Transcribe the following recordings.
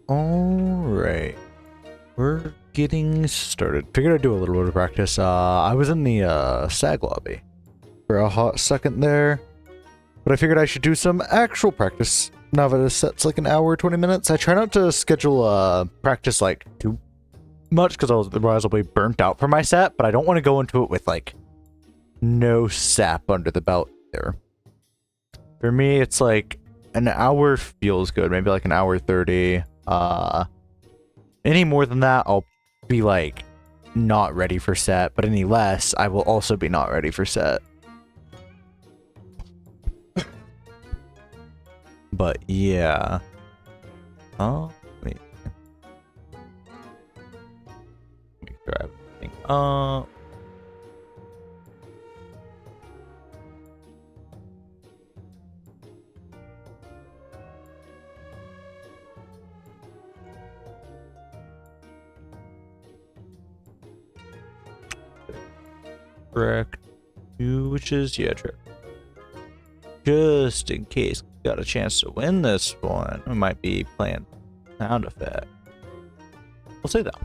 Alright. We're getting started. Figured I'd do a little bit of practice. I was in the SAG lobby for a hot second there, but I figured I should do some actual practice now that the set's like an hour, 20 minutes. I try not to schedule practice like too much because otherwise I'll be burnt out for my set, but I don't want to go into it with like no sap under the belt there. For me, it's like an hour feels good, maybe like an hour 30. Any more than that, I'll be like not ready for set, but any less, I will also be not ready for set. But yeah. Oh, wait. Make sure I have everything. Correct. Which is, yeah, true. Just in case we got a chance to win this one, we might be playing sound effect. We'll say that.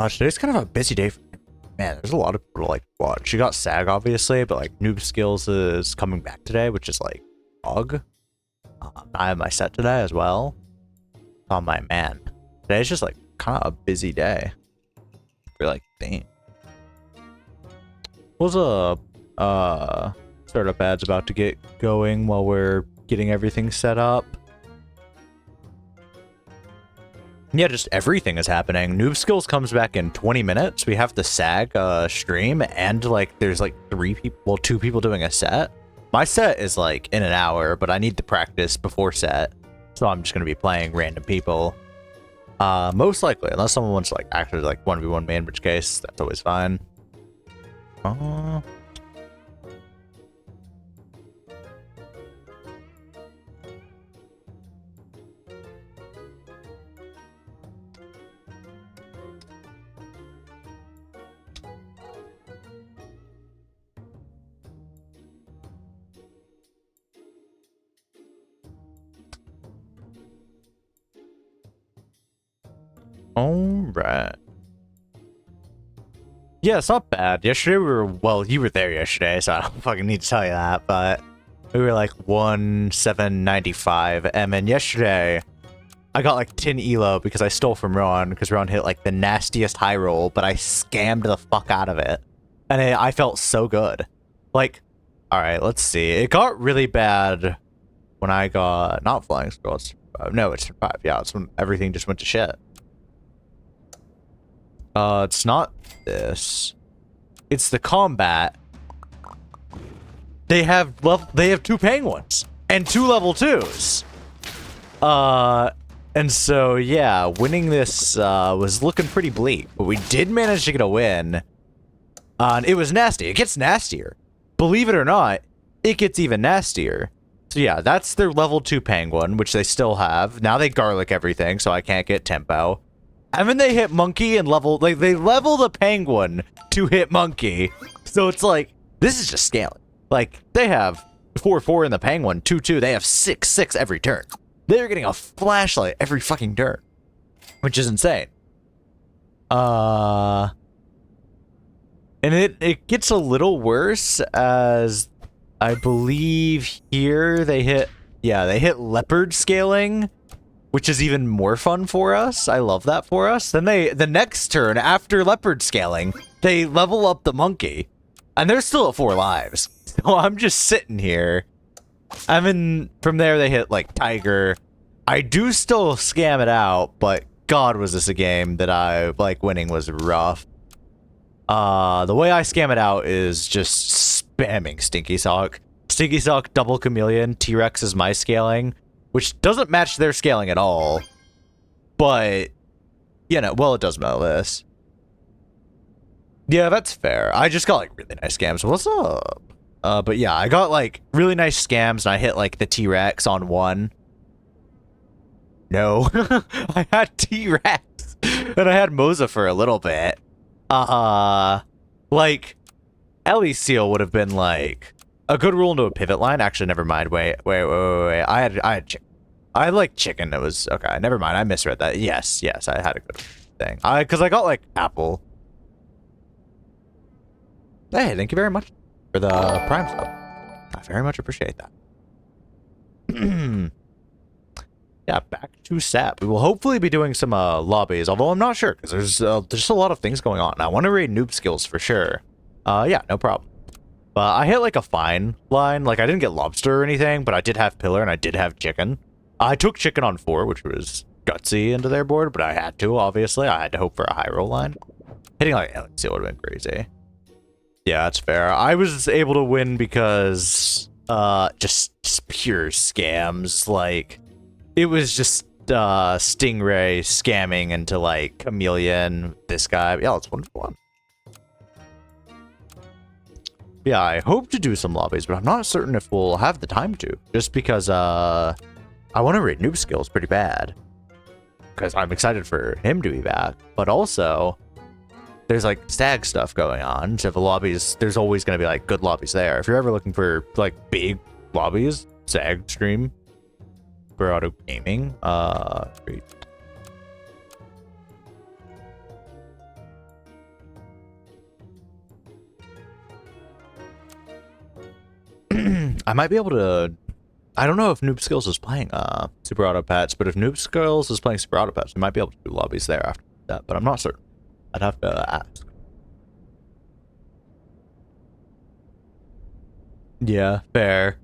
Today's kind of a busy day for me. Man, there's a lot of people to like watch. You got SAG, obviously, but like Noob Skills is coming back today, which is like dog. I have my set today as well. Oh my man. Today's just like kind of a busy day. For like theme. What's up? Startup ads about to get going while we're getting everything set up. Yeah, just everything is happening. Noob Skills comes back in 20 minutes. We have the SAG stream, and like there's like 2 people doing a set. My set is like in an hour, but I need to practice before set, so I'm just gonna be playing random people. Most likely, unless someone wants to like actually like 1v1 me, in which case that's always fine. Alright. Yeah, it's not bad. Yesterday we were, well, you were there yesterday, so I don't fucking need to tell you that, but we were like 1,795, and then yesterday I got like 10 elo because I stole from Ron, because Ron hit like the nastiest high roll, but I scammed the fuck out of it, and I felt so good. Like, alright, let's see. It got really bad when I got, not Flying Skulls. No, it's 5. Yeah, it's when everything just went to shit. It's not this. It's the combat. They have 2 penguins and 2 level 2s. And so yeah, winning this was looking pretty bleak, but we did manage to get a win. And it was nasty. It gets nastier. Believe it or not, it gets even nastier. So yeah, that's their level 2 penguin, which they still have. Now they garlic everything, so I can't get tempo. And then they hit monkey and level, like they level the penguin to hit monkey. So it's like, this is just scaling. Like they have 4-4 in the penguin, 2-2. They have 6-6 every turn. They're getting a flashlight every fucking turn, which is insane. And it gets a little worse as I believe here they hit, yeah, they hit leopard scaling, which is even more fun for us. I love that for us. Then the next turn after leopard scaling, they level up the monkey, and they're still at 4 lives. So I'm just sitting here. I mean, from there they hit like tiger. I do still scam it out, but God, was this a game that I like winning was rough. The way I scam it out is just spamming Stinky Sock. Stinky Sock, double chameleon, T-Rex is my scaling, which doesn't match their scaling at all. But, you know, well, it does match this. Yeah, that's fair. I just got, like, really nice scams. What's up? But yeah, I got, like, really nice scams, and I hit, like, the T-Rex on 1. No. I had T-Rex. And I had Moza for a little bit. Like, Ellie Seal would have been like a good rule into a pivot line. Actually, never mind. Wait. I had chicken. I had like chicken. It was okay. Never mind. I misread that. Yes, I had a good thing. Because I got like apple. Hey, thank you very much for the prime stuff. I very much appreciate that. Yeah, back to SAP. We will hopefully be doing some lobbies, although I'm not sure because there's just a lot of things going on. I want to raid noob skills for sure. Yeah, no problem. But I hit like a fine line. Like I didn't get lobster or anything, but I did have pillar and I did have chicken. I took chicken on 4, which was gutsy into their board, but I had to, obviously. I had to hope for a high roll line. Hitting like Elixir would have been crazy. Yeah, that's fair. I was able to win because just pure scams. Like it was just Stingray scamming into like Chameleon, this guy. Yeah, let's 1-1. Yeah, I hope to do some lobbies, but I'm not certain if we'll have the time to. Just because I want to rate noob skills pretty bad. Because I'm excited for him to be back. But also, there's like stag stuff going on. So the lobbies, there's always going to be like good lobbies there. If you're ever looking for like big lobbies, stag stream for auto gaming. Great. I might be able to. I don't know if Noob Skills is playing Super Auto Pets, but if Noob Skills is playing Super Auto Pets, we might be able to do lobbies there after that, but I'm not certain. I'd have to ask. Yeah, fair.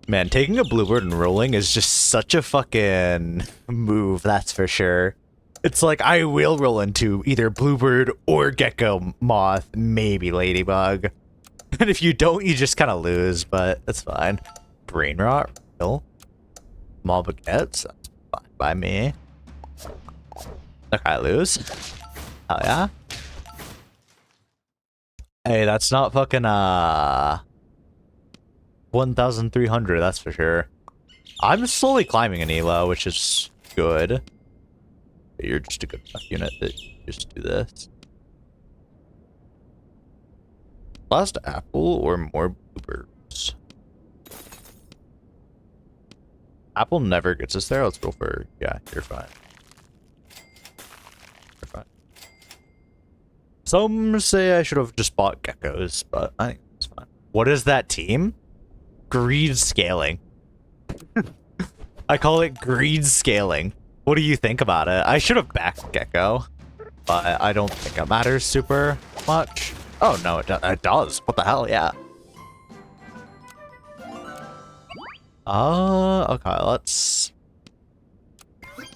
Man, taking a bluebird and rolling is just such a fucking move, that's for sure. It's like, I will roll into either bluebird or gecko moth, maybe ladybug. And if you don't, you just kind of lose, but that's fine. Brain rot, real. Small baguettes, that's fine by me. Okay, I lose. Hell yeah. Hey, that's not fucking 1,300, that's for sure. I'm slowly climbing an elo, which is good. But you're just a good enough unit that you just do this. Last apple or more bluebirds? Apple never gets us there. Let's go for, yeah, you're fine. You're fine. Some say I should have just bought geckos, but I think it's fine. What is that team? Greed scaling. I call it greed scaling. What do you think about it? I should have backed gecko, but I don't think it matters super much. Oh no, it does. What the hell? Yeah. Okay, let's...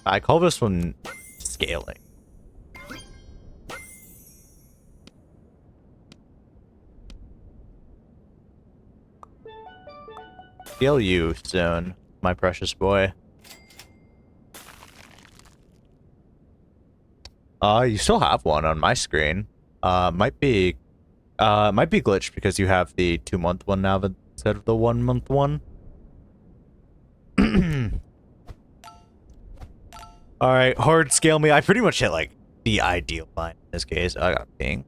I call this one scaling. Scale you soon, my precious boy. You still have one on my screen. Might be glitched because you have the 2-month one now instead of the 1-month one. Alright, hard scale me. I pretty much hit like the ideal line in this case. I got ping.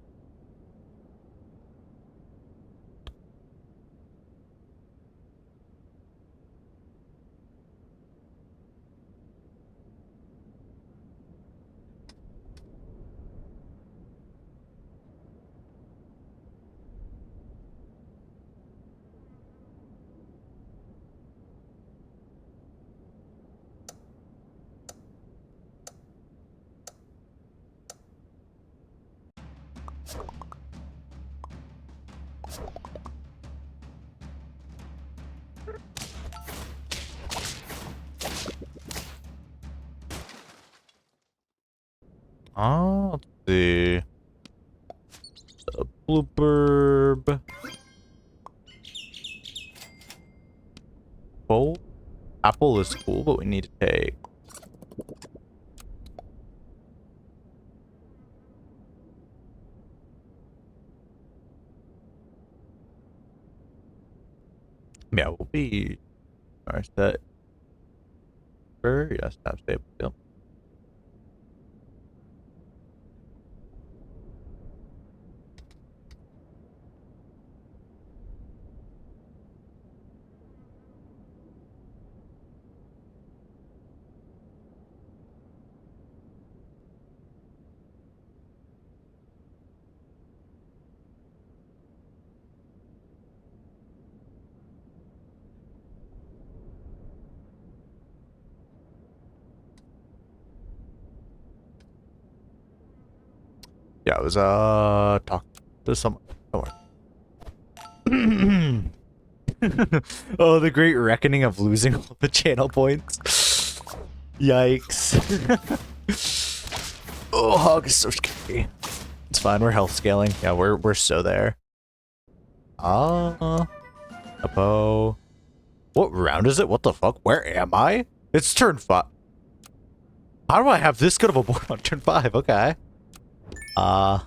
Oh, the blooper. Well, apple is cool, but we need to take. Yeah, we'll be Alright, that. Yes, tab stable. Yep. Yeah, I was talking to someone. Oh, the great reckoning of losing all the channel points. Yikes. Oh, Hog is so scary. It's fine, we're health scaling. Yeah, we're so there. A bow. What round is it? What the fuck? Where am I? It's turn 5. How do I have this good of a board on turn 5? Okay. Man,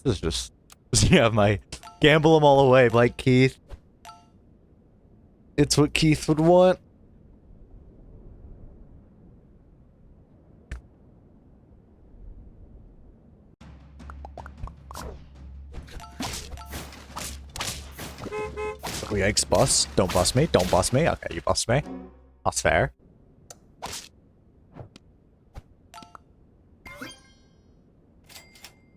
this is just... Yeah, my... Gamble them all away, like Keith. It's what Keith would want. Oh, yikes, boss. Don't boss me. Don't boss me. Okay, you bossed me. That's fair.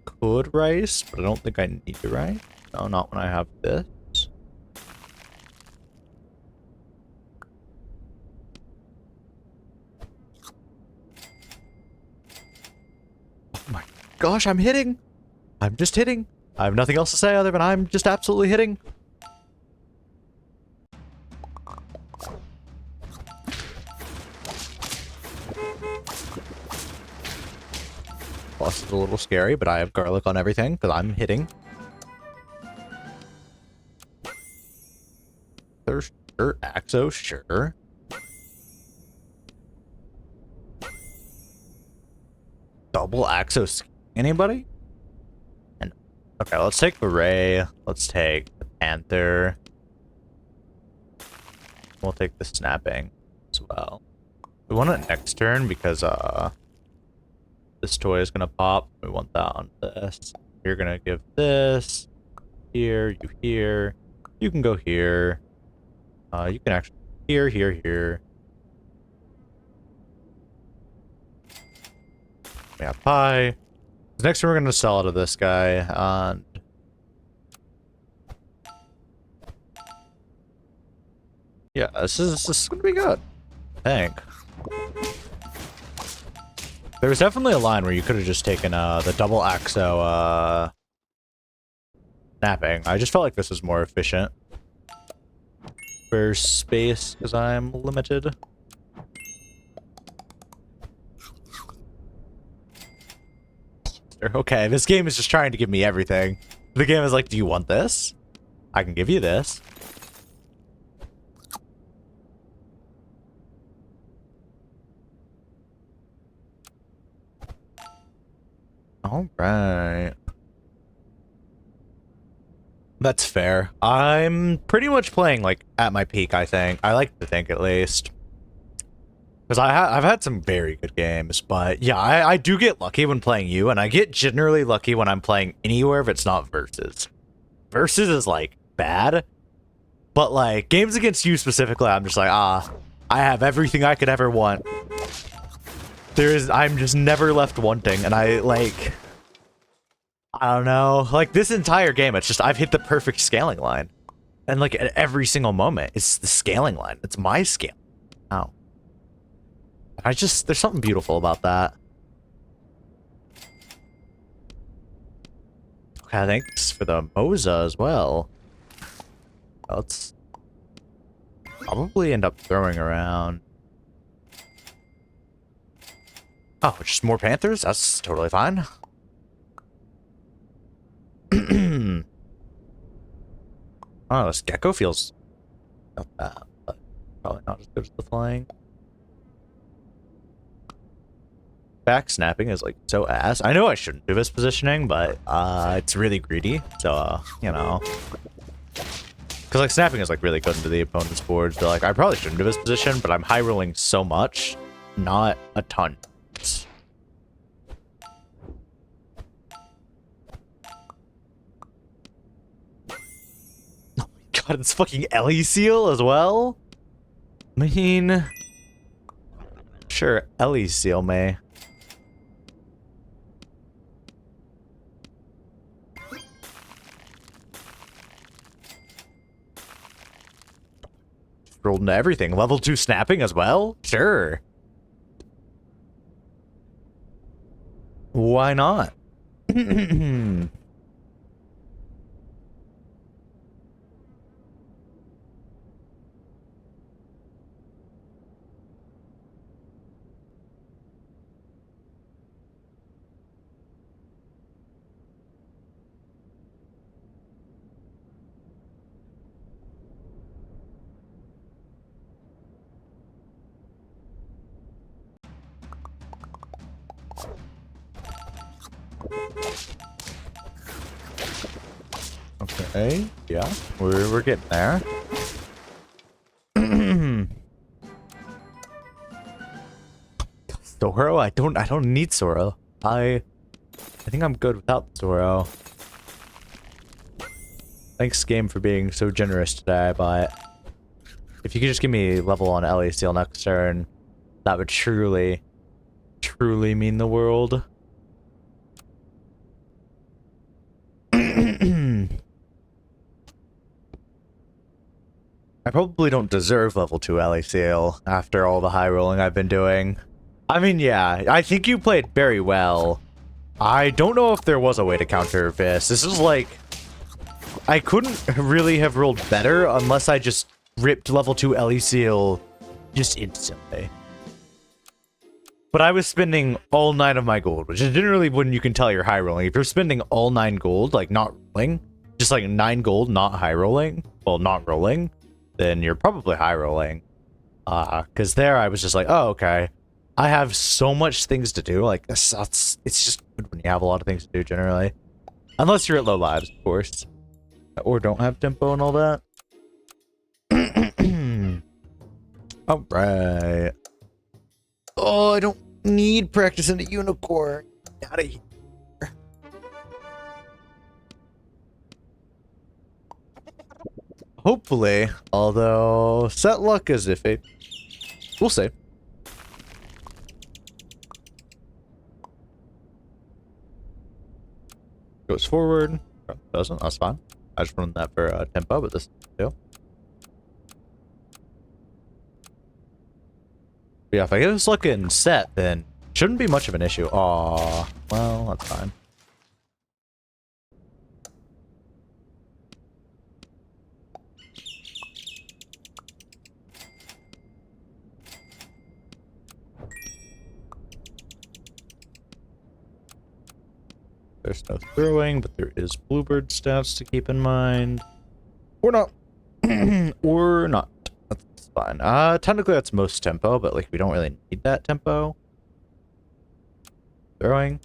Could rice, but I don't think I need to rice. No, not when I have this. Oh my gosh, I'm hitting. I'm just hitting. I have nothing else to say other than I'm just absolutely hitting. Boss is a little scary, but I have garlic on everything because I'm hitting. There's sure, Axo, sure. Double Axo, anybody? And okay, let's take the Ray. Let's take the Panther. We'll take the Snapping as well. We want it next turn because this toy is gonna pop. We want that on this. You're gonna give this here, you here. You can go here. You can actually here, here, here. We have pie. Next we're gonna sell to this guy, and yeah, this is gonna be good. I think. There was definitely a line where you could have just taken the double Axo snapping. I just felt like this was more efficient for space because I'm limited. Okay, this game is just trying to give me everything. The game is like, do you want this? I can give you this. All right. That's fair. I'm pretty much playing, like, at my peak, I think. I like to think, at least. Because I've had some very good games, but yeah, I do get lucky when playing you, and I get generally lucky when I'm playing anywhere if it's not versus. Versus is, like, bad. But, like, games against you specifically, I'm just like, I have everything I could ever want. I'm just never left wanting, and I, like... I don't know. Like, this entire game, it's just, I've hit the perfect scaling line. And, like, at every single moment, it's the scaling line. It's my scale. Oh. There's something beautiful about that. Okay, thanks for the Moza as well. Let's probably end up throwing around. Oh, just more Panthers? That's totally fine. Oh, this gecko feels not bad, but probably not as good as the flying. back snapping is like so ass. I know I shouldn't do this positioning, but it's really greedy. So you know, because like snapping is like really good into the opponent's board. So like I probably shouldn't do this position, but I'm high rolling so much, not a ton. Oh my god, it's fucking Ellie Seal as well. I mean, sure, Ellie Seal may. Rolled into everything. Level 2 snapping as well? Sure. Why not? Okay, yeah, we're getting there. Zoro? I don't need Zoro. I think I'm good without Zoro. Thanks, game, for being so generous today, but if you could just give me level on Ellie Steel next turn, that would truly mean the world. I probably don't deserve level 2 Ellie Seal after all the high rolling I've been doing. I mean, yeah, I think you played very well. I don't know if there was a way to counter this. This is like, I couldn't really have rolled better unless I just ripped level 2 Ellie Seal just instantly. But I was spending all 9 of my gold, which is generally when you can tell you're high rolling. If you're spending all 9 gold, like not rolling, just like 9 gold, not high rolling, well, not rolling, then you're probably high rolling. Because there I was just like, oh, okay. I have so much things to do. Like, it's just good when you have a lot of things to do, generally. Unless you're at low lives, of course. Or don't have tempo and all that. Alright. Oh, I don't need practice in a unicorn. Out of here. Hopefully, although set luck is iffy. We'll see. Goes forward. Doesn't. That's fine. I just run that for tempo, but this too. Yeah, if I get this looking set, then shouldn't be much of an issue. Aw, well, that's fine. There's no throwing, but there is bluebird stats to keep in mind. Or not. Or not. That's fine. Technically that's most tempo, but like we don't really need that tempo. Throwing.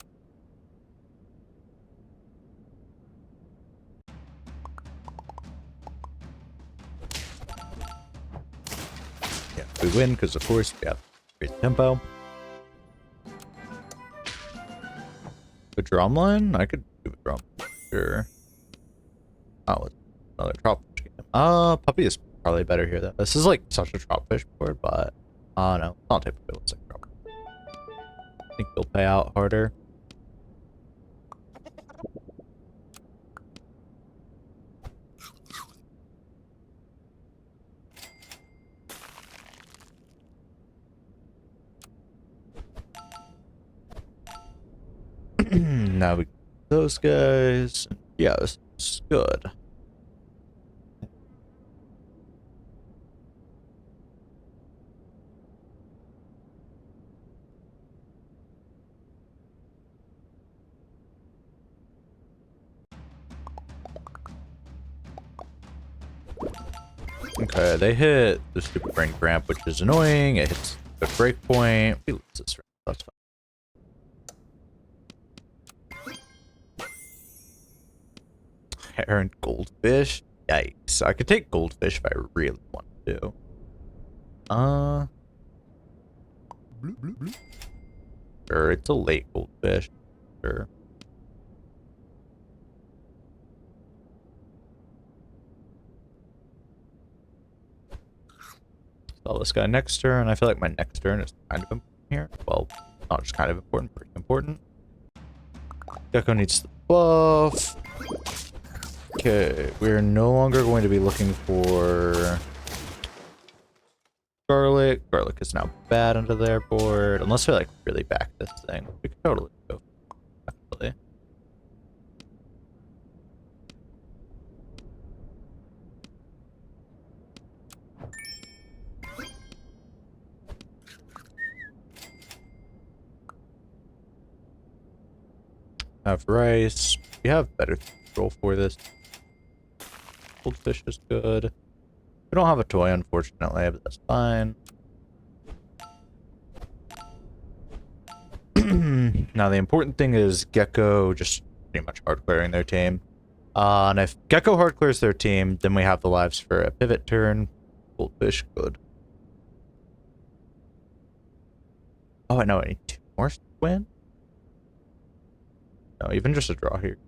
Yeah, we win because of course we have great tempo. The drum line? I could do a drum. Sure. Oh, it's another tropish game. Puppy is probably better here though. This is like such a tropish board, but no, it's not typically looks like tropish. I think they'll pay out harder. Now we those guys. Yeah, this is good. Okay, they hit the stupid brain cramp, which is annoying. It hits the break point. We lose this round. That's fine. Parent goldfish? Yikes. I could take goldfish if I really wanted to. Sure, it's a late goldfish. Sure. Sell this guy next turn. I feel like my next turn is kind of important here. Well, not just kind of important, pretty important. Gecko needs the buff. Okay, we're no longer going to be looking for garlic. Garlic is now bad under their board. Unless we like really back this thing. We could totally go actually. Have rice. We have better control for this. Goldfish is good. We don't have a toy, unfortunately, but that's fine. Now, the important thing is Gecko just pretty much hard clearing their team. And if Gecko hard clears their team, then we have the lives for a pivot turn. Goldfish, good. Oh, I know, I need 2 more to win. No, even just a draw here.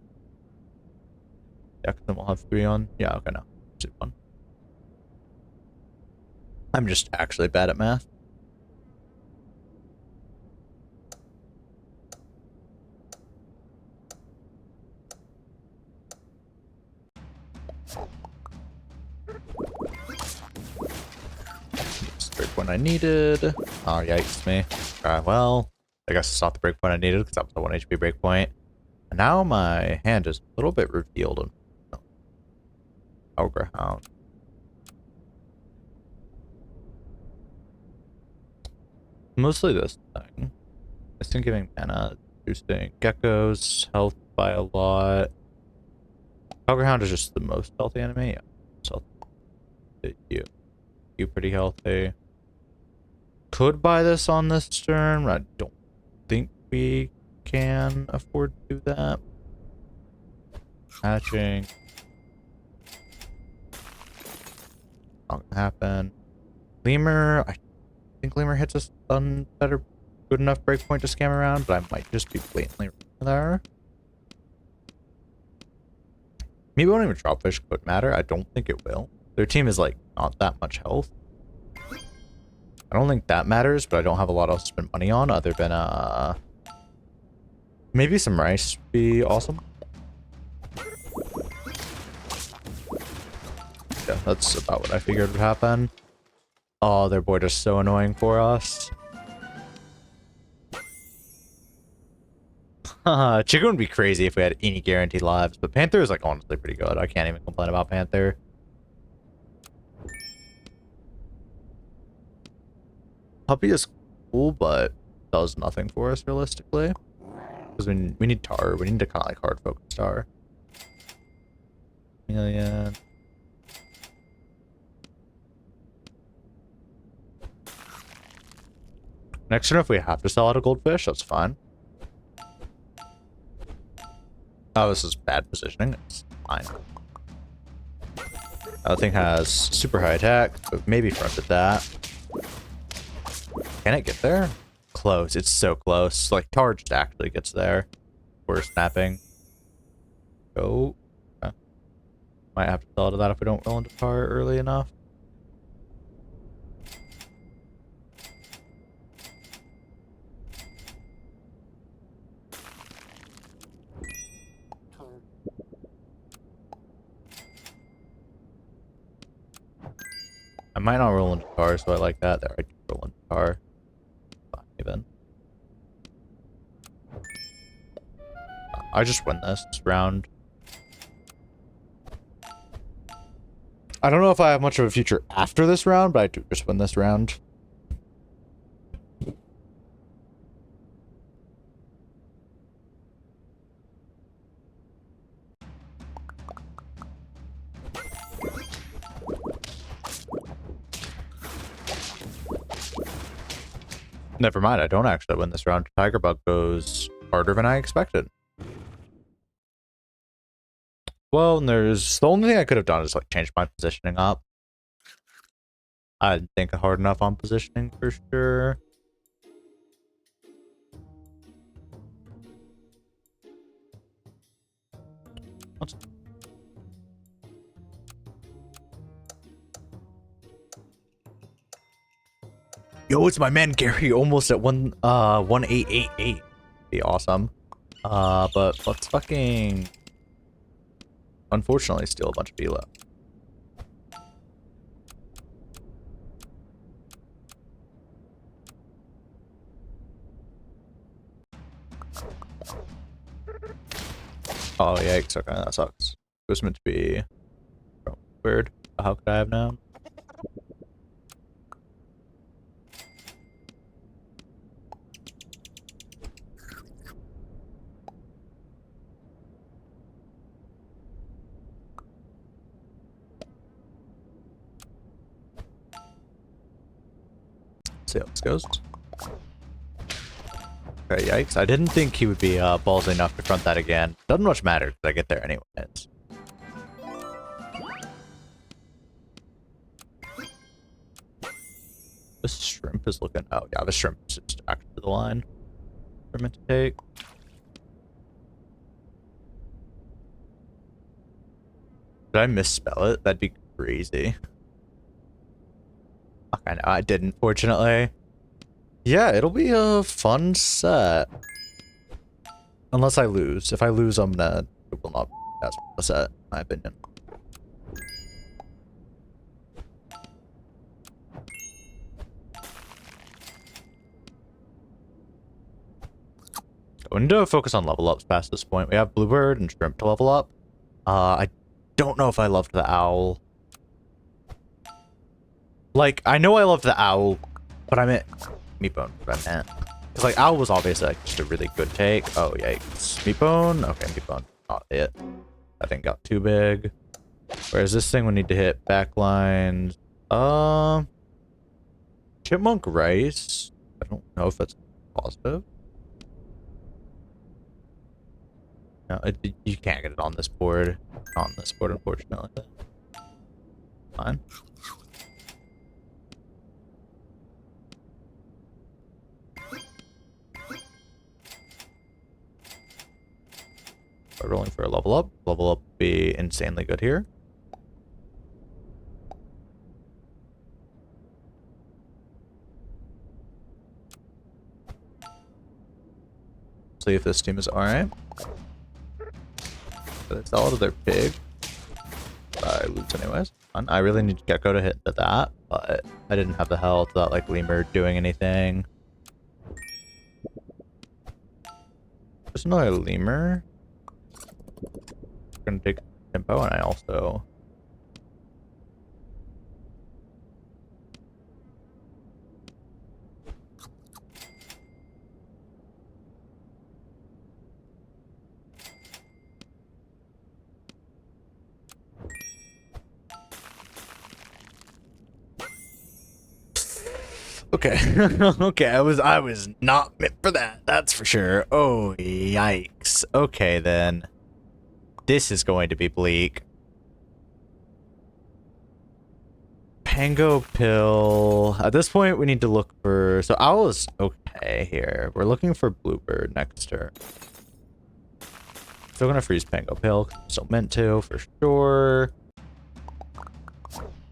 Yeah, because then we'll have 3 on. Yeah, okay, no. 1. I'm just actually bad at math. It's the breakpoint I needed. Oh, yikes me. Well, I guess it's not the breakpoint I needed because that was the 1 HP breakpoint. And now my hand is a little bit revealed. Ogre Hound. Mostly this thing. This thing giving mana, boosting geckos, health by a lot. Ogre Hound is just the most healthy enemy. Yeah. So you pretty healthy. Could buy this on this turn. I don't think we can afford to do that. Hatching. Not gonna happen. Lemur. I think Lemur hits us on better, good enough breakpoint to scam around, but I might just be blatantly wrong there. Maybe won't even drop fish could matter. I don't think it will. Their team is like not that much health. I don't think that matters, but I don't have a lot else to spend money on other than maybe some rice would be awesome. Yeah, that's about what I figured would happen. Oh, their board is so annoying for us. Chicken would be crazy if we had any guaranteed lives, but Panther is like honestly pretty good. I can't even complain about Panther. Puppy is cool, but does nothing for us realistically. Because we need tar. We need to kind of like hard focus tar. Million. Next turn, if we have to sell out a goldfish, that's fine. Oh, this is bad positioning. It's fine. That thing has super high attack, but maybe fronted that. Can it get there? Close. It's so close. Like, tar just actually gets there. We're snapping. Go. Okay. Might have to sell to that if we don't roll into tar early enough. I might not roll into tar, so I like that. There, I can roll into tar. Fine, even. I just win this round. I don't know if I have much of a future after this round, but I do just win this round. Never mind, I don't actually win this round. Tiger Bug goes harder than I expected. well, and there's the only thing I could have done is like change my positioning up. I didn't think hard enough on positioning for sure. Yo, it's my man Gary, almost at 1888. Be awesome. But let's fucking unfortunately steal a bunch of elo. Oh yikes, okay, that sucks. It was meant to be weird. How could I have known? See how this goes. Okay, yikes. I didn't think he would be ballsy enough to front that again. Doesn't much matter because I get there anyways. This shrimp is looking... Oh, yeah, the shrimp is distracted to the line. We're meant to take. Did I misspell it? That'd be crazy. Fuck, I know I didn't, fortunately. Yeah, it'll be a fun set. Unless I lose. If I lose, it will not be as fun a set, in my opinion. We need to focus on level ups past this point. We have Bluebird and Shrimp to level up. I don't know if I loved the Owl. Like, I know I loved the Owl, but I meant Meatbone, what I meant. Because, like, Owl was obviously, like, just a really good take. Oh, yikes. Meatbone? Okay, Meatbone. Not it. That thing got too big. Whereas this thing would need to hit backlines. Chipmunk Rice. I don't know if that's positive. No, you can't get it on this board. Not on this board, unfortunately. Fine. We're rolling for a level up. Level up would be insanely good here. See if this team is alright. It's all of their pig. I lose anyways. Fun. I really need Gecko to hit that, but I didn't have the health without like Lemur doing anything. There's another Lemur. We're gonna take tempo, and I also okay. Okay, I was not meant for that, that's for sure. Oh, yikes. Okay, then. This is going to be bleak. Pango Pill. At this point, we need to look for... So, Owl is okay here. We're looking for Bluebird next turn. Still gonna freeze Pango Pill. Still meant to, for sure.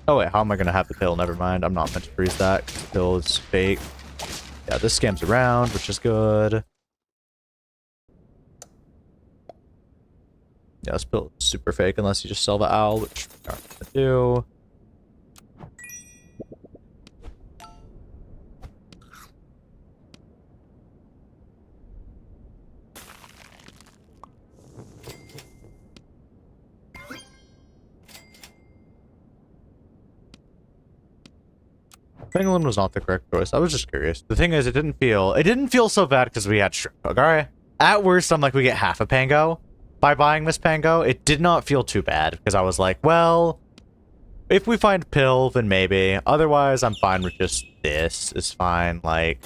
Oh wait, how am I gonna have the pill? Never mind. I'm not meant to freeze that. The pill is fake. Yeah, this scams around, which is good. Yeah, this pill is super fake unless you just sell the owl, which we aren't gonna do. Pangolin was not the correct choice. I was just curious. The thing is, it didn't feel so bad because we had shrimp hook. Alright. At worst, I'm like, we get half a pango by buying this pango. It did not feel too bad because I was like, well, if we find pill, then maybe. Otherwise, I'm fine with just this. It's fine. Like,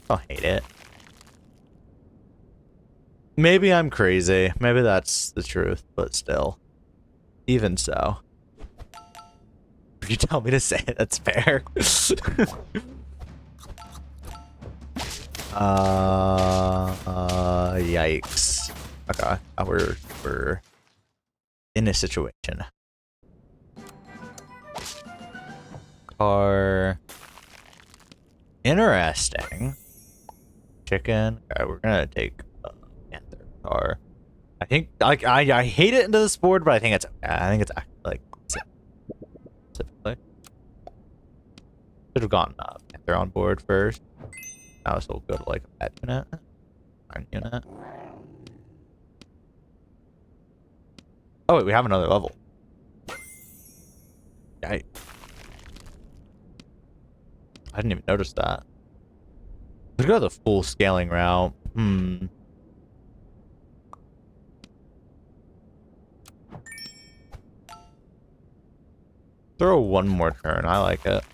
I don't hate it. Maybe I'm crazy. Maybe that's the truth, but still. Even so. If you tell me to say it, that's fair. Yikes. Okay, we're in a situation. Car. Interesting. Chicken. Okay, we're gonna take panther car. I think I hate it into this board, but I think it's actually like specifically. Should have gotten panther on board first. Now this will go to like a pet unit. Iron unit. Oh wait, we have another level. Yikes. I didn't even notice that. Let's go the full scaling route. Throw one more turn. I like it.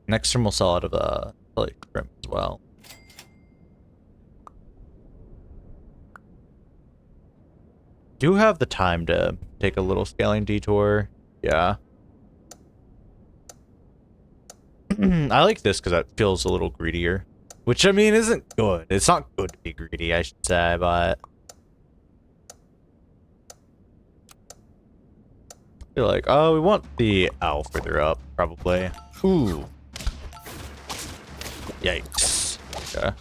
Next turn we'll sell out of the shrimp as well. Do have the time to take a little scaling detour. Yeah. I like this because it feels a little greedier. Which, I mean, isn't good. It's not good to be greedy, I should say, but... I feel like, oh, we want the owl further up, probably. Ooh. Yikes. Okay.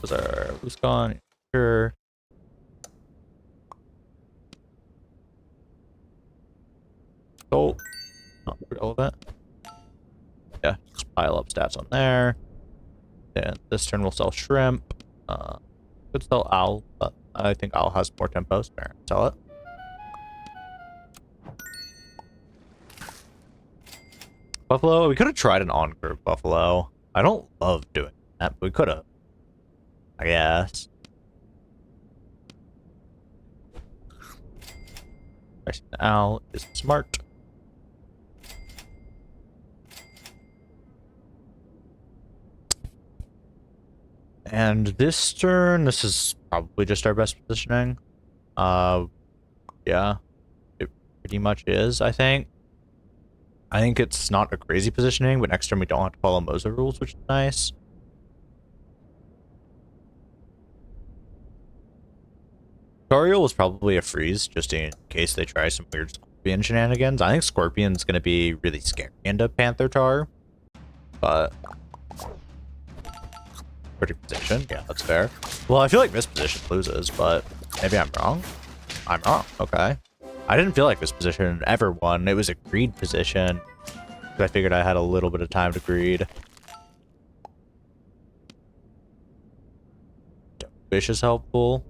Those are loose gone. Sure. Salt. Not relevant. Yeah, just pile up stats on there. And this turn we'll sell shrimp. Could sell owl, but I think owl has more tempo, so sell it. Buffalo, we could have tried an on-curve buffalo. I don't love doing that, but we could have. I guess. Pricing the owl is smart. And this turn, this is probably just our best positioning. Yeah, it pretty much is, I think. I think it's not a crazy positioning, but next turn we don't have to follow Moza rules, which is nice. Toriel was probably a freeze, just in case they try some weird Scorpion shenanigans. I think Scorpion's going to be really scary into Panther Tar, but... Pretty position, yeah, that's fair. Well, I feel like this position loses, but maybe I'm wrong. I'm wrong, okay. I didn't feel like this position ever won. It was a greed position. I figured I had a little bit of time to greed. Fish is helpful.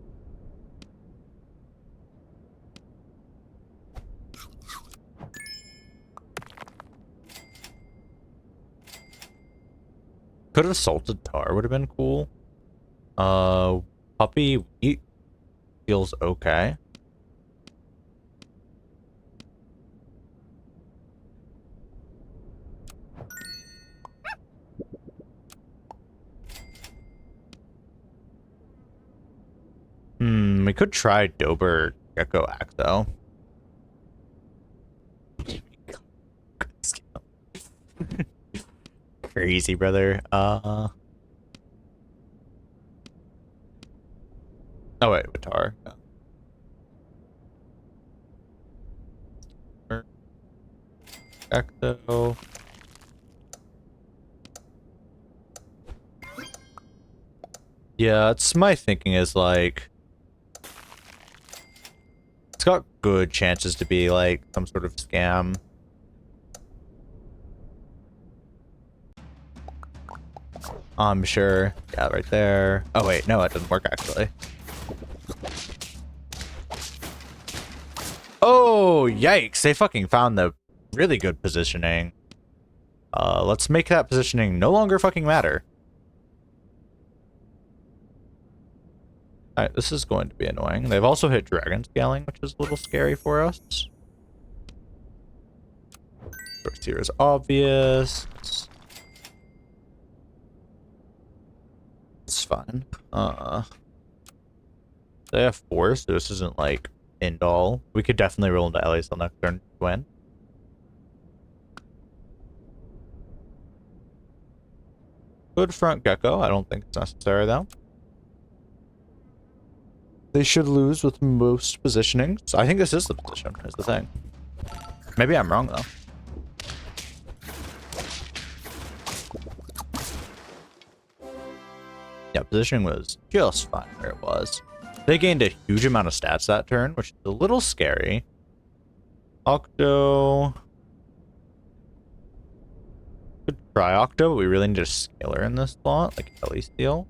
Could have salted tar would have been cool. Puppy wheat feels okay. We could try Dober Gecko Act though. Crazy, brother. Oh wait, Vitar. Ecto. Yeah, it's my thinking is like it's got good chances to be like some sort of scam. I'm sure. Yeah, right there. Oh wait, no, it doesn't work actually. Oh, yikes. They fucking found the really good positioning. Let's make that positioning no longer fucking matter. Alright, this is going to be annoying. They've also hit dragon scaling, which is a little scary for us. First here is obvious. It's fine. They have 4, so this isn't like Indol. We could definitely roll into Ellie's on next turn to win. Good front Gecko. I don't think it's necessary, though. They should lose with most positionings. I think this is the position, is the thing. Maybe I'm wrong, though. Yeah, positioning was just fine where it was. They gained a huge amount of stats that turn, which is a little scary. Octo. Could try Octo, but we really need a scaler in this slot, like Ellie Steel.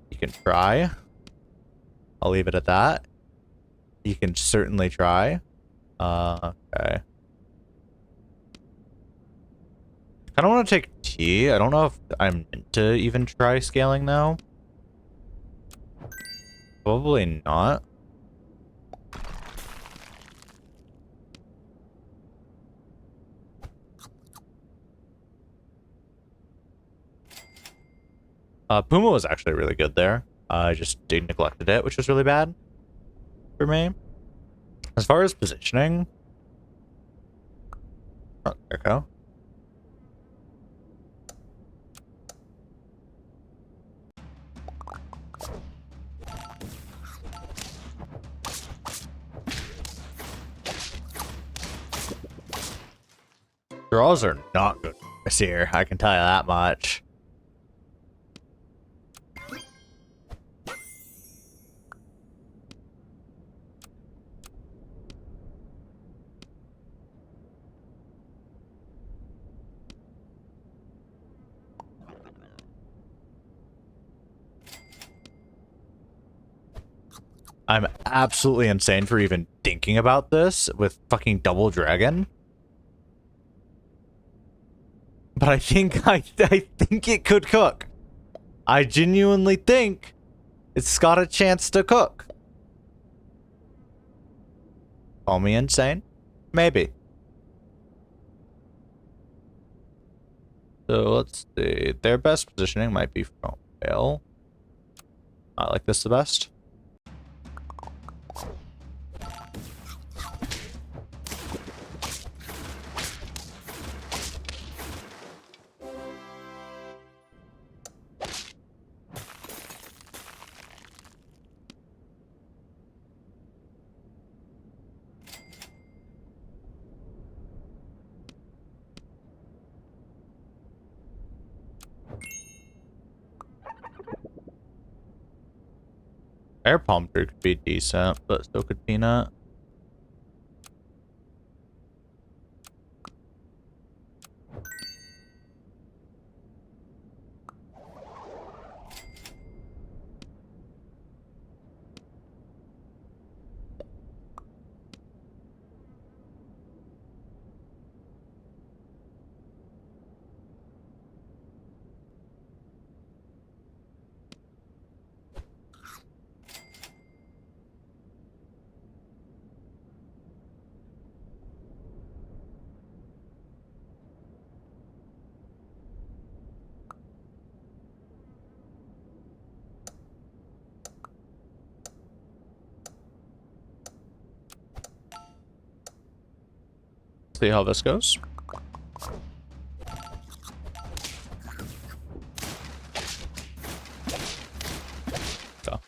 You can try. I'll leave it at that. You can certainly try. Okay. I kind of want to take T. I don't know if I'm meant to even try scaling now. Probably not. Puma was actually really good there. I just neglected it, which was really bad for me. As far as positioning, oh, there we go. Draws are not good this year, I can tell you that much. I'm absolutely insane for even thinking about this with fucking double dragon. But I think I think it could cook. I genuinely think it's got a chance to cook. Call me insane? Maybe. So let's see. Their best positioning might be from fail. I like this the best. Air palm tree could be decent, but so could peanut. See how this goes. So,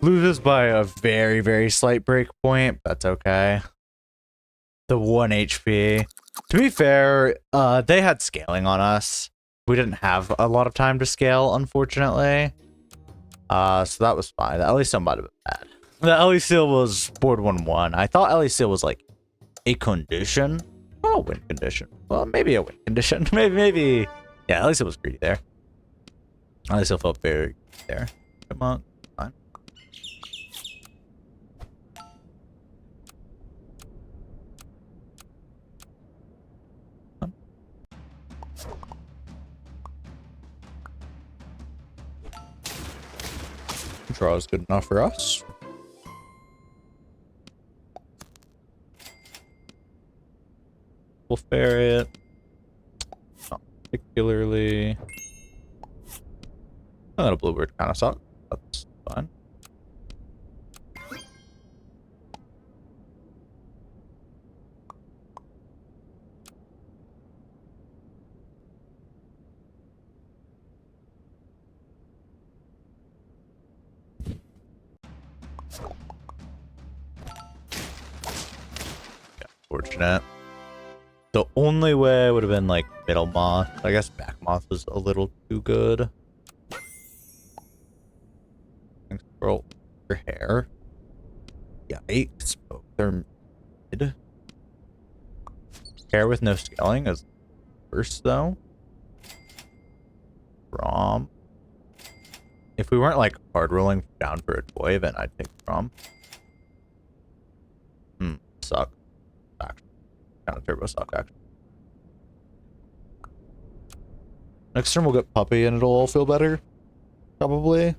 loses by a very, very slight break point. That's okay. The 1 HP. To be fair, they had scaling on us. We didn't have a lot of time to scale, unfortunately. So that was fine. The Ellie Seal might have been bad. The Ellie Seal was board 1-1. I thought Ellie Seal was like a condition. Oh, win condition. Well, maybe a win condition. maybe. Yeah, Ellie Seal was greedy there. Ellie Seal felt very greedy there. Come on. Fine. Draw is good enough for us. We'll ferret. Not particularly. A little bluebird kind of sucks. That's fine. Fortunate. The only way would have been like middle moth. I guess back moth was a little too good. Thanks, girl. Your hair. Yikes. Both are mid. Hair with no scaling is worse though. Rom. If we weren't like hard rolling down for a toy, then I'd take Rom. Suck. Actually. Kind of turbo suck actually. Next turn we'll get puppy and it'll all feel better. Probably.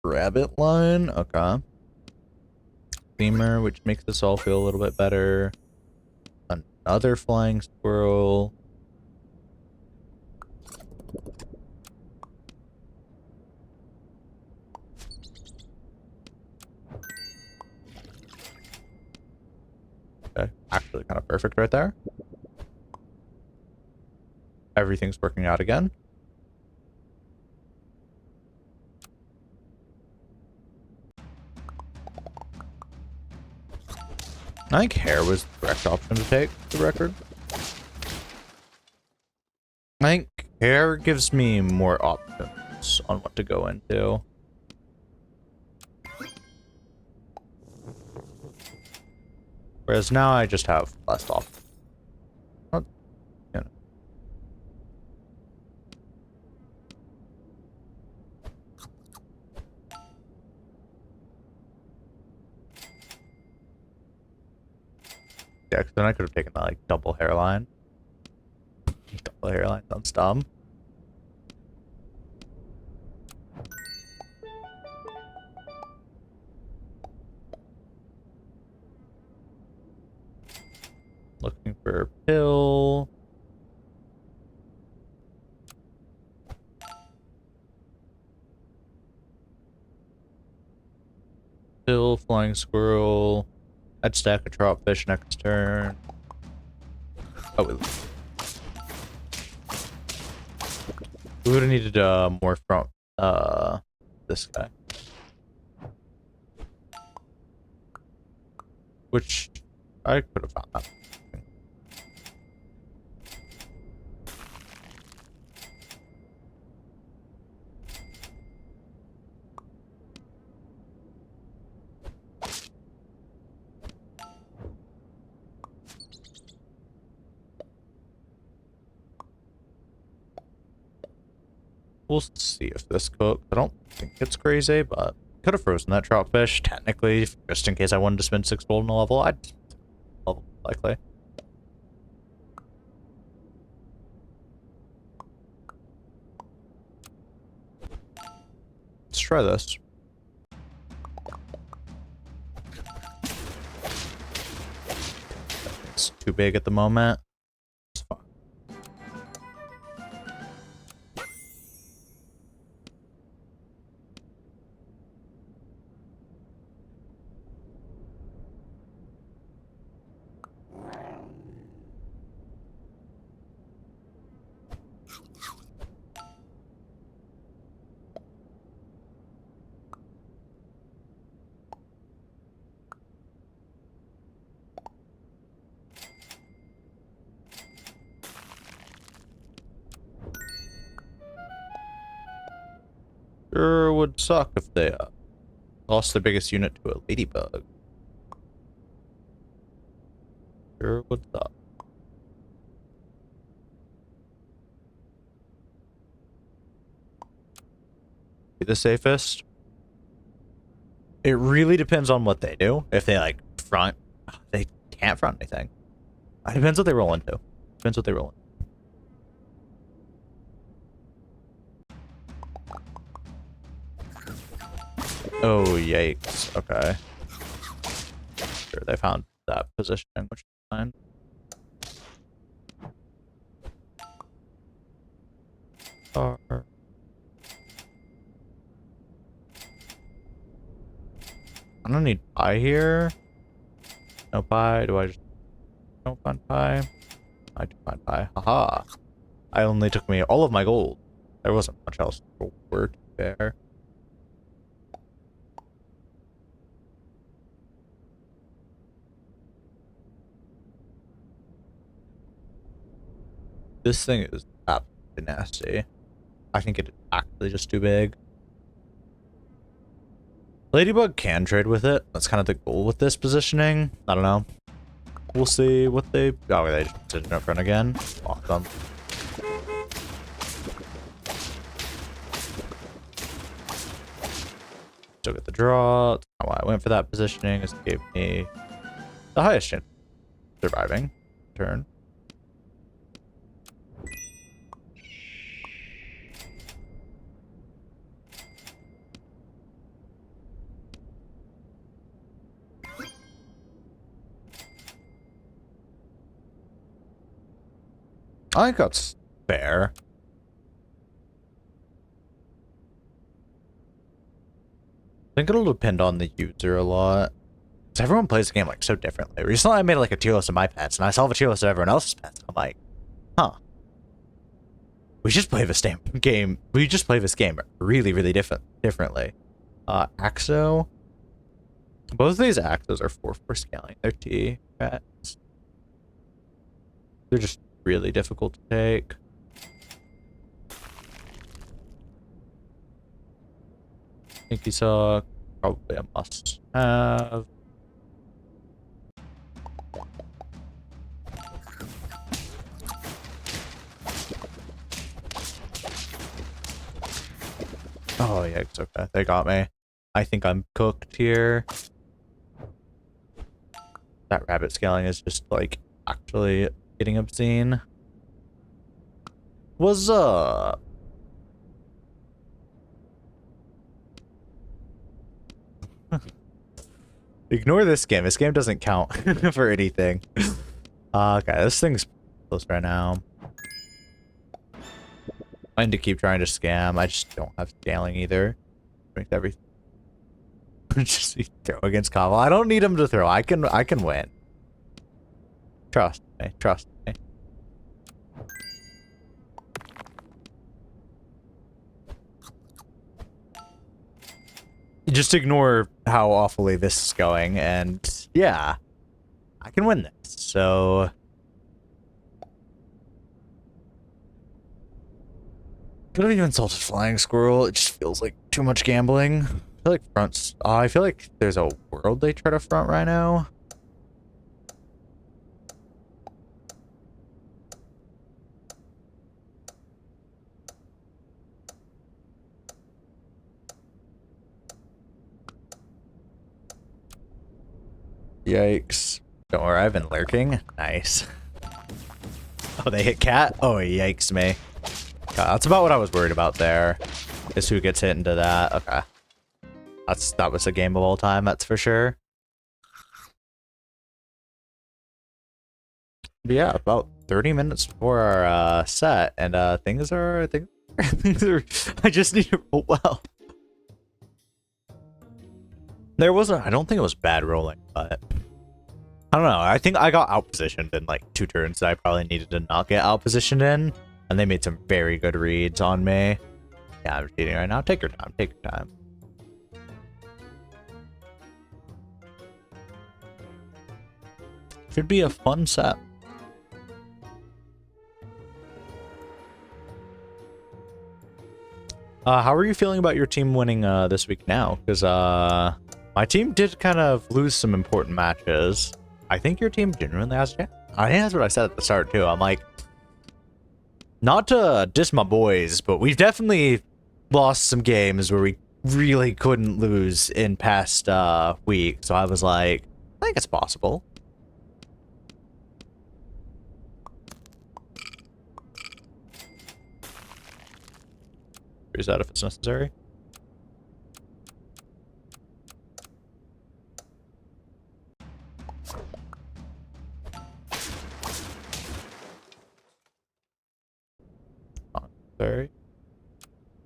Rabbit line, okay. Lemur, which makes this all feel a little bit better. Another flying squirrel. Okay, actually kind of perfect right there. Everything's working out again. I think hair was the correct option to take, for the record. I think hair gives me more options on what to go into. Whereas now I just have less options. You know. Yeah, because then I could have taken the like double hairline. Double hairline sounds dumb. Looking for a pill. Pill, flying squirrel. I'd stack a trout fish next turn. Oh, we would have needed more from this guy. Which I could have found that. We'll see if this cooks. I don't think it's crazy, but could have frozen that trout fish, technically, just in case I wanted to spend 6 gold in a level. I'd level likely. Let's try this. It's too big at the moment. It's fine. Sure would suck if they lost their biggest unit to a ladybug. Sure would suck. Be the safest. It really depends on what they do. If they like front, they can't front anything. It depends what they roll into. Depends what they roll into. Oh, yikes. Okay. sure they found that positioning, which is fine. I don't need pie here. No pie. Do I just don't find pie? I do find pie. Haha. I only took me all of my gold. There wasn't much else to work there. This thing is absolutely nasty. I think it is actually just too big. Ladybug can trade with it. That's kind of the goal with this positioning. I don't know. We'll see what they... Oh, they just did it up front again. Awesome. Still get the draw. That's not why I went for that positioning. It gave me the highest chance of surviving turn. I think that's fair. I think it'll depend on the user a lot. Because everyone plays the game like so differently. Recently I made like a tier list of my pets, and I saw the tier list of everyone else's pets. I'm like, huh. We just play this game. We just play this game really, really differently. Axo. Both of these Axos are 4/4 scaling. They're T pets. They're just really difficult to take. Pinky Sock, probably a must have. Oh yeah, it's okay. They got me. I think I'm cooked here. That rabbit scaling is just like actually getting obscene. What's up? Ignore this game. This game doesn't count for anything. Okay, this thing's close right now. I need to keep trying to scam. I just don't have scaling either. Make everything. Just throw against Cobble. I don't need him to throw. I can win. Trust me. Trust me. Just ignore how awfully this is going, and yeah, I can win this. So could have even insulted Flying Squirrel. It just feels like too much gambling. I feel like fronts. I feel like there's a world they try to front right now. Yikes. Don't worry, I've been lurking. Nice. Oh, they hit cat? Oh, yikes me. God, that's about what I was worried about there. Is who gets hit into that. Okay. That was a game of all time, that's for sure. But yeah, about 30 minutes before our set, and things are I just need to roll well. There wasn't, I don't think it was bad rolling, but I don't know. I think I got outpositioned in like 2 turns that I probably needed to not get outpositioned in, and they made some very good reads on me. Yeah, I'm cheating right now. Take your time. Take your time. Should be a fun set. How are you feeling about your team winning this week now? Because my team did kind of lose some important matches. I think your team genuinely has a chance. I think that's what I said at the start too. I'm like, not to diss my boys, but we've definitely lost some games where we really couldn't lose in past weeks. So I was like, I think it's possible. Use that if it's necessary. Sorry.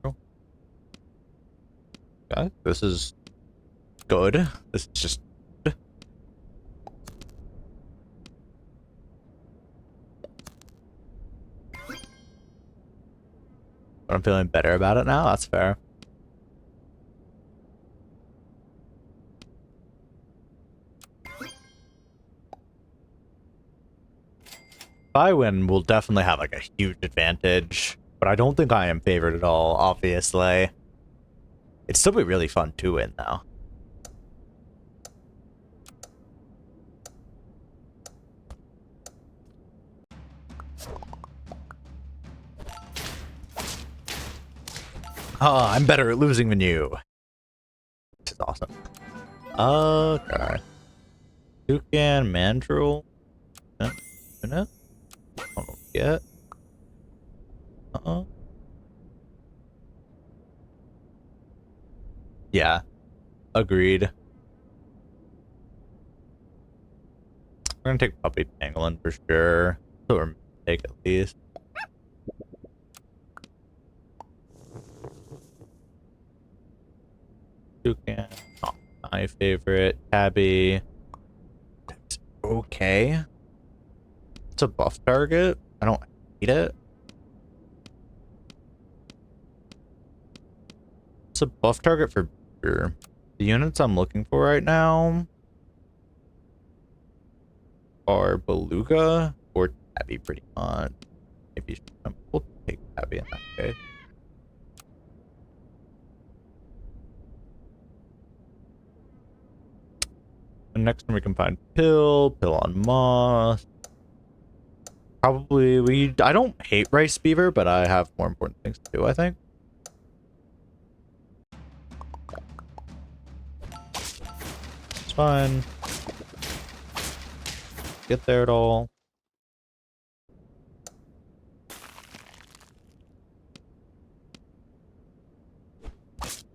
Oh. Okay, this is good. This is just good. But I'm feeling better about it now. That's fair. If I win, we'll definitely have like a huge advantage. But I don't think I am favored at all, obviously. It'd still be really fun to win, though. Oh, I'm better at losing than you. This is awesome. Okay. Toucan, Mandrill. Unit? I don't know yet. Yeah. Agreed. We're gonna take Puppy Pangolin for sure. So we're take at least. Toucan, not my favorite. Tabby. That's okay. It's a buff target. I don't hate it. It's a buff target for sure. The units I'm looking for right now are Beluga or Tabby pretty much. Maybe we'll take Tabby in that case. And next one we can find Pill on Moss. Probably I don't hate Rice Beaver, but I have more important things to do, I think. It's fine. Get there at all.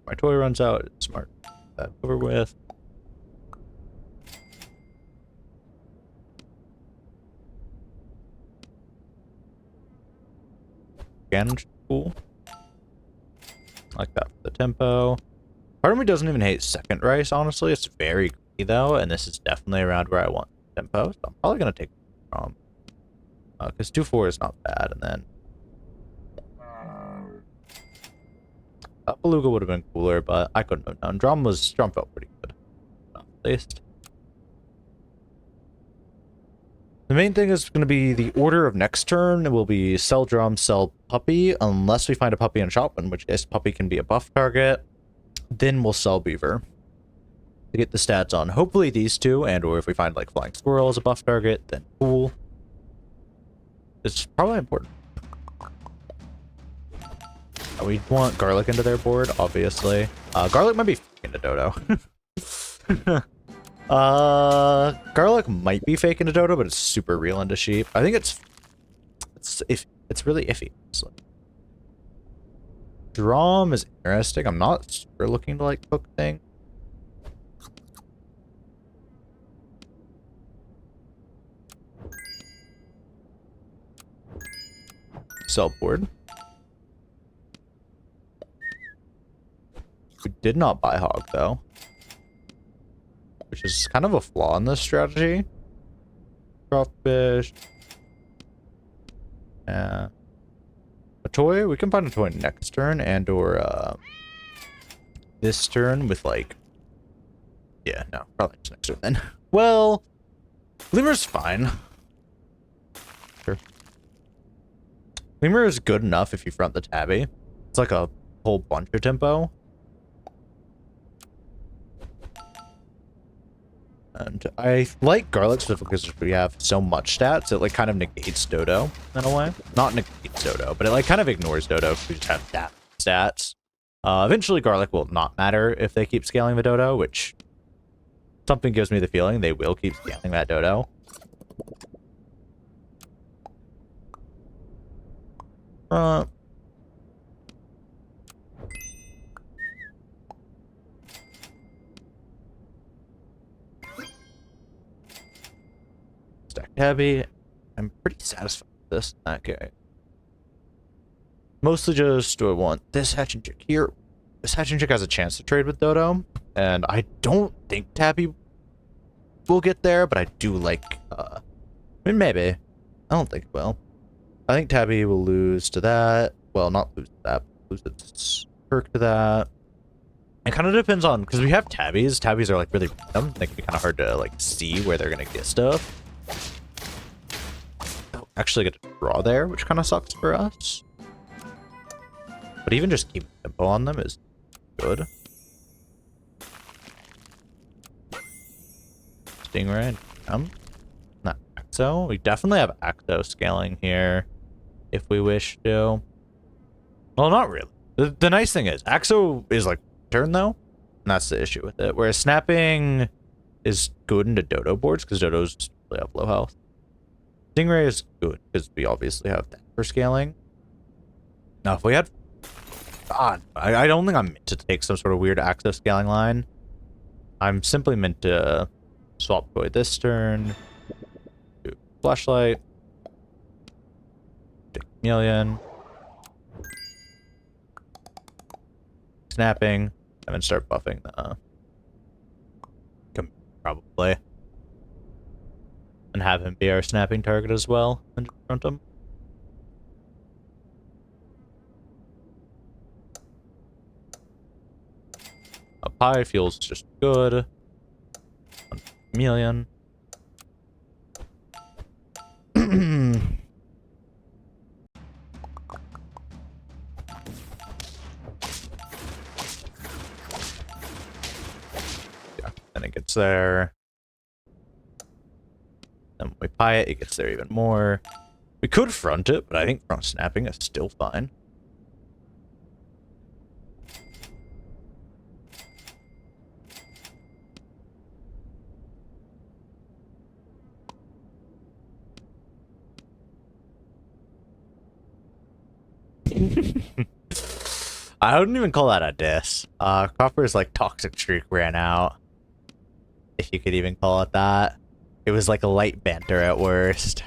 My toy runs out. It's smart. That over with. Again, cool. Like that for the tempo. Part of me doesn't even hate second rice, honestly. It's very greedy though, and this is definitely around where I want tempo. So I'm probably gonna take from because 2-4 is not bad, and then that Beluga would have been cooler, but I couldn't have done. Drum felt pretty good, at least. The main thing is going to be the order of next turn. It will be sell Drum, sell Puppy, unless we find a Puppy in shop, in which case Puppy can be a buff target. Then we'll sell Beaver to get the stats on hopefully these two, and or if we find like Flying Squirrel as a buff target, then cool. It's probably important. We want Garlic into their board, obviously. Garlic might be into Dodo. Garlic might be fake into Dodo, but it's super real into sheep. I think it's really iffy. Honestly. Drum is interesting. I'm not super looking to like cook thing. Sell board. We did not buy hog though, which is kind of a flaw in this strategy. Drop fish. Yeah. A toy? We can find a toy next turn and or this turn with like... Yeah, no, probably just next turn then. Well, Lemur's fine. Sure. Lemur is good enough if you front the Tabby. It's like a whole bunch of tempo. And I like Garlic specifically because we have so much stats, it like kind of negates Dodo in a way. Not negates Dodo, but it like kind of ignores Dodo if we just have that stats. Eventually Garlic will not matter if they keep scaling the Dodo, which something gives me the feeling they will keep scaling that Dodo. Stack heavy. I'm pretty satisfied with this. Okay. Mostly just, do I want this hatching chick here? This hatching chick has a chance to trade with Dodo, and I don't think Tabby will get there, but I do like, I mean, maybe. I don't think it will. I think Tabby will lose to that. Well, not lose to that, lose its perk to that. It kind of depends on, because we have Tabbies. Tabbies are like really random. They can be kind of hard to like see where they're going to get stuff. Oh, actually get a draw there, which kind of sucks for us. But even just keeping tempo on them is good. Stingray, not Axo. We definitely have Axo scaling here if we wish to. Well, not really. The nice thing is, Axo is like turn though, and that's the issue with it. Whereas snapping is good into Dodo boards because Dodos really have low health. Stingray is good because we obviously have that for scaling. Now, if we had God, I don't think I'm meant to take some sort of weird Axo scaling line. I'm simply meant to swap Toy this turn, do Flashlight, take Chameleon, snapping, and then start buffing the probably. And have him be our snapping target as well, and just front him. Up high feels just good. Chameleon. Yeah, then it gets there. Then when we pie it, it gets there even more. We could front it, but I think front snapping is still fine. I wouldn't even call that a diss. Copper's like toxic streak ran out. If you could even call it that. It was like a light banter at worst.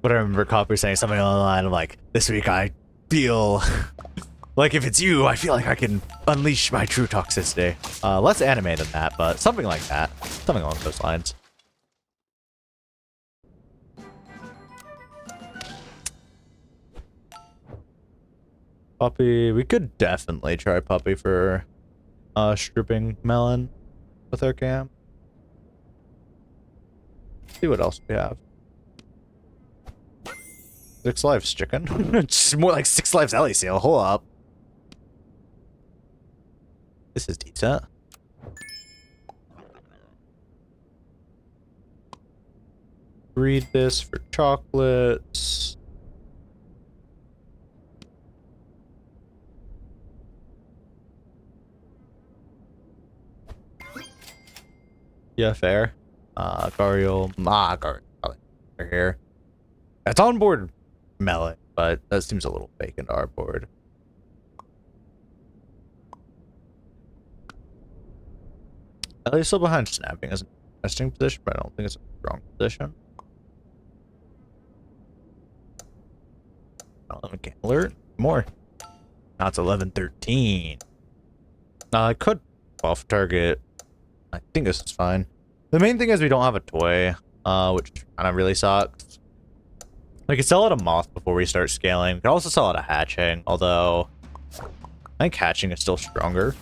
But I remember Copper saying something along the line of like, this week I feel like if it's you, I feel like I can unleash my true toxicity. Less anime than that, but something like that. Something along those lines. Puppy, we could definitely try Puppy for stripping Melon with our cam. See what else we have. 6 lives chicken. It's more like 6 lives Ellie seal. Hold up. This is decent. Breed this for chocolates. Yeah, fair. Gariel, Gariel here. It's on board Melon, but that seems a little fake into our board. At least still behind snapping is an interesting position, but I don't think it's a strong position. Oh, can't alert more. Now it's 11-13. I could off target. I think this is fine. The main thing is we don't have a toy, which kind of really sucks. We could sell out a moth before we start scaling. We could also sell out a hatching, although I think hatching is still stronger.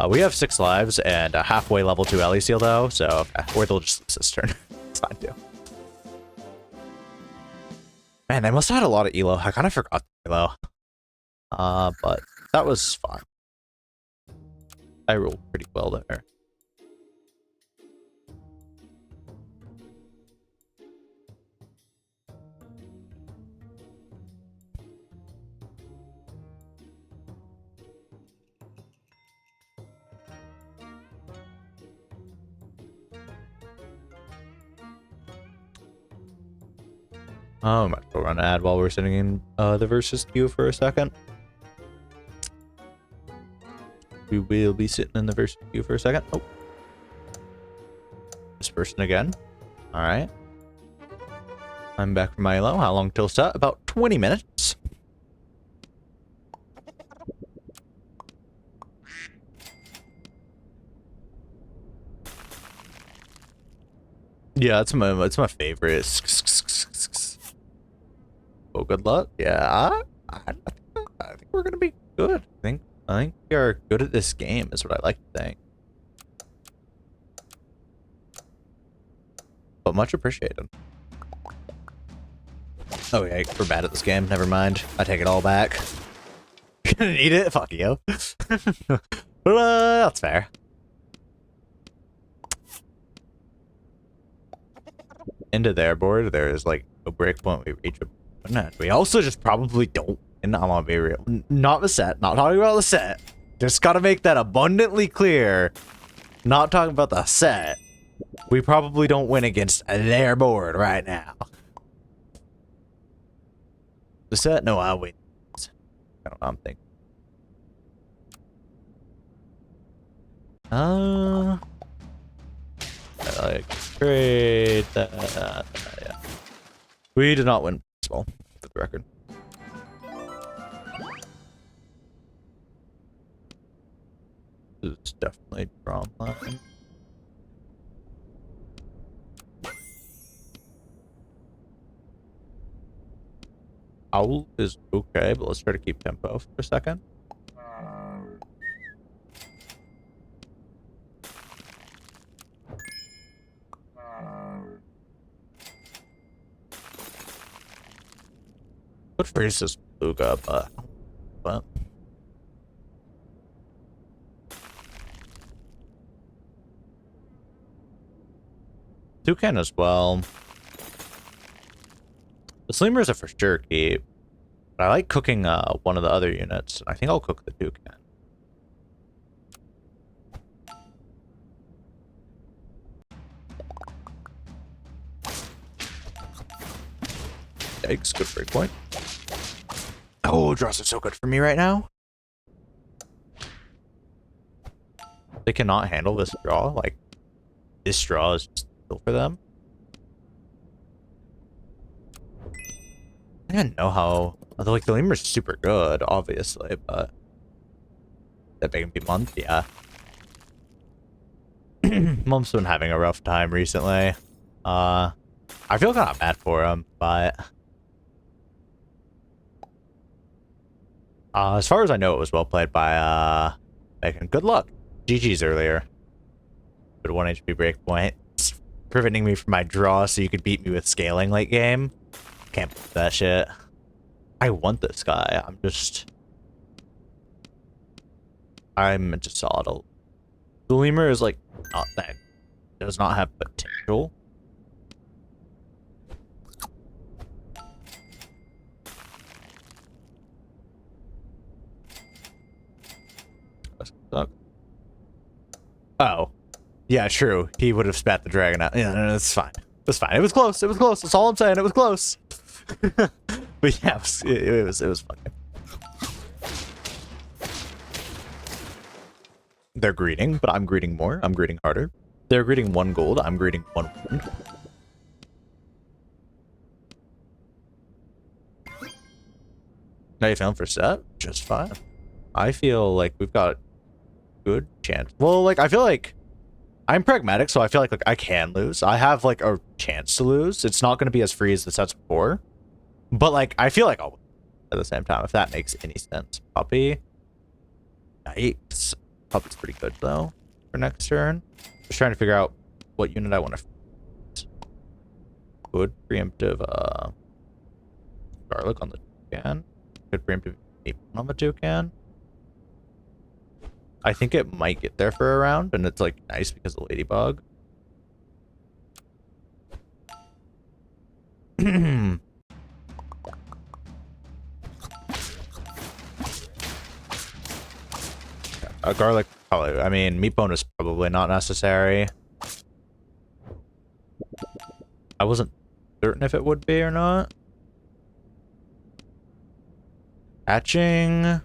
We have 6 lives and a halfway level 2 Ellie seal though, so okay. Or they'll just lose this turn. It's fine too. Man, they must have had a lot of elo. I kind of forgot the elo. But that was fine. I rolled pretty well there. I might go run an ad while we're sitting in the versus queue for a second. We will be sitting in the versus queue for a second. Oh. This person again. Alright. I'm back from my elo. How long till start? About 20 minutes. Yeah, it's my favorite. Oh, good luck. Yeah, I think we're gonna be good. I think we are good at this game. Is what I like to think. But much appreciated. Oh yeah, we're bad at this game. Never mind. I take it all back. Gonna need it. Fuck you. That's fair. Into their board, there is like a breakpoint we reach. We also just probably don't. And I'm gonna be real. Not the set. Not talking about the set. Just gotta make that abundantly clear. Not talking about the set. We probably don't win against their board right now. The set? No, I'll win. I don't know. I'm thinking. Like trade that. Yeah. We did not win baseball, for the record. This is definitely draw line. Owl is okay, but let's try to keep tempo for a second. Could freeze this Luga, but Toucan as well. The Sleemers are for sure keep. But I like cooking one of the other units. I think I'll cook the Toucan. Yikes, good break point. Oh, draws are so good for me right now. They cannot handle this draw. Like, this draw is just still for them. I didn't know how. Like, the Lemur's super good, obviously, but that big be month, yeah. Mom's been having a rough time recently. I feel kind of bad for him, but as far as I know, it was well played by Megan. Good luck. GG's earlier. Good 1 HP breakpoint. It's preventing me from my draw so you could beat me with scaling late game. Can't believe that shit. I want this guy. I'm just solid. The lemur is like not that. Does not have potential. Oh. Yeah, true. He would have spat the dragon out. Yeah, no, that's fine. That's fine. It was close. It was close. That's all I'm saying. It was close. But yeah, it was fun. They're greeting, but I'm greeting more. I'm greeting harder. They're greeting 1 gold. I'm greeting 1 wound. Now you found for set? Just fine. I feel like we've got good chance. Well, like, I feel like I'm pragmatic, so I feel like I can lose. I have, like, a chance to lose. It's not going to be as free as the sets before. But, like, I feel like I'll win at the same time, if that makes any sense. Puppy. Yikes. Puppy's pretty good, though, for next turn. Just trying to figure out what unit I want to... Good preemptive, garlic on the toucan. Good preemptive on the toucan. I think it might get there for a round, and it's, like, nice because of Ladybug. A garlic, probably. I mean, meat bone is probably not necessary. I wasn't certain if it would be or not. Hatching.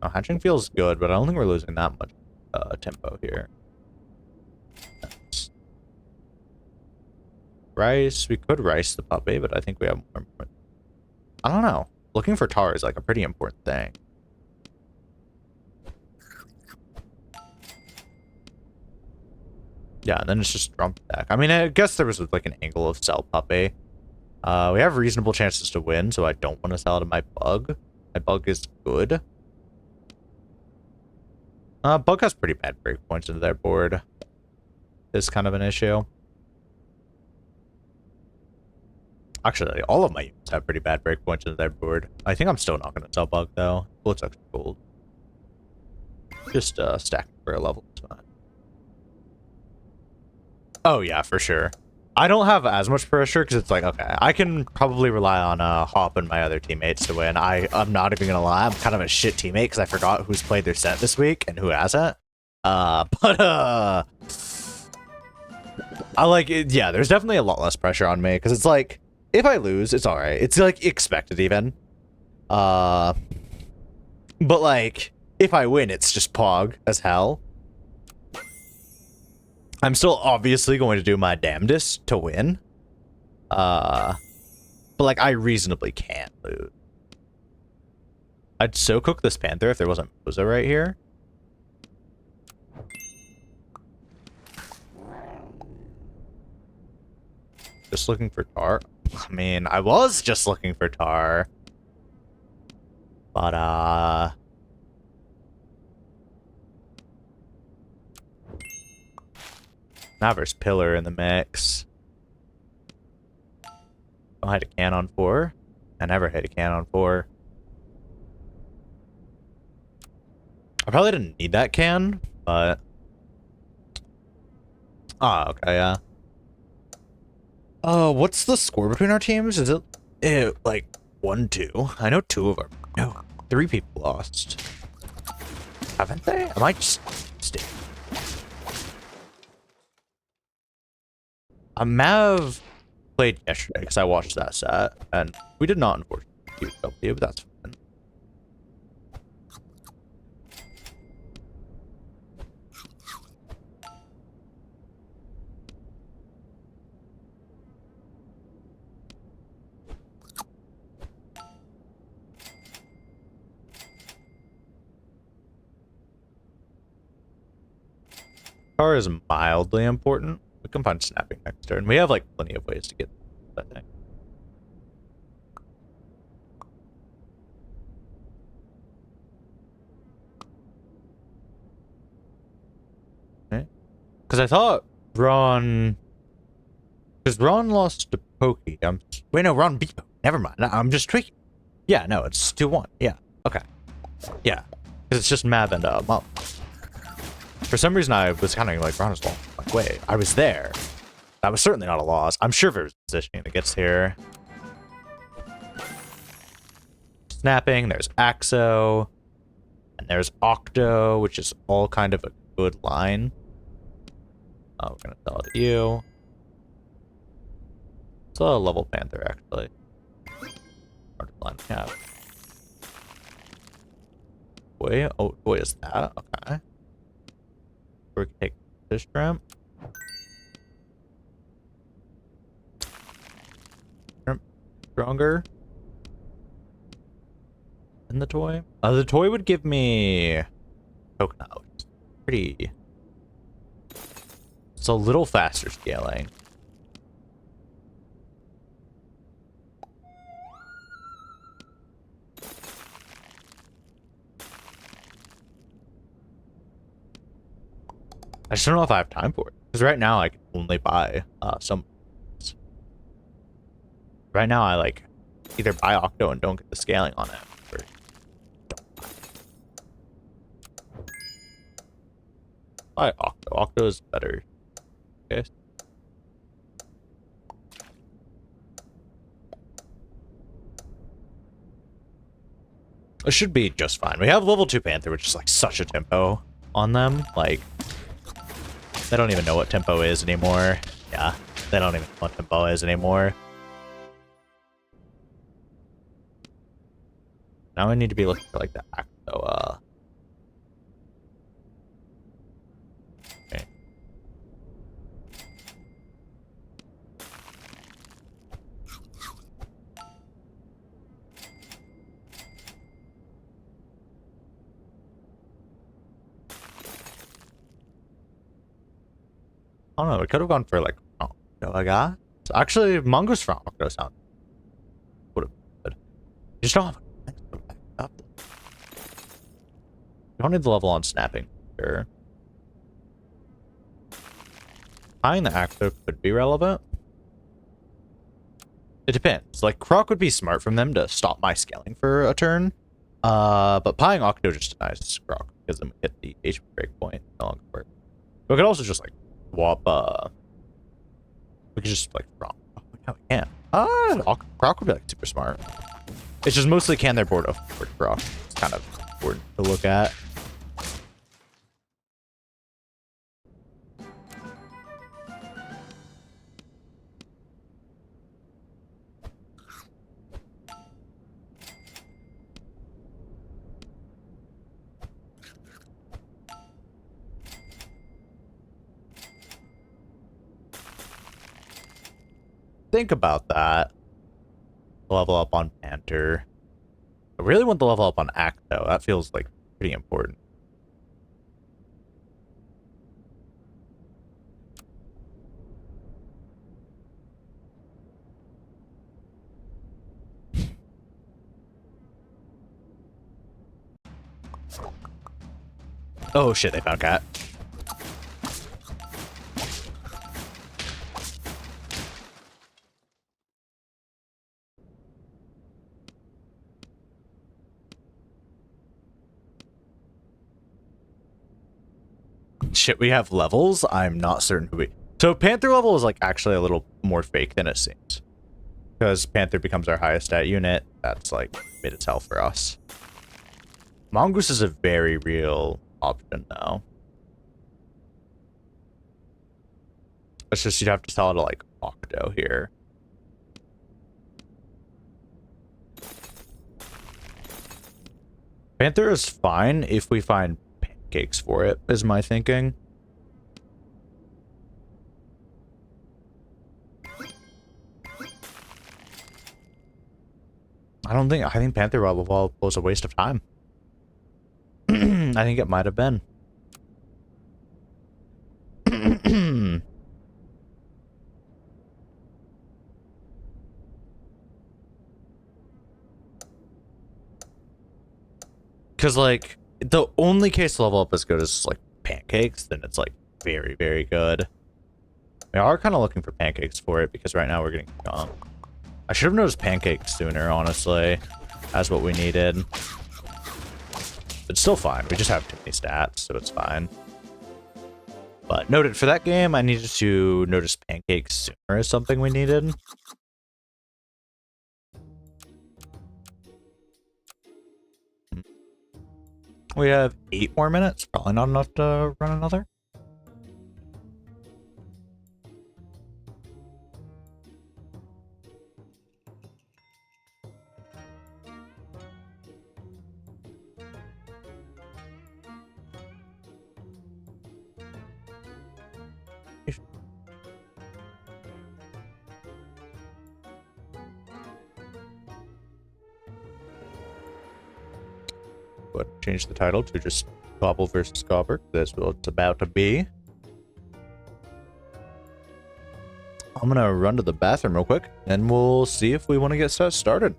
Oh, hatching feels good, but I don't think we're losing that much tempo here. Rice. We could rice the puppy, but I think we have more. I don't know. Looking for tar is like a pretty important thing. Yeah, and then it's just Drum Deck. I mean, I guess there was like an angle of Sell Puppy. We have reasonable chances to win, so I don't want to sell to my Bug. My Bug is good. Bug has pretty bad break points into their board. Is kind of an issue. Actually, all of my units have pretty bad break points into their board. I think I'm still not going to sell Bug, though. Bullets extra gold. Just stack for a level. It's fine. Oh, yeah, for sure. I don't have as much pressure because it's like, okay, I can probably rely on Hop and my other teammates to win. I'm not even going to lie. I'm kind of a shit teammate because I forgot who's played their set this week and who hasn't. I like it. Yeah, there's definitely a lot less pressure on me because it's like, if I lose, it's all right. It's like expected even. But like, if I win, it's just pog as hell. I'm still obviously going to do my damnedest to win. But like, I reasonably can't lose. I'd so cook this Panther if there wasn't Moza right here. Just looking for tar. I mean, I was just looking for tar. But, now there's Pillar in the mix. Don't hit a can on 4. I never hit a can on 4. I probably didn't need that can, but... Ah, okay, yeah. What's the score between our teams? Is it like 1-2? I know 2 of our... No, 3 people lost. Haven't they? I might just stay. Mav played yesterday because I watched that set, and we did not unfortunately W, but that's fine. Car is mildly important. We can find snapping next turn. We have like plenty of ways to get that thing. Okay. Because I thought Ron... Because Ron lost to Pokey. Wait, no, Ron beat Pokey. Never mind. I'm just tweaking. Yeah, no, it's 2-1. Yeah. Okay. Yeah. Because it's just Mav and Mup. For some reason, I was kind of like, Ron is long. Like, wait, I was there. That was certainly not a loss. I'm sure there's positioning that gets here. Snapping, there's Axo, and there's Octo, which is all kind of a good line. Oh, we're gonna sell it to you. It's a level Panther, actually. Hardest line we have. Boy, oh, boy, is that? Okay. We can take this shrimp. Shrimp stronger. And the toy? The toy would give me coconut. Pretty. It's a little faster scaling. I just don't know if I have time for it. Because right now I can only buy some. Right now I like either buy Octo and don't get the scaling on it. Or buy Octo. Octo is better. Okay. It should be just fine. We have level 2 Panther, which is like such a tempo on them. Like, they don't even know what tempo is anymore. Yeah, they don't even know what tempo is anymore. Now I need to be looking for like the Acto, okay. I don't know. We could have gone for like Octo, I guess. Actually, Mongoose from Octo sound would have been good. You just don't have up. You don't need the level on snapping. Sure. Tying the Acto could be relevant. It depends. Like, Croc would be smart from them to stop my scaling for a turn. But pieing Octo just denies Croc because then we hit the HP break point. No longer work. We could also just like swap. We could just like Croc. No, we can't. Croc would be like super smart. It's just mostly can their board afford Croc. It's kind of important to look at. Think about that. Level up on Panther. I really want the level up on Acto. That feels like pretty important. Oh shit, they found Cat. Shit, we have levels? I'm not certain who we... So Panther level is like actually a little more fake than it seems. Because Panther becomes our highest stat unit. That's like mid as hell for us. Mongoose is a very real option now. It's just you'd have to sell it to like Octo here. Panther is fine if we find pancakes for it, is my thinking. I think Panther level was a waste of time. I think it might have been. Because, like, the only case to level up as good as, like, pancakes, then it's, like, very, very good. We are kind of looking for pancakes for it, because right now we're getting gunk. I should have noticed pancakes sooner, honestly. That's what we needed. It's still fine. We just have too many stats, so it's fine. But noted, for that game, I needed to notice pancakes sooner as something we needed. We have 8 more minutes. Probably not enough to run another. But change the title to just Cobble versus Copper. That's what it's about to be. I'm gonna run to the bathroom real quick, and we'll see if we want to get started.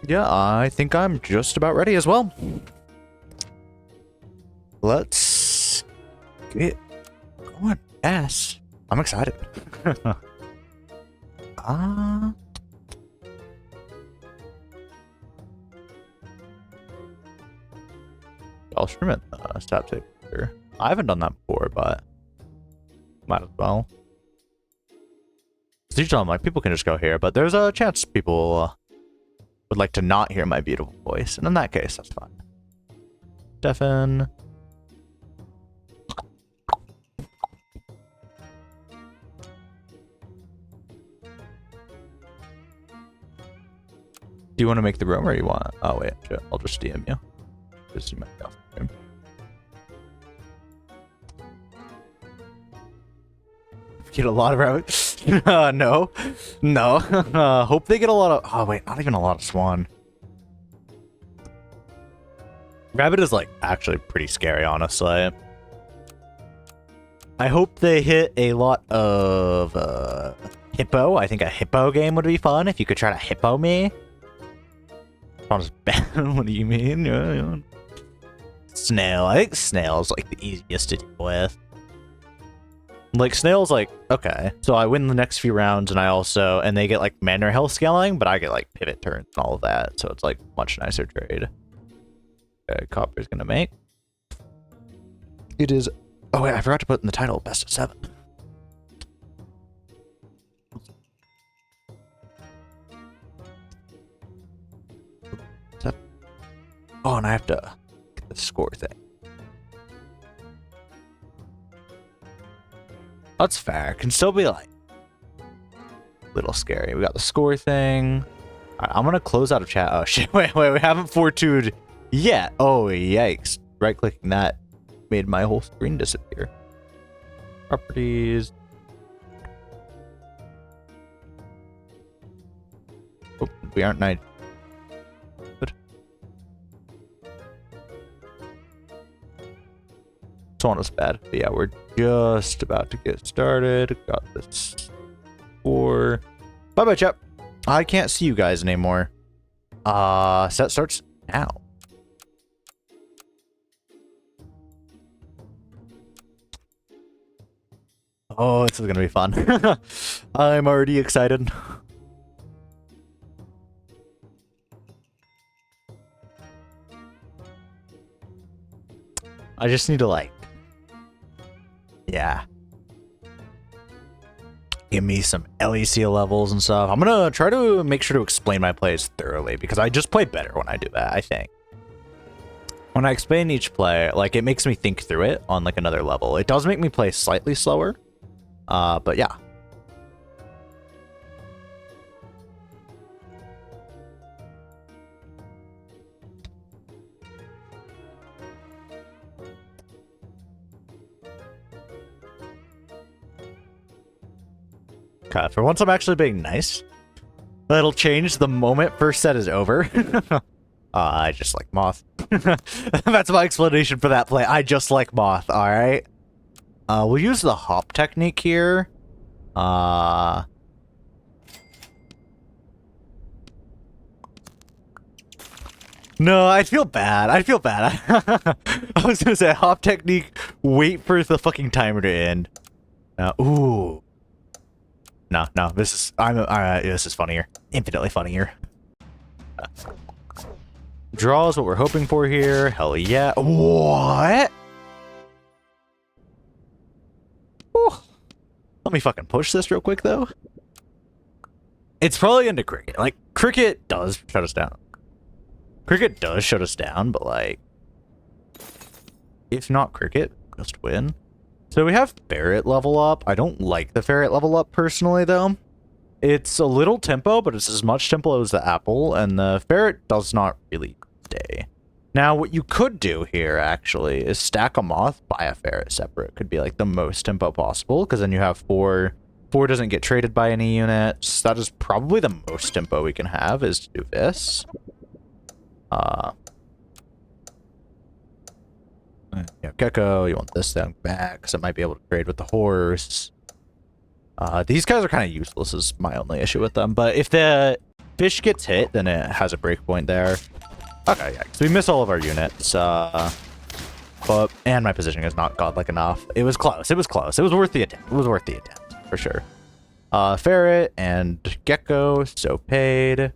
Yeah, I think I'm just about ready as well. Let's get going. Yes. I'm excited. I'll stream it. Stab tape here. I haven't done that before, but might as well. So usually I'm like, people can just go here, but there's a chance people would like to not hear my beautiful voice, and in that case, that's fine. Stefan. Do you want to make the room or you want? Oh wait, shit. I'll just DM you. Just you might be off the room. Get a lot of rabbit. No. Hope they get a lot of. Oh wait, not even a lot of swan. Rabbit is like actually pretty scary, honestly. I hope they hit a lot of hippo. I think a hippo game would be fun if you could try to hippo me. What do you mean? Snail. I think snail is like the easiest to deal with. Like snail's like, okay, so I win the next few rounds and they get like mana or health scaling, but I get like pivot turns and all of that, so it's like much nicer trade. Okay, Copper's gonna make. It is, oh wait, I forgot to put in the title, best of 7. Oh, and I have to get the score thing. That's fair. Can still be like a little scary. We got the score thing. Right, I'm gonna close out of chat. Oh shit! Wait. We haven't 4-2'd yet. Oh yikes! Right clicking that made my whole screen disappear. Properties. Oh, we aren't night. Swan is bad, but yeah, we're just about to get started. Got this 4. Bye bye, chat. I can't see you guys anymore. Set starts now. Oh, this is gonna be fun. I'm already excited. I just need to like, yeah, give me some LEC levels and stuff. I'm gonna try to make sure to explain my plays thoroughly because I just play better when I do that, I think. When I explain each play, like it makes me think through it on like another level. It does make me play slightly slower, but yeah. Okay, for once I'm actually being nice. That'll change the moment first set is over. I just like moth. That's my explanation for that play. I just like moth, alright? We'll use the hop technique here. No, I feel bad. I was gonna say hop technique, wait for the fucking timer to end. Ooh. No, this is funnier. Infinitely funnier. Draw is what we're hoping for here. Hell yeah. What? Ooh. Let me fucking push this real quick, though. It's probably into cricket. Like, cricket does shut us down. Cricket does shut us down, but like, if not cricket, just win. So we have ferret level up. I don't like the ferret level up personally, though. It's a little tempo, but it's as much tempo as the apple, and the ferret does not really stay. Now, what you could do here, actually, is stack a moth, buy a ferret separate. Could be like the most tempo possible, because then you have 4. 4 doesn't get traded by any units. That is probably the most tempo we can have, is to do this. Yeah, Gecko, you want this thing back, because it might be able to trade with the horse. These guys are kind of useless, is my only issue with them. But if the fish gets hit, then it has a breakpoint there. Okay, yeah, so we miss all of our units. but and my positioning is not godlike enough. It was close. It was close. It was worth the attempt. It was worth the attempt for sure. Ferret and gecko, so paid.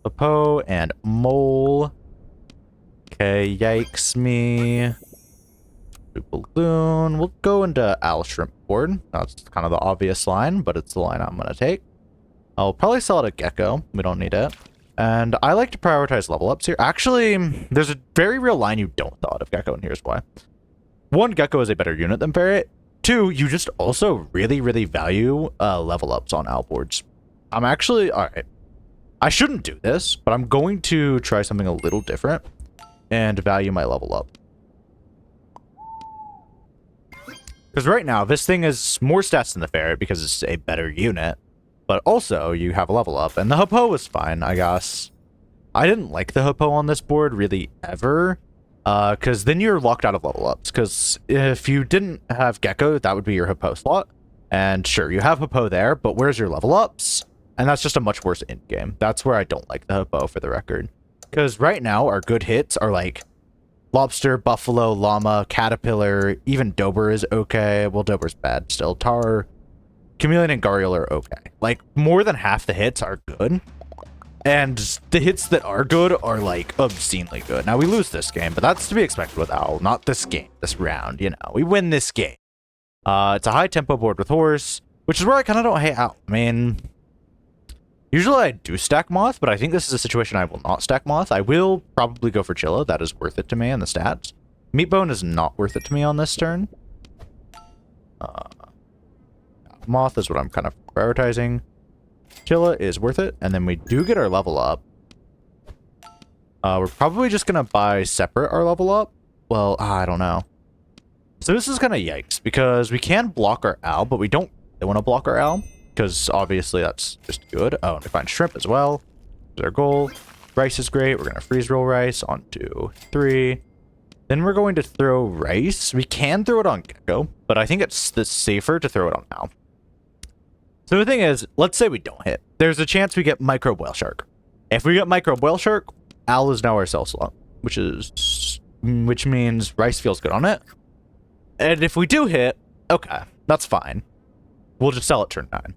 Hippo and mole. Okay, yikes me. Balloon. We'll go into owl shrimp board. That's kind of the obvious line, but it's the line I'm gonna take. I'll probably sell it a gecko. We don't need it. And I like to prioritize level ups here. Actually, there's a very real line you don't thought of gecko, and here's why. One, gecko is a better unit than ferret. Two, you just also really, really value level ups on owl boards. I'm actually, all right. I shouldn't do this, but I'm going to try something a little different and value my level up. Because right now, this thing is more stats than the ferret because it's a better unit. But also, you have a level up. And the hippo was fine, I guess. I didn't like the hippo on this board really ever. Because then you're locked out of level ups. Because if you didn't have gecko, that would be your hippo slot. And sure, you have hippo there, but where's your level ups? And that's just a much worse end game. That's where I don't like the hippo, for the record. Because right now, our good hits are like lobster, buffalo, llama, caterpillar, even dober is okay. Well, dober's bad still. Tar, chameleon, and gharial are okay. Like, more than half the hits are good. And the hits that are good are, like, obscenely good. Now, we lose this game, but that's to be expected with Owl. Not this game, this round, you know. We win this game. It's a high-tempo board with horse, which is where I kind of don't hate Owl. I mean, usually I do stack Moth, but I think this is a situation I will not stack Moth. I will probably go for Chilla. That is worth it to me in the stats. Meatbone is not worth it to me on this turn. Moth is what I'm kind of prioritizing. Chilla is worth it, and then we do get our level up. We're probably just gonna buy separate our level up. Well, I don't know. So this is kind of yikes, because we can block our owl, but we don't want to block our owl, because obviously that's just good. Oh, and we find shrimp as well. There's our goal. Rice is great. We're gonna freeze roll rice on 2, 3. Then we're going to throw rice. We can throw it on gecko, but I think it's safer to throw it on owl. So the thing is, let's say we don't hit. There's a chance we get micro whale shark. If we get micro whale shark, owl is now our sell slot, which means rice feels good on it. And if we do hit, okay, that's fine. We'll just sell it turn 9.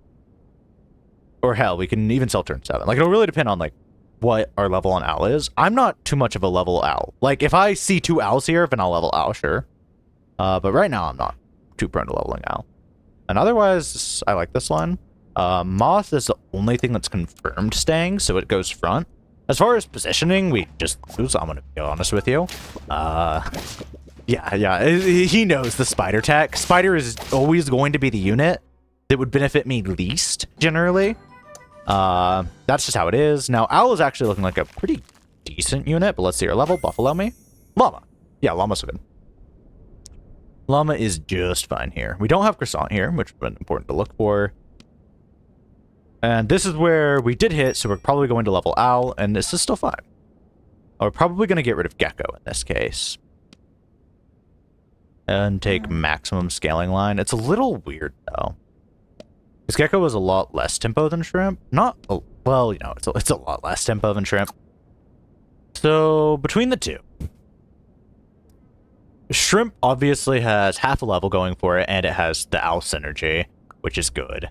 Or hell, we can even sell turn 7. Like, it'll really depend on like what our level on owl is. I'm not too much of a level owl. Like, if I see 2 owls here, then I'll level owl, sure. But right now I'm not too prone to leveling owl. And otherwise, I like this line. Moth is the only thing that's confirmed staying, so it goes front. As far as positioning, we just lose. I'm gonna be honest with you. Yeah, he knows the spider tech. Spider is always going to be the unit that would benefit me least, generally. That's just how it is. Now, Owl is actually looking like a pretty decent unit, but let's see our level. Buffalo me. Llama. Yeah, Llama's good. Llama is just fine here. We don't have croissant here, which would be important to look for. And this is where we did hit, so we're probably going to level Owl, and this is still fine. We're probably going to get rid of Gecko in this case. And take maximum scaling line. It's a little weird, though. Because Gecko is a lot less tempo than Shrimp. Not, well, you know, it's a lot less tempo than Shrimp. So, between the two. Shrimp obviously has half a level going for it, and it has the Owl synergy, which is good.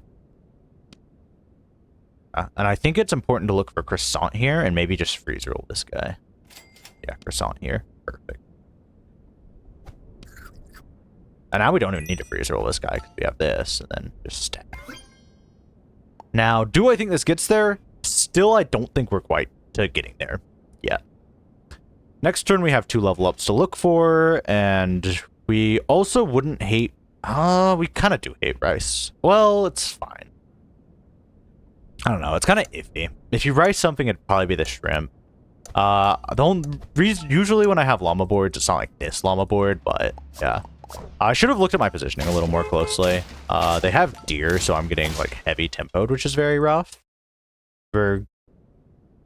And I think it's important to look for Croissant here, and maybe just freeze roll this guy. Yeah, Croissant here. Perfect. And now we don't even need to freeze roll this guy, because we have this, and then just stack. Now, do I think this gets there? Still, I don't think we're quite to getting there yet. Next turn, we have 2 level ups to look for, and we also wouldn't hate... we kind of do hate rice. Well, it's fine. I don't know, it's kind of iffy. If you rice something, it'd probably be the shrimp. Usually when I have llama boards, it's not like this llama board, but yeah. I should have looked at my positioning a little more closely. They have deer, so I'm getting like heavy tempoed, which is very rough. We're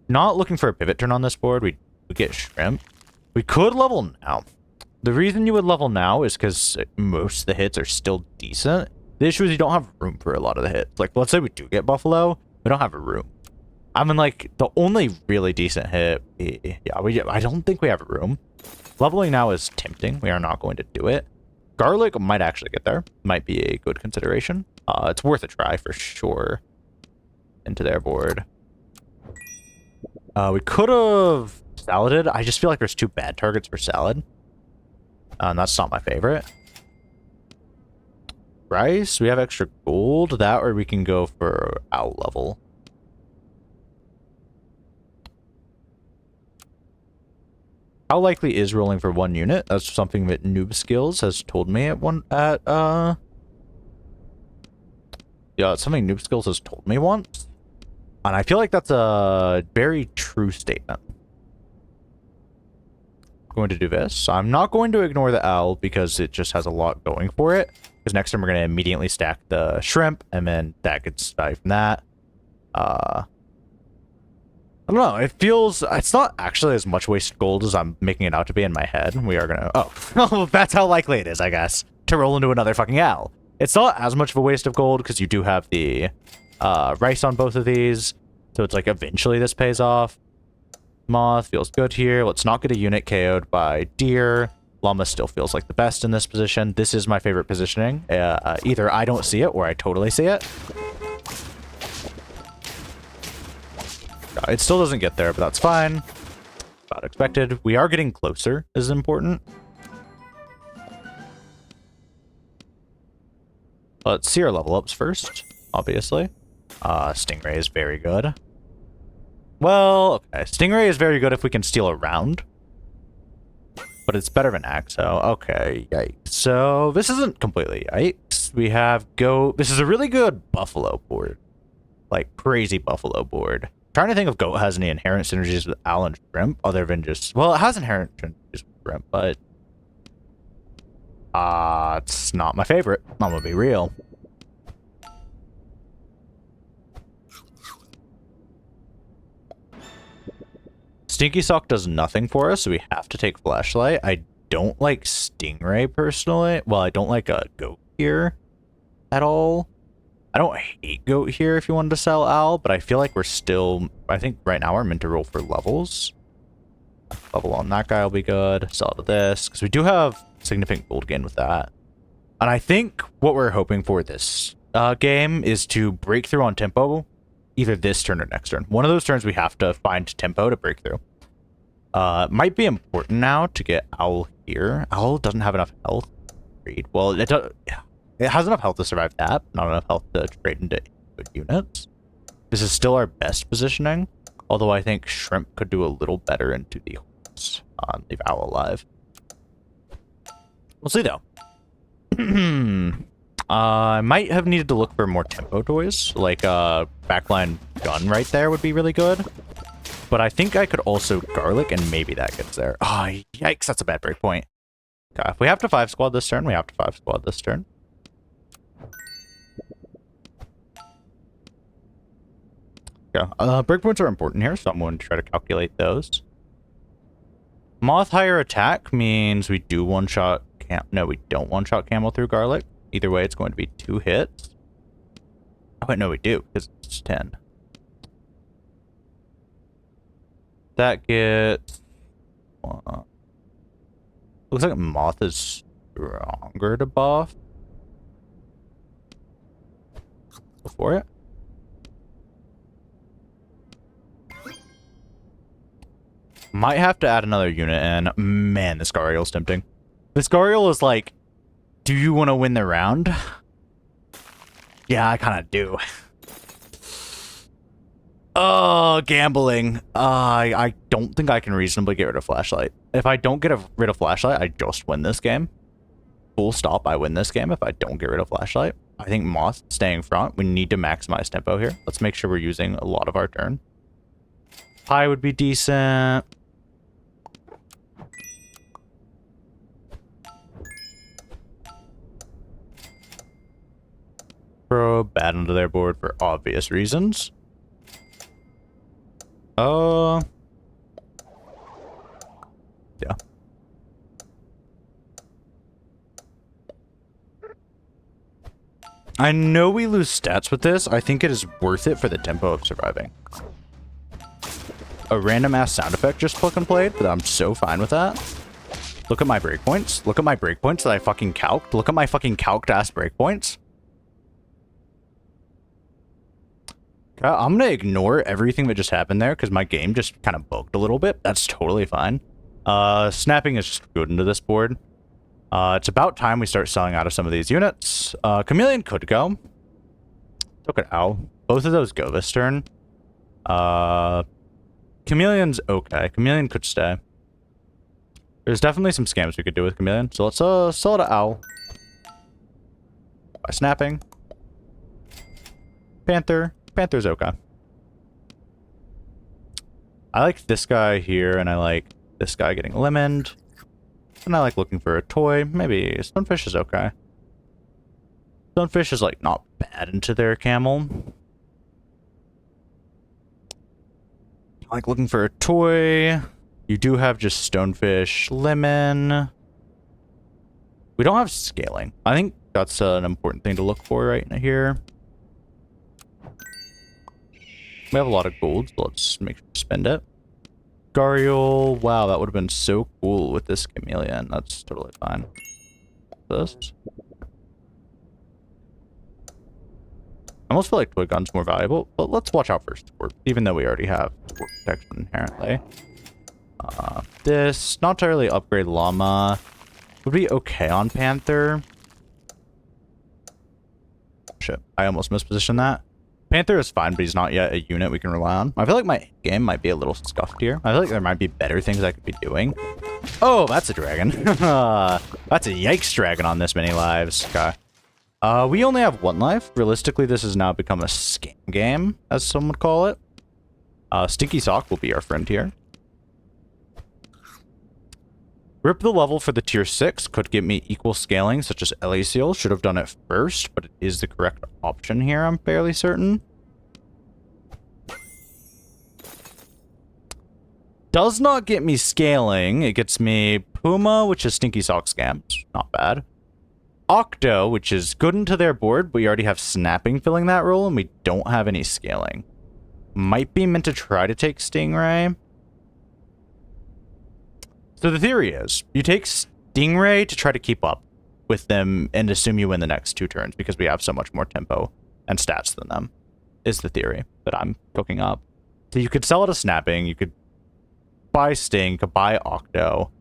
not looking for a pivot turn on this board. We get shrimp. We could level now. The reason you would level now is because most of the hits are still decent. The issue is you don't have room for a lot of the hits. Like, let's say we do get buffalo, we don't have a room. I mean, like, the only really decent hit... Yeah, I don't think we have a room. Leveling now is tempting. We are not going to do it. Garlic might actually get there. Might be a good consideration. It's worth a try for sure. Into their board. We could have saladed. I just feel like there's 2 bad targets for salad. And that's not my favorite. Rice, we have extra gold. That or we can go for owl level. How likely is rolling for 1 unit? That's something that Noob Skills has told me yeah, it's something Noob Skills has told me once. And I feel like that's a very true statement. I'm going to do this. I'm not going to ignore the owl because it just has a lot going for it. Because next time we're going to immediately stack the shrimp, and then that gets value from that. I don't know. It feels... It's not actually as much wasted gold as I'm making it out to be in my head. We are going to... Oh, that's how likely it is, I guess, to roll into another fucking owl. It's not as much of a waste of gold because you do have the rice on both of these. So it's like eventually this pays off. Moth feels good here. Let's not get a unit KO'd by deer. Llama still feels like the best in this position. This is my favorite positioning. Either I don't see it or I totally see it. It still doesn't get there, but that's fine. About expected. We are getting closer is important. Let's see our level ups first, obviously. Stingray is very good. Well, okay. Stingray is very good if we can steal a round. But it's better than Axo. Okay, yikes. So this isn't completely yikes. We have goat. This is a really good buffalo board. Like, crazy buffalo board. Trying to think if goat has any inherent synergies with owl and shrimp other than just... Well, it has inherent synergies with shrimp, but... it's not my favorite. I'm gonna be real. Stinky Sock does nothing for us, so we have to take Flashlight. I don't like Stingray, personally. Well, I don't like a goat here at all. I don't hate goat here if you wanted to sell owl, but I feel like we're still... I think right now we're meant to roll for levels. Level on that guy will be good. Sell to this, because we do have significant gold gain with that. And I think what we're hoping for this game is to break through on tempo, either this turn or next turn. One of those turns we have to find tempo to break through. It might be important now to get owl here. Owl doesn't have enough health. Well, it does... Yeah. It has enough health to survive that, not enough health to trade into good units. This is still our best positioning, although I think shrimp could do a little better into the horse. Leave owl alive. We'll see, though. I might have needed to look for more tempo toys, like a backline gun right there would be really good. But I think I could also garlic, and maybe that gets there. Oh, yikes, that's a bad break point. Okay, if we have to 5-squad this turn, we have to 5-squad this turn. Yeah, breakpoints are important here, so I'm going to try to calculate those. Moth higher attack means we do one-shot no, we don't one-shot camel through garlic. Either way, it's going to be 2 hits. Oh, wait, no, we do, because it's 10. That gets... looks like Moth is stronger to buff. Go for it. Might have to add another unit in. Man, this Gariel's tempting. This Gariel is like, do you want to win the round? Yeah, I kind of do. Oh, gambling. I don't think I can reasonably get rid of Flashlight. If I don't get rid of Flashlight, I just win this game. Full stop, I win this game if I don't get rid of Flashlight. I think Moth staying front. We need to maximize tempo here. Let's make sure we're using a lot of our turn. Pie would be decent. Throw bad onto their board for obvious reasons. Yeah. I know we lose stats with this. I think it is worth it for the tempo of surviving. A random ass sound effect just plug and played, but I'm so fine with that. Look at my breakpoints. Look at my breakpoints that I fucking calced. Look at my fucking calced ass breakpoints. Okay, I'm gonna ignore everything that just happened there because my game just kind of bugged a little bit. That's totally fine. Snapping is just good into this board. It's about time we start selling out of some of these units. Chameleon could go. Took it out. Both of those go this turn. Chameleon's okay. Chameleon could stay. There's definitely some scams we could do with Chameleon, so let's sell it to Owl. By snapping. Panther. Panther's okay. I like this guy here, and I like this guy getting lemoned. And I like looking for a toy. Maybe Stonefish is okay. Stonefish is, like, not bad into their camel. I like looking for a toy. You do have just Stonefish, Lemon. We don't have scaling. I think that's an important thing to look for right here. We have a lot of gold, so let's make sure to spend it. Gariel. Wow, that would have been so cool with this chameleon. That's totally fine. This. I almost feel like Toy Gun's more valuable, but let's watch out for Sport, even though we already have Sport protection inherently. This, not entirely upgrade Llama, would be okay on Panther. Shit, I almost mispositioned that. Panther is fine, but he's not yet a unit we can rely on. I feel like my game might be a little scuffed here. I feel like there might be better things I could be doing. Oh, that's a dragon. That's a yikes dragon on this many lives. Okay. We only have 1 life. Realistically, this has now become a scam game, as some would call it. Stinky Sock will be our friend here. Rip the level for the tier 6 could give me equal scaling, such as Elysial. Should have done it first, but it is the correct option here, I'm fairly certain. Does not get me scaling. It gets me Puma, which is Stinky Sock scams. Not bad. Octo, which is good into their board, but we already have Snapping filling that role, and we don't have any scaling. Might be meant to try to take Stingray. So the theory is, you take Stingray to try to keep up with them and assume you win the next 2 turns because we have so much more tempo and stats than them, is the theory that I'm cooking up. So you could sell it a Snapping, you could buy Sting, you could buy Octo.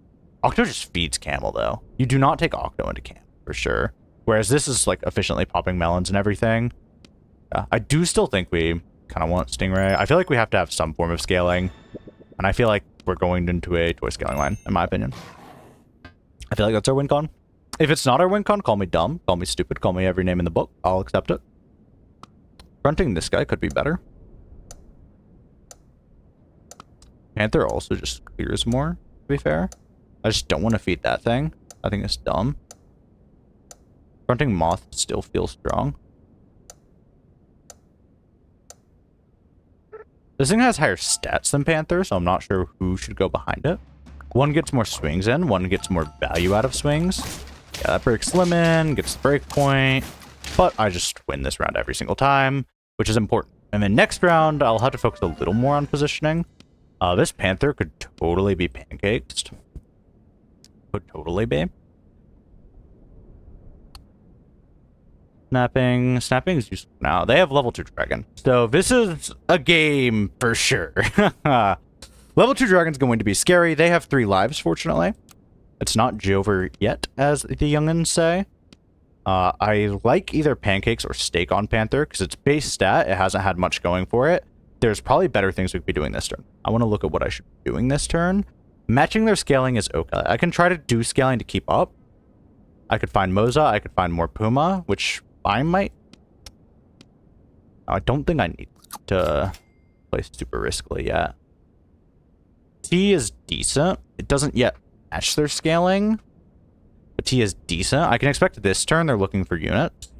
Octo just feeds Camel, though. You do not take Octo into Camel, for sure. Whereas this is, like, efficiently popping melons and everything. Yeah, I do still think we kind of want Stingray. I feel like we have to have some form of scaling, and I feel like we're going into a toy scaling line, in my opinion. I feel like that's our win con. If it's not our win con, call me dumb, call me stupid, call me every name in the book. I'll accept it. Fronting this guy could be better. Panther also just clears more, to be fair. I just don't want to feed that thing. I think it's dumb. Fronting Moth still feels strong. This thing has higher stats than Panther, so I'm not sure who should go behind it. One gets more swings in, one gets more value out of swings. Yeah, that breaks Lemon, gets the break point, but I just win this round every single time, which is important. And then next round, I'll have to focus a little more on positioning. This Panther could totally be pancaked. Could totally be. Snapping. Snapping is useful now. They have level 2 dragon. So this is a game for sure. Level 2 dragon's going to be scary. They have 3 lives, fortunately. It's not Jover yet, as the youngins say. I like either pancakes or steak on Panther, because it's base stat. It hasn't had much going for it. There's probably better things we could be doing this turn. I want to look at what I should be doing this turn. Matching their scaling is okay. I can try to do scaling to keep up. I could find Moza. I could find more Puma, which I might... I don't think I need to play super riskily yet. T is decent. It doesn't yet match their scaling, but T is decent. I can expect this turn they're looking for units.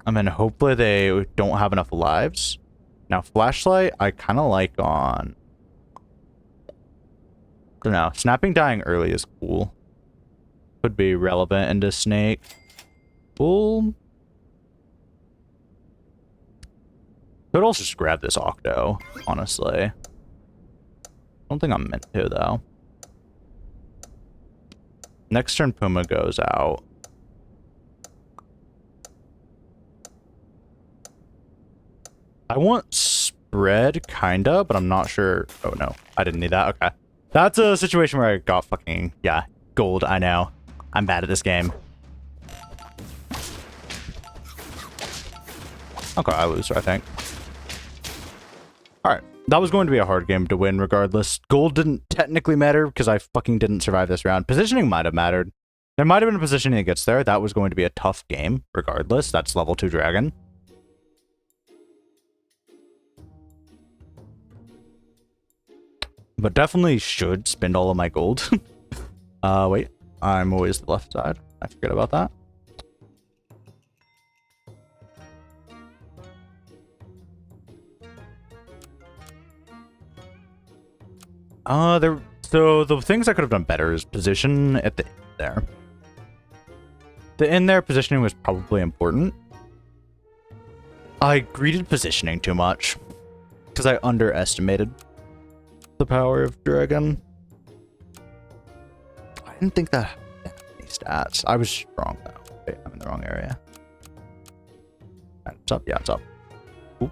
And then hopefully they don't have enough lives. Now, Flashlight, I kind of like on... I don't know. Snapping dying early is cool. Could be relevant into Snake. Cool. Could also just grab this Octo, honestly. I don't think I'm meant to, though. Next turn, Puma goes out. I want spread, kinda, but I'm not sure. Oh, no. I didn't need that. Okay. That's a situation where I got fucking, yeah, gold. I know. I'm bad at this game. Okay, I lose, I think. Alright. That was going to be a hard game to win regardless. Gold didn't technically matter because I fucking didn't survive this round. Positioning might have mattered. There might have been a positioning that gets there. That was going to be a tough game regardless. That's level 2 dragon. But definitely should spend all of my gold. Wait. I'm always the left side. I forget about that. So the things I could have done better is position at the end there. The end there positioning was probably important. I greeted positioning too much because I underestimated the power of dragon. I didn't think that had any stats. I was wrong though. Wait, I'm in the wrong area. It's up. Yeah, it's up. Ooh.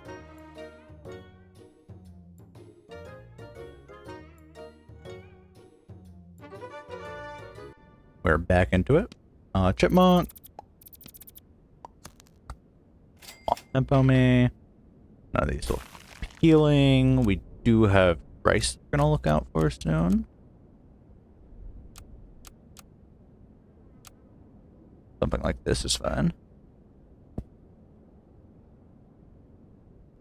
We're back into it. Chipmunk. Off tempo me. None of these will healing. We do have rice we're gonna look out for soon. Something like this is fine.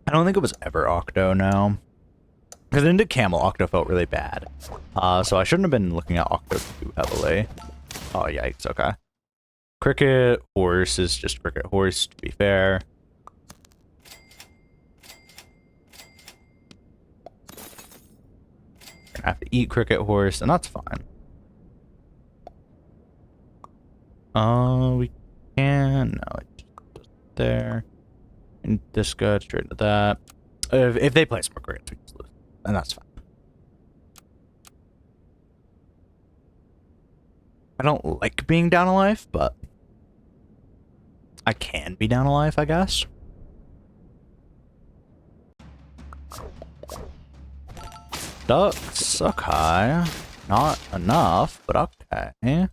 I don't think it was ever Octo now. Because into Camel, Octo felt really bad. So I shouldn't have been looking at Octo too heavily. Oh, yikes, okay. Cricket Horse is just Cricket Horse, to be fair. Gonna have to eat Cricket Horse, and that's fine. We can... No, just there. And this goes straight into that. If they play some more crickets, we just lose. And that's fine. I don't like being down a life, but I can be down a life, I guess. Ducks, okay. Not enough, but okay.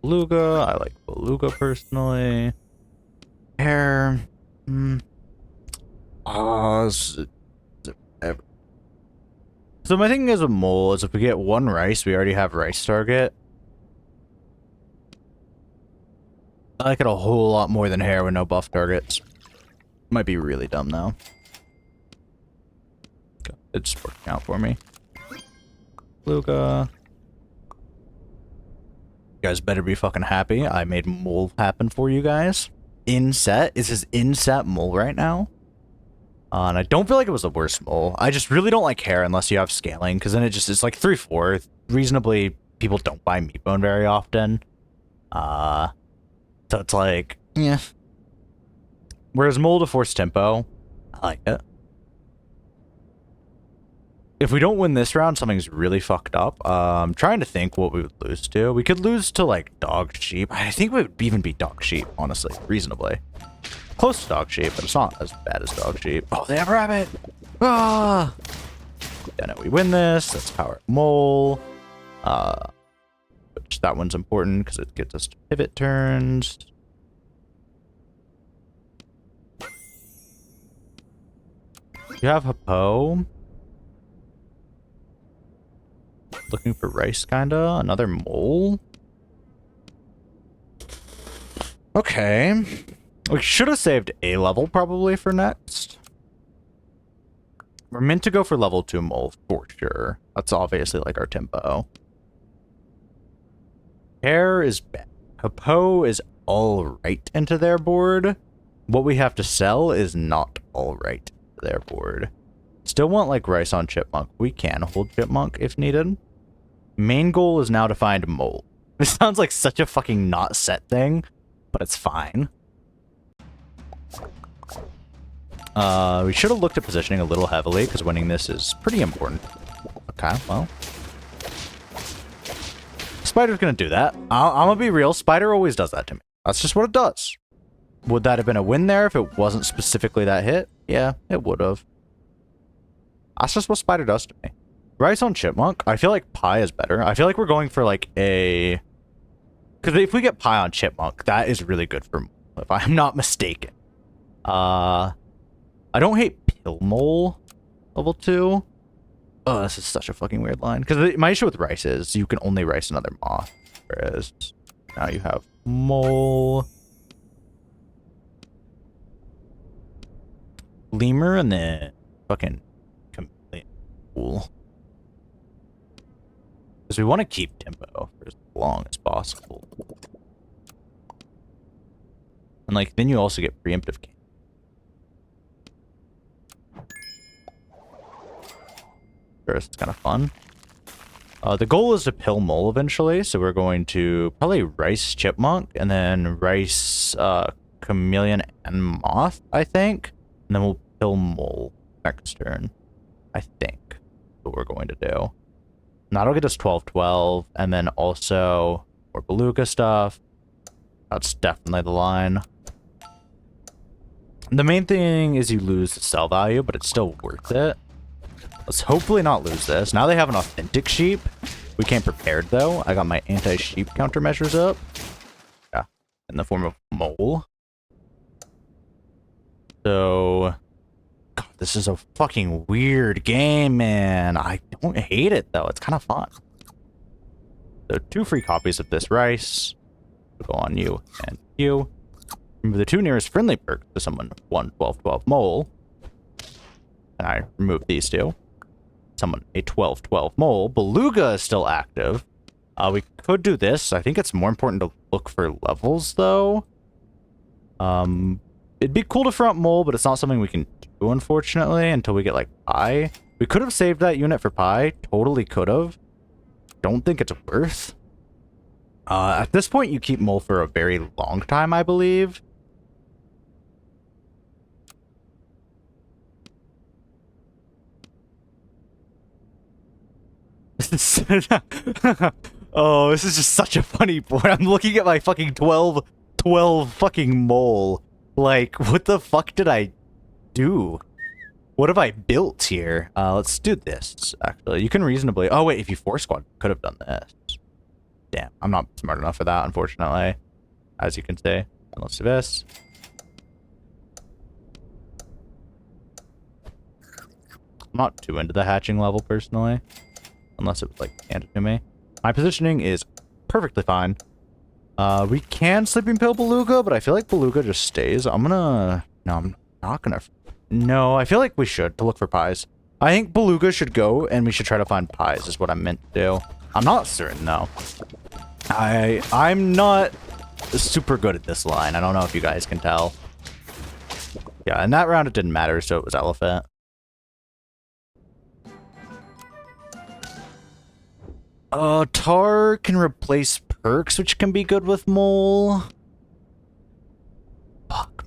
Beluga, I like Beluga personally. Hare, So my thing as a mole is if we get one rice, we already have rice target. I like it a whole lot more than hare with no buff targets. Might be really dumb though. It's working out for me. Luca. You guys better be fucking happy. I made mole happen for you guys. Inset? Is his inset mole right now? And I don't feel like it was the worst mole. I just really don't like hare unless you have scaling, because then it's like 3/4. Reasonably, people don't buy meat bone very often. So it's like, yeah. Whereas mole to force tempo, I like it. If we don't win this round, something's really fucked up. I'm trying to think what we would lose to. We could lose to, like, dog sheep. I think we would even beat dog sheep, honestly, reasonably. Close to dog sheep, but it's not as bad as dog sheep. Oh, they have rabbit! Ah! Yeah, no, we win this. That's power mole. Which that one's important because it gets us to pivot turns. You have Hippo. Looking for rice, kinda. Another mole. Okay. We should have saved a level probably for next. We're meant to go for level 2 mole for sure. That's obviously like our tempo. Hare is bad. Hippo is alright into their board. What we have to sell is not alright into their board. Still want like rice on chipmunk. We can hold chipmunk if needed. Main goal is now to find mole. This sounds like such a fucking not set thing, but it's fine. We should have looked at positioning a little heavily, because winning this is pretty important. Okay, well. Spider's gonna do that. I'm gonna be real. Spider always does that to me. That's just what it does. Would that have been a win there if it wasn't specifically that hit? Yeah, it would have. That's just what Spider does to me. Rice on Chipmunk, I feel like Pie is better. I feel like we're going for like a... Because if we get Pie on Chipmunk, that is really good for Mole, if I'm not mistaken. I don't hate Pill Mole level 2. Oh, this is such a fucking weird line. Because my issue with Rice is you can only Rice another Moth. Whereas now you have Mole, Lemur, and then fucking Chameleon. Cool. Because we want to keep tempo for as long as possible. And like, then you also get preemptive game. Sure, it's kind of fun. The goal is to pill Mole eventually, so we're going to probably Rice Chipmunk, and then Rice Chameleon and Moth, I think. And then we'll pill Mole next turn, I think. What we're going to do. And that'll get us 12-12, and then also more Beluga stuff. That's definitely the line. The main thing is you lose the sell value, but it's still worth it. Let's hopefully not lose this. Now they have an authentic sheep. We came prepared, though. I got my anti-sheep countermeasures up. Yeah, in the form of Mole. So... God, this is a fucking weird game, man. I don't hate it, though. It's kind of fun. So 2 free copies of this Rice. We'll go on you and you. Remove the 2 nearest friendly perks to summon 1 12-12 Mole. And I remove these 2. Summon a 12-12 Mole. Beluga is still active. We could do this. I think it's more important to look for levels, though. It'd be cool to front Mole, but it's not something we can do, unfortunately, until we get, like, Pie. We could have saved that unit for Pie. Totally could have. Don't think it's worth. At this point, you keep Mole for a very long time, I believe. Oh, this is just such a funny point. I'm looking at my fucking 12 fucking Mole. Like, what the fuck did I do? What have I built here? Let's do this, actually. You can reasonably... Oh, wait, if you force squad, could have done this. Damn, I'm not smart enough for that, unfortunately. As you can see. And let's do this. I'm not too into the hatching level, personally. Unless it was, like, handed to me. My positioning is perfectly fine. We can Sleeping Pill Beluga, but I feel like Beluga just stays. I'm gonna... No, I'm not gonna... No, I feel like we should, to look for pies. I think Beluga should go, and we should try to find pies, is what I meant to do. I'm not certain, though. I'm not super good at this line. I don't know if you guys can tell. Yeah, in that round it didn't matter, so it was Elephant. Tar can replace perks, which can be good with Mole. Fuck.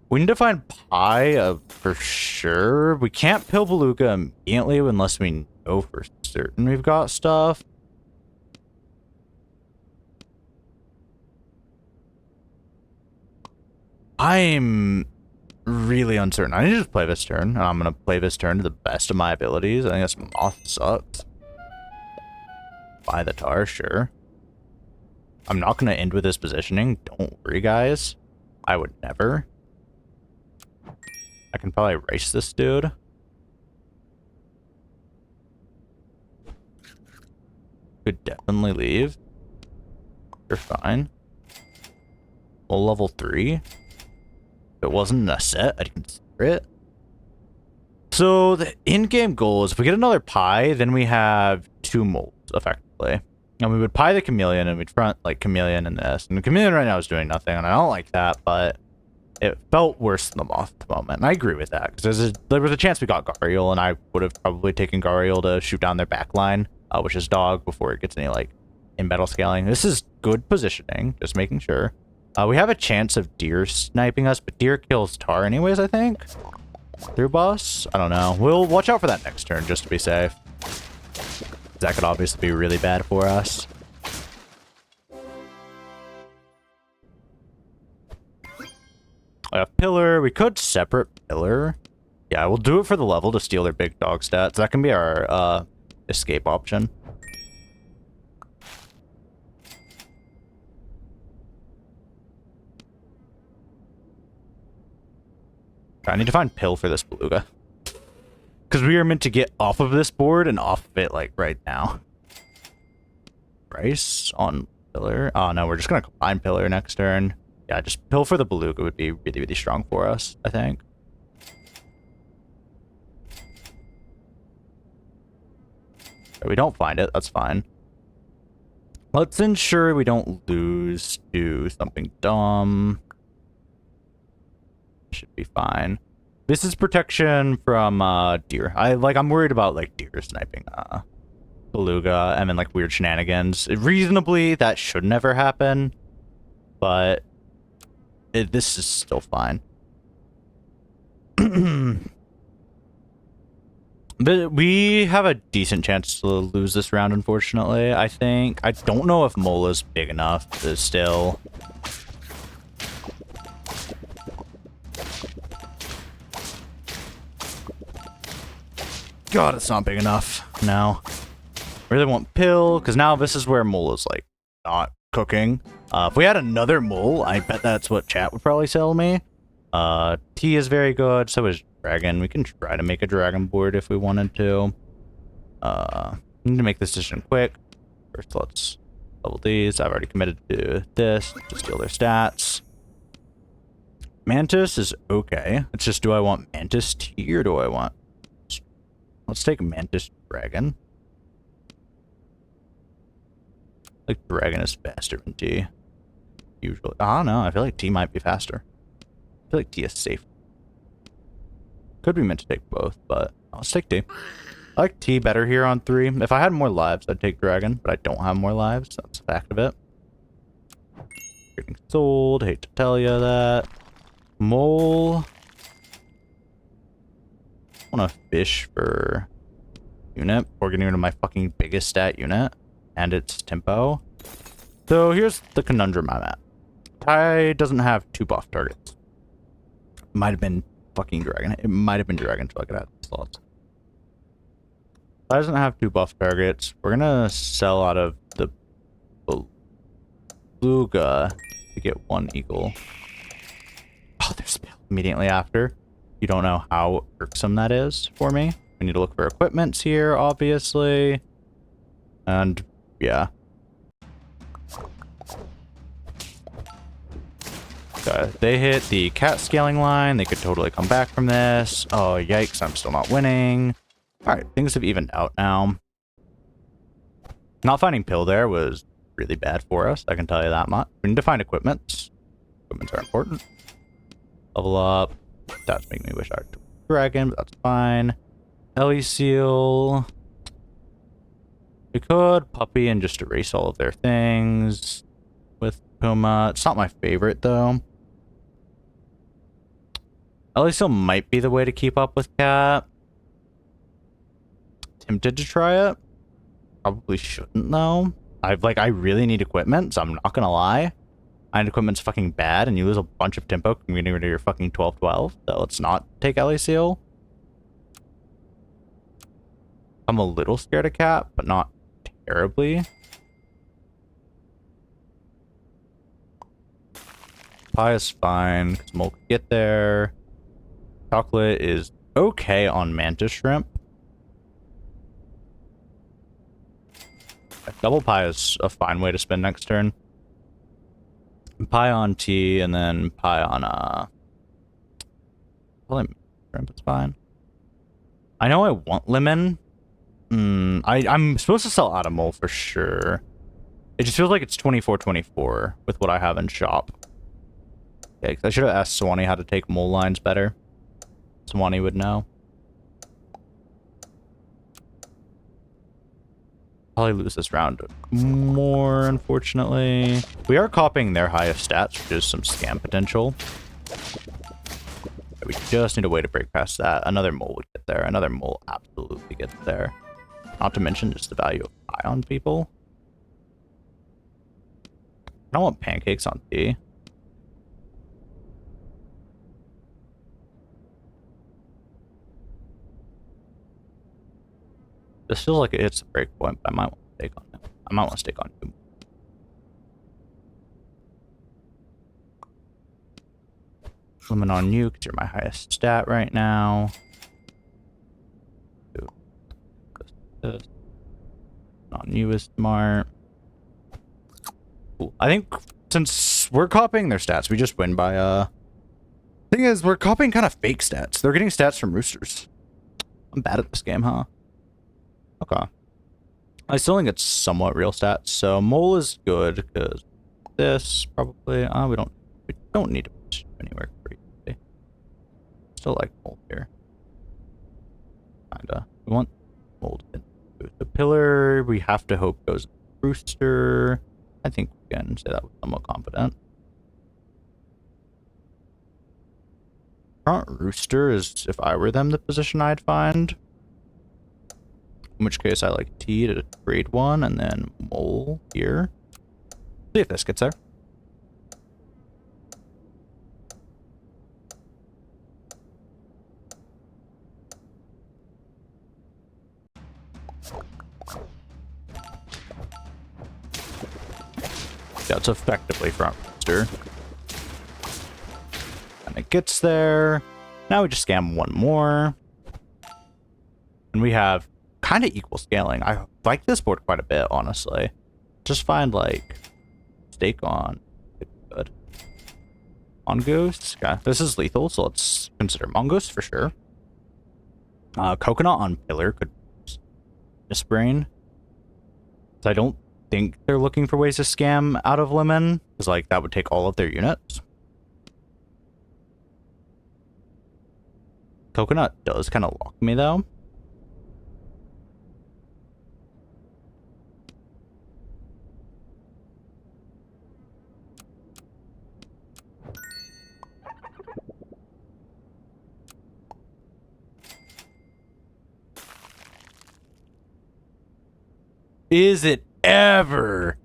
We need to find Pie for sure. We can't pill Beluga immediately unless we know for certain we've got stuff. I'm really uncertain. I need to just play this turn, and I'm going to play this turn to the best of my abilities. I think that's Moth sucks. Buy the Tar, sure. I'm not going to end with this positioning. Don't worry, guys. I would never. I can probably race this dude. Could definitely leave. You're fine. Well, level 3. If it wasn't a set, I'd consider it. So the in-game goal is if we get another Pie, then we have 2 moles, effectively. And we would Pie the Chameleon, and we'd front, like, Chameleon and this. And the Chameleon right now is doing nothing, and I don't like that, but it felt worse than the Moth at the moment. And I agree with that, because there was a chance we got Gariel, and I would have probably taken Gariel to shoot down their back line, which is Dog, before it gets any, like, in-battle scaling. This is good positioning, just making sure. We have a chance of Deer sniping us, but Deer kills Tar anyways, I think. through boss? I don't know. We'll watch out for that next turn just to be safe. That could obviously be really bad for us. I have pillar. We could separate pillar. Yeah, we'll do it for the level to steal their big dog stats. That can be our escape option. I need to find pill for this beluga. Because we are meant to get off of this board and off of it, like, right now. Rice on pillar. Oh, no, we're just going to combine pillar next turn. Yeah, just pill for the beluga would be really, really strong for us, I think. If we don't find it, that's fine. Let's ensure we don't lose to something dumb. Should be fine. This is protection from deer. I'm worried about like deer sniping beluga and then like weird shenanigans. Reasonably, that should never happen, but this is still fine. But we have a decent chance to lose this round, unfortunately. I think. I don't know if Mola's big enough to still. God, it's not big enough. No. Really want pill, because now this is where Mola's, like, not cooking. If we had another mole, I bet that's what chat would probably sell me. Tea is very good, so is dragon. We can try to make a dragon board if we wanted to. Need to make this decision quick. First, let's level these. I've already committed to this to steal their stats. Mantis is okay. It's just, do I want Mantis Tea or do I want... Let's take Mantis Dragon. Like, Dragon is faster than Tea. Usually. I don't know. I feel like Tea might be faster. I feel like Tea is safe. Could be meant to take both, but let's take Tea. I like Tea better here on 3. If I had more lives, I'd take Dragon, but I don't have more lives. That's a fact of it. Getting sold. Hate to tell you that. Mole. I want to fish for unit. We're getting rid of my fucking biggest stat unit. And its tempo. So here's the conundrum I'm at. Tai doesn't have 2 buff targets. Might have been fucking dragon. It might have been dragon, so I could add slots. Tai doesn't have 2 buff targets. We're gonna sell out of the beluga to get 1 eagle. Oh, there's a pill immediately after. You don't know how irksome that is for me. We need to look for equipments here, obviously. And yeah. Okay, they hit the cat scaling line. They could totally come back from this. Oh, yikes. I'm still not winning. All right, things have evened out now. Not finding pill there was really bad for us. I can tell you that much. We need to find equipments. Equipments are important. Level up. That's making me wish I had dragon, but that's fine. Ellie seal. We could puppy and just erase all of their things with Puma. It's not my favorite though. Ellie seal might be the way to keep up with cat. Tempted to try it. Probably shouldn't though. I really need equipment, so I'm not gonna lie. Iron equipment's fucking bad, and you lose a bunch of tempo getting rid of your fucking 12-12. So let's not take Ellie seal. I'm a little scared of cat, but not terribly. Pie is fine, because Mole can get there. Chocolate is okay on Mantis Shrimp. Double pie is a fine way to spend next turn. Pie on tea, and then pie on probably shrimp, it's fine. I know I want lemon. I'm supposed to sell out of mole for sure. It just feels like it's 24-24 with what I have in shop. Yeah, I should have asked Swanee how to take mole lines better. Swanee would know. Probably lose this round more, unfortunately. We are copying their highest stats, which is some scam potential. We just need a way to break past that. Another mole would get there. Another mole absolutely gets there. Not to mention just the value of pie on people. I don't want pancakes on tea. This feels like it hits the break point, but I might want to stake on it. I might want to stake on you. Limit on you because you're my highest stat right now. This. On you is smart. Cool. I think since we're copying their stats, we just win by thing is we're copying kind of fake stats. They're getting stats from roosters. I'm bad at this game, huh? Okay. I still think it's somewhat real stats, so mole is good because this probably we don't need to push anywhere pretty easily. Still like mole here. Kinda. We want mole to the pillar. We have to hope goes rooster. I think we can say that with somewhat confident. Front rooster is, if I were them, the position I'd find. In which case I like T to trade one and then mole here. See if this gets there. Yeah, it's effectively front rooster. And it gets there. Now we just scam one more. And we have kind of equal scaling. I like this board quite a bit, honestly. Just find like stake on good. Mongoose. Yeah, this is lethal, so let's consider mongoose for sure. Coconut on pillar could misbrain. So I don't think they're looking for ways to scam out of lemon, because like that would take all of their units. Coconut does kind of lock me though. Is it ever?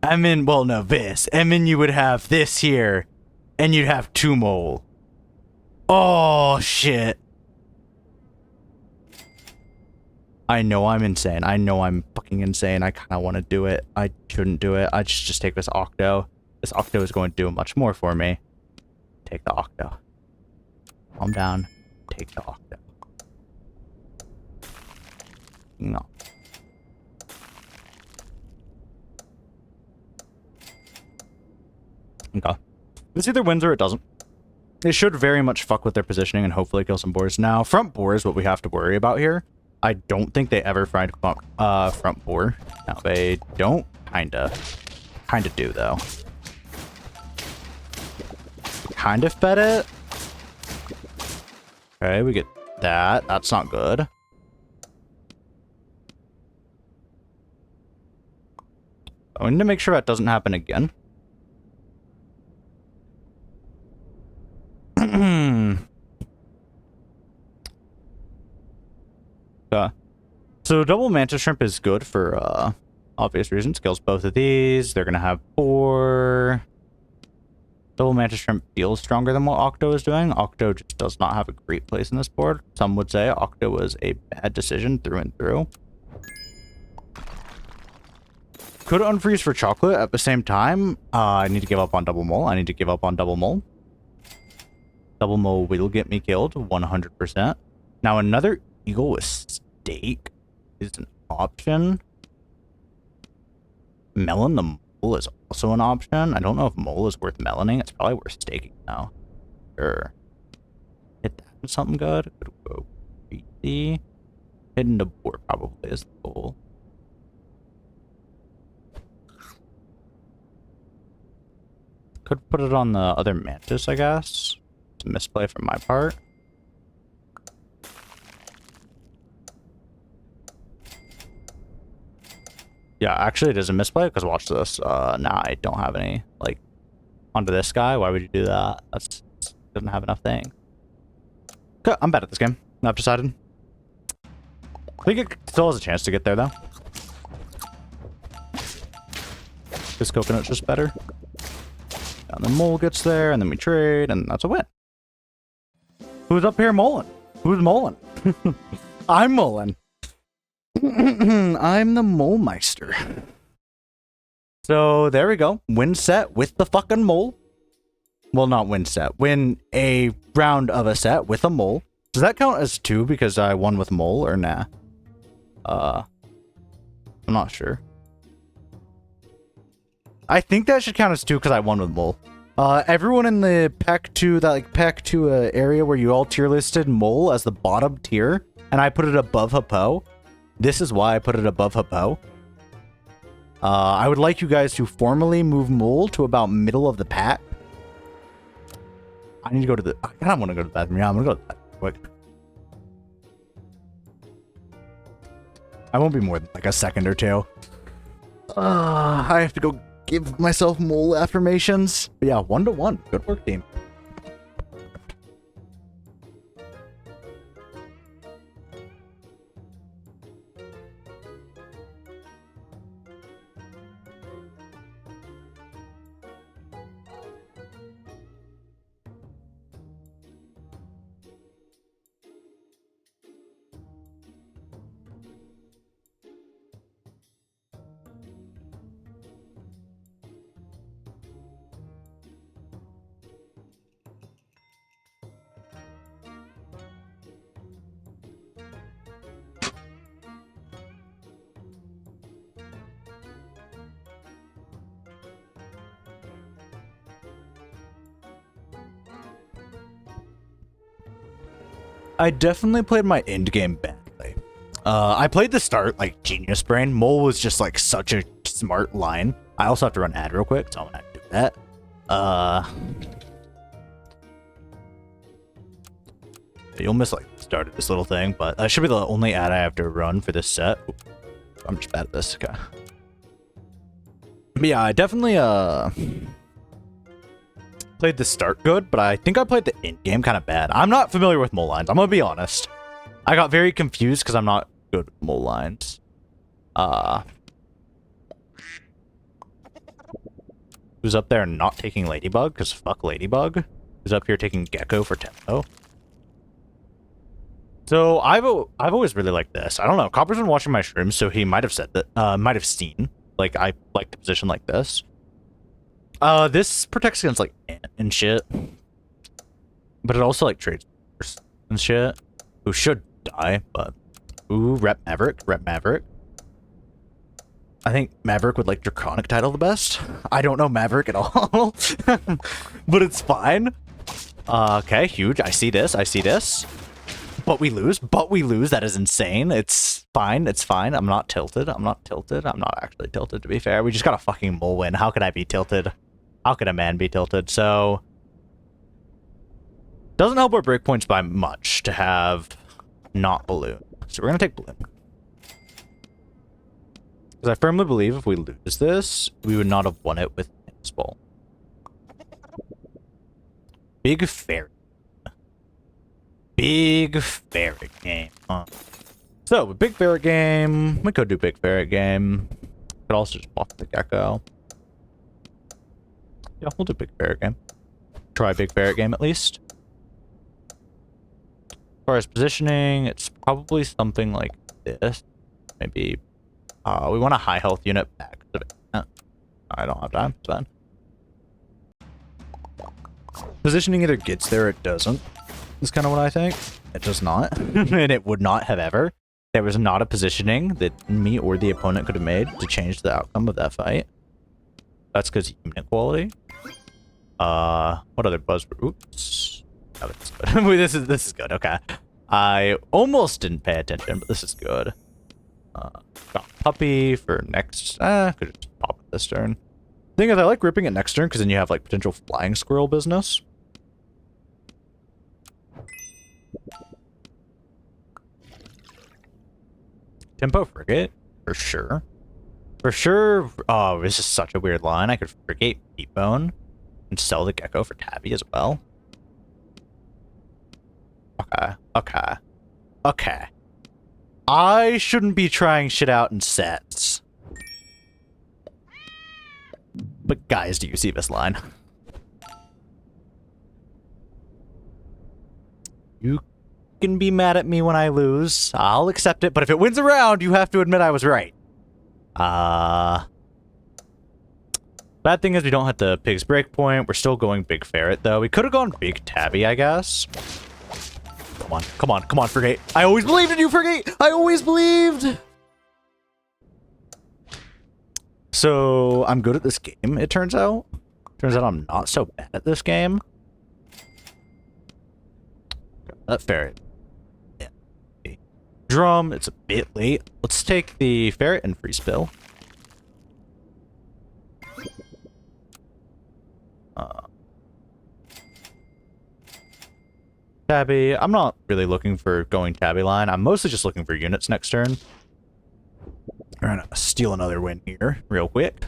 I mean, well, no, this. And then you would have this here, and you'd have two mole. Oh, shit. I know I'm insane. I know I'm fucking insane. I kind of want to do it. I shouldn't do it. I should just take this octo. This octo is going to do much more for me. Take the octo. Calm down. Take the octo. No. Okay. This either wins or it doesn't. It should very much fuck with their positioning and hopefully kill some boars. Now, front boar is what we have to worry about here. I don't think they ever find front boar. No, they don't. Kinda do, though. Kind of fed it. Okay, we get that. That's not good. I need to make sure that doesn't happen again. So double mantis shrimp is good for obvious reasons. Kills both of these. They're gonna have 4. Double mantis shrimp feels stronger than what Octo is doing. Octo just does not have a great place in this board. Some would say Octo was a bad decision through and through. Could unfreeze for chocolate at the same time. I need to give up on double mole. I need to give up on double mole. Double mole will get me killed 100%. Now another eagle with steak is an option. Melon the mole is also an option. I don't know if mole is worth meloning. It's probably worth staking now. Sure. Hit that with something good. Could go crazy. Hitting the board probably is the goal. Could put it on the other mantis, I guess. It's a misplay from my part. Yeah, actually it is a misplay, because watch this. Nah, I don't have any, like, onto this guy. Why would you do that? Doesn't have enough things. Okay, I'm bad at this game. I've decided. I think it still has a chance to get there, though. This coconut's just better. And then Mole gets there, and then we trade, and that's a win. Who's up here mulling? Who's mulling? I'm mulling. I'm the Mole Meister. So there we go. Win set with the fucking mole. Well, not win set. Win a round of a set with a mole. Does that count as 2 because I won with mole or nah? I'm not sure. I think that should count as 2 because I won with mole. Everyone in the pack 2, area where you all tier listed mole as the bottom tier, and I put it above Hippo. This is why I put it above Hippo. I would like you guys to formally move mole to about middle of the pack. I need to go to the... I kind of want to go to the bathroom. Yeah, I'm going to go to the bathroom quick. I won't be more than like a second or 2. I have to go give myself mole affirmations. But yeah, 1-1. Good work, team. I definitely played my end game badly. I played the start like genius brain. Mole was just like such a smart line. I also have to run ad real quick, so I'm gonna do that. You'll miss like the start of this little thing, but that should be the only ad I have to run for this set. Oops, I'm just bad at this. Okay. But yeah, I definitely played the start good, but I think I played the end game kind of bad. I'm not familiar with mole lines. I'm gonna be honest. I got very confused because I'm not good with mole lines. Who's up there not taking Ladybug? Because fuck Ladybug. Who's up here taking Gecko for tempo? So I've always really liked this. I don't know. Copper's been watching my streams, so he might have said that. Might have seen. Like I like the position like this. This protects against like ant and shit, but it also like trades and shit. Who should die, but ooh, rep Maverick. I think Maverick would like Draconic title the best. I don't know Maverick at all, but it's fine. Okay, huge. I see this. But we lose. That is insane. It's fine. I'm not tilted. I'm not actually tilted, to be fair. We just got a fucking mole win. How could I be tilted? How could a man be tilted? So, doesn't help our breakpoints by much to have not balloon. So we're gonna take balloon. Because I firmly believe if we lose this, we would not have won it with Ball. Big fairy game, huh? So, big ferret game. We could do big ferret game. Could also just block the gecko. Yeah, we'll do big ferret game. Try big ferret game at least. As far as positioning, it's probably something like this. Maybe we want a high health unit back. I don't have time. It's fine. Positioning either gets there or it doesn't. Is kind of what I think. It does not. And it would not have ever. There was not a positioning that me or the opponent could have made to change the outcome of that fight. That's because unit quality. What other buzzword? Oops. Oh, this is good. this is good. Okay. I almost didn't pay attention, but this is good. Got puppy for next. Could just pop it this turn. Thing is, I like ripping it next turn because then you have like potential flying squirrel business. Tempo frigate for sure. For sure. Oh, this is such a weird line. I could frigate Beatbone and sell the gecko for Tabby as well. Fuck, Okay. Okay. Okay. I shouldn't be trying shit out in sets. But guys, do you see this line? You can be mad at me when I lose. I'll accept it, but if it wins a round, you have to admit I was right. Bad thing is we don't have the pig's breakpoint. We're still going big ferret, though. We could have gone big tabby, I guess. Come on, come on, come on, Frigate. I always believed in you, Frigate! I always believed! So, I'm good at this game, it turns out. Turns out I'm not so bad at this game. That ferret. Yeah. Drum, it's a bit late. Let's take the ferret and free spill. Tabby. I'm not really looking for going tabby line. I'm mostly just looking for units next turn. We're gonna steal another win here, real quick.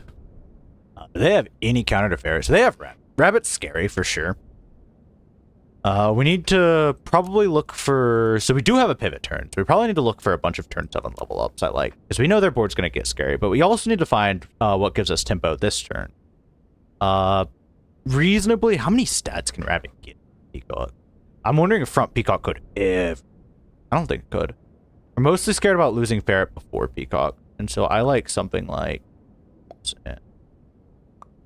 Do they have any counter to ferret? So they have rabbit. Rabbit's scary for sure. We need to probably look for... So we do have a pivot turn. So we probably need to look for a bunch of turn 7 level ups I like. Because we know their board's going to get scary. But we also need to find what gives us tempo this turn. Reasonably, how many stats can Rabbit get? Peacock. I'm wondering if front Peacock could. I don't think it could. We're mostly scared about losing Ferret before Peacock. And so I like something like...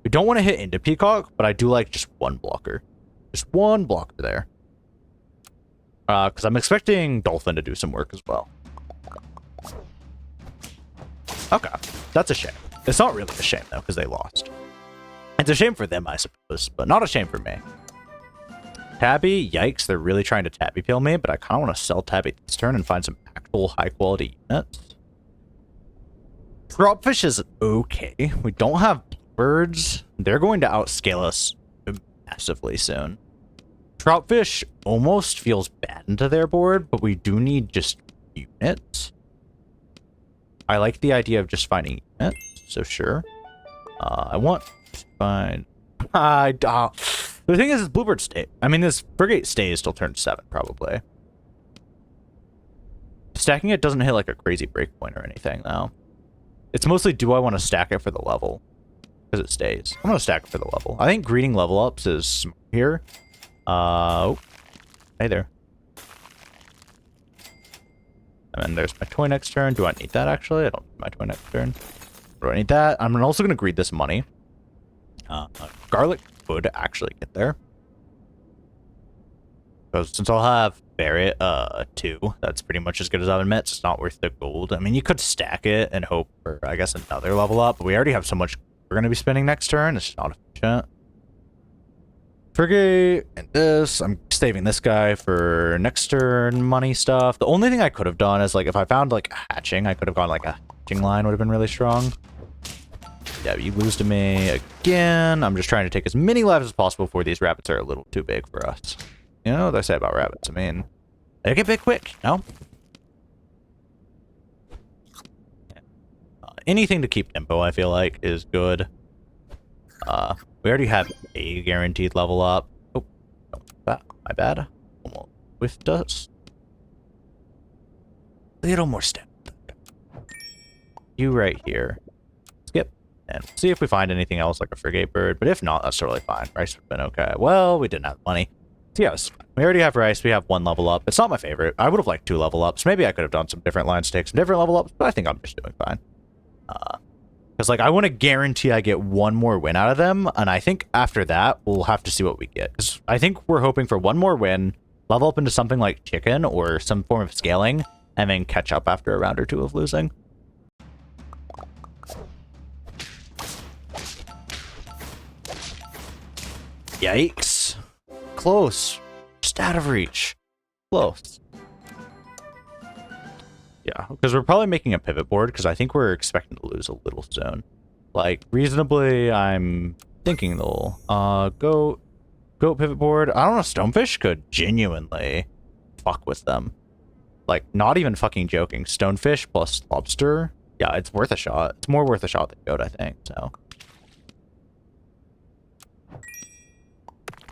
We don't want to hit into Peacock, but I do like just one blocker. Just one blocker there. Because I'm expecting Dolphin to do some work as well. Okay, that's a shame. It's not really a shame, though, because they lost. It's a shame for them, I suppose, but not a shame for me. Tabby, yikes, they're really trying to tabby peel me, but I kind of want to sell Tabby this turn and find some actual high-quality units. Dropfish is okay. We don't have birds. They're going to outscale us massively soon. Troutfish almost feels bad into their board, but we do need just units. I like the idea of just finding units, so sure. I want to find... the thing is, Bluebird stay. I mean, this Frigate stays till turn 7, probably. Stacking it doesn't hit like a crazy breakpoint or anything, though. It's mostly, do I want to stack it for the level? Because it stays. I'm going to stack it for the level. I think greeting level ups is smart here. Oh. Hey there. And then there's my toy next turn. Do I need that, actually? I don't need my toy next turn. Do I need that? I'm also going to greed this money. Garlic would actually get there. Because since I'll have Barrett 2, that's pretty much as good as I've admit. It's not worth the gold. I mean, you could stack it and hope for, I guess, another level up. But we already have so much we're going to be spending next turn. It's just not efficient. Frigate and this. I'm saving this guy for next turn money stuff. The only thing I could have done is, like, if I found, like, a hatching, I could have gone, like, a hatching line would have been really strong. Yeah, you lose to me again. I'm just trying to take as many lives as possible before these rabbits are a little too big for us. You know what they say about rabbits? I mean, they get big quick, you know? Anything to keep tempo, I feel like, is good. We already have a guaranteed level up. Oh, my bad. Almost whiffed us. A little more step. You right here. Skip. And see if we find anything else like a frigate bird. But if not, that's totally fine. Rice would have been okay. Well, we didn't have money. So yes, we already have rice. We have 1 level up. It's not my favorite. I would have liked 2 level ups. Maybe I could have done some different lines to take some different level ups, but I think I'm just doing fine. Because, like, I want to guarantee I get 1 more win out of them, and I think after that, we'll have to see what we get. Because I think we're hoping for 1 more win, level up into something like chicken or some form of scaling, and then catch up after a round or 2 of losing. Yikes. Close. Just out of reach. Close. Yeah, because we're probably making a pivot board, because I think we're expecting to lose a little soon. Like, reasonably, I'm thinking they'll go pivot board. I don't know, Stonefish could genuinely fuck with them. Like, not even fucking joking. Stonefish plus lobster. Yeah, it's worth a shot. It's more worth a shot than goat, I think, so.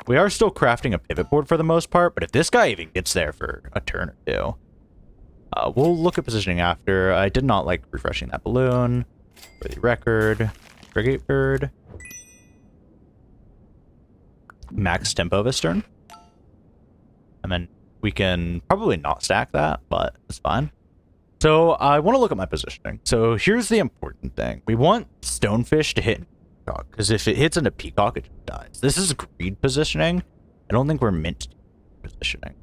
We are still crafting a pivot board for the most part, but if this guy even gets there for a turn or two, we'll look at positioning after. I did not like refreshing that balloon. For the record, frigate bird. Max tempo this turn. And then we can probably not stack that, but it's fine. So I want to look at my positioning. So here's the important thing. We want stonefish to hit peacock, because if it hits into peacock, it just dies. This is greed positioning. I don't think we're meant to do positioning.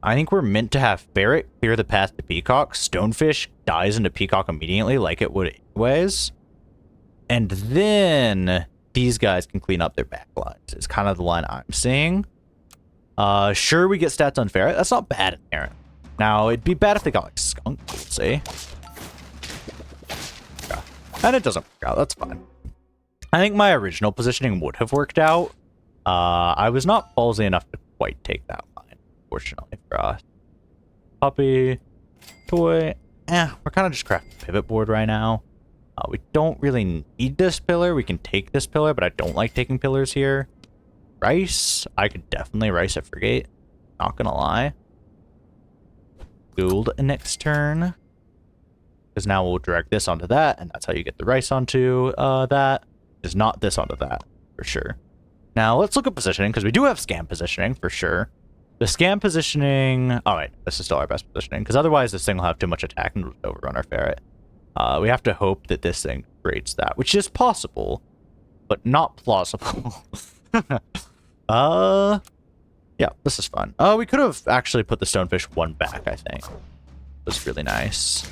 I think we're meant to have ferret clear the path to peacock. Stonefish dies into peacock immediately like it would anyways. And then these guys can clean up their back lines. It's kind of the line I'm seeing. Sure, we get stats on ferret. That's not bad inherent. Now, it'd be bad if they got like skunk, let's see. Yeah. And it doesn't work out. That's fine. I think my original positioning would have worked out. I was not ballsy enough to quite take that line, fortunately for us. Puppy, toy. We're kind of just crafting a pivot board right now. We don't really need this pillar. We can take this pillar, but I don't like taking pillars here. Rice. I could definitely rice a frigate. Not gonna lie. Gould next turn. Because now we'll drag this onto that, and that's how you get the rice onto that. Is not this onto that, for sure. Now, let's look at positioning, because we do have scam positioning, for sure. The scam positioning... Oh, wait. This is still our best positioning, because otherwise this thing will have too much attack and overrun our ferret. We have to hope that this thing creates that, which is possible, but not plausible. Yeah, this is fun. We could have actually put the stonefish one back, I think. It was really nice.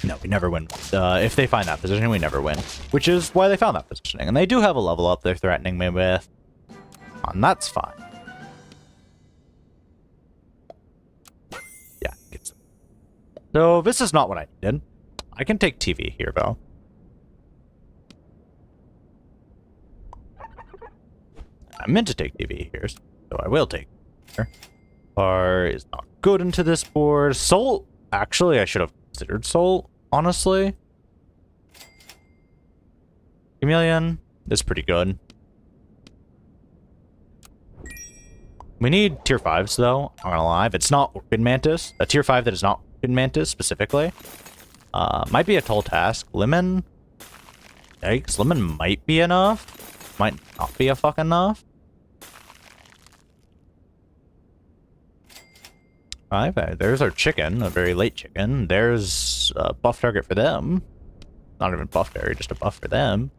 No, we never win. If they find that positioning, we never win, which is why they found that positioning. And they do have a level up they're threatening me with. And that's fine. Yeah, so this is not what I needed. I can take TV here, though. I meant to take TV here, so I will take it here. Bar is not good into this board. Salt, actually, I should have considered salt, honestly. Chameleon is pretty good. We need tier 5s, though. I'm not gonna lie. If it's not Orchid Mantis, a tier 5 that is not Orchid Mantis specifically, might be a tall task. Lemon. Yikes. Lemon might be enough. Might not be a fuck enough. Alright, there's our chicken. A very late chicken. There's a buff target for them. Not even buff target, just a buff for them.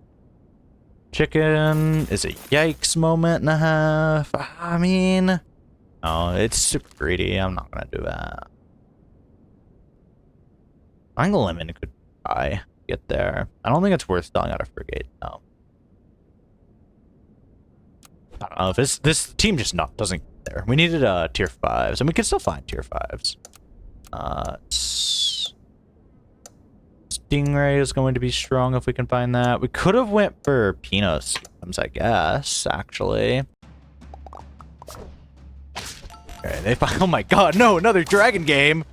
Chicken is a yikes moment and a half. I mean... Oh, it's super greedy. I'm not gonna do that. I think Lemon could try get there. I don't think it's worth selling out a frigate, no. I don't know if this team just doesn't get there. We needed tier 5s, and we can still find tier 5s. Stingray is going to be strong if we can find that. We could have went for Pinos, I guess, actually. Okay, they find. Oh my god, no, another dragon game!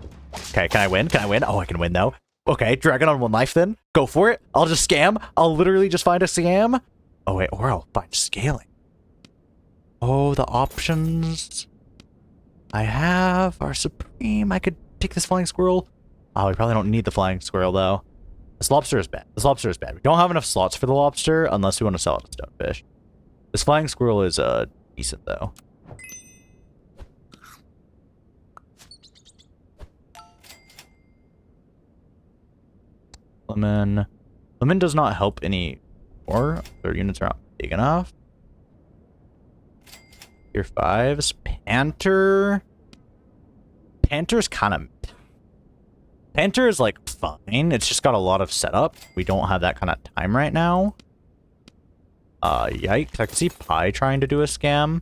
Okay, can I win? Can I win? Oh, I can win, though. Okay, dragon on 1 life, then. Go for it. I'll just scam. I'll literally just find a scam. Oh, wait, or I'll find scaling. Oh, the options I have are supreme. I could take this flying squirrel. Oh, we probably don't need the flying squirrel, though. This lobster is bad. This lobster is bad. We don't have enough slots for the lobster unless we want to sell it to stonefish. This flying squirrel is decent, though. Lemon. Lemon does not help any more. Their units are not big enough. Tier 5s. Panther. Panther's kind of... Panther is, like, fine. It's just got a lot of setup. We don't have that kind of time right now. Yikes. I can see Pie trying to do a scam.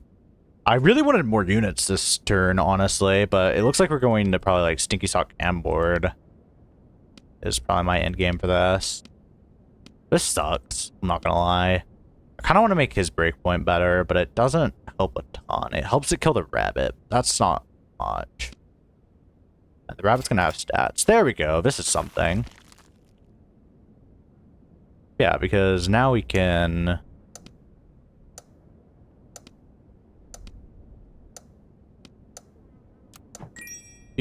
I really wanted more units this turn, honestly, but it looks like we're going to probably, like, Stinky Sock and board. Is probably my end game for this. This sucks. I'm not gonna lie. I kind of want to make his breakpoint better, but it doesn't help a ton. It helps it kill the rabbit. That's not much. And the rabbit's gonna have stats. There we go. This is something. Yeah, because now we can...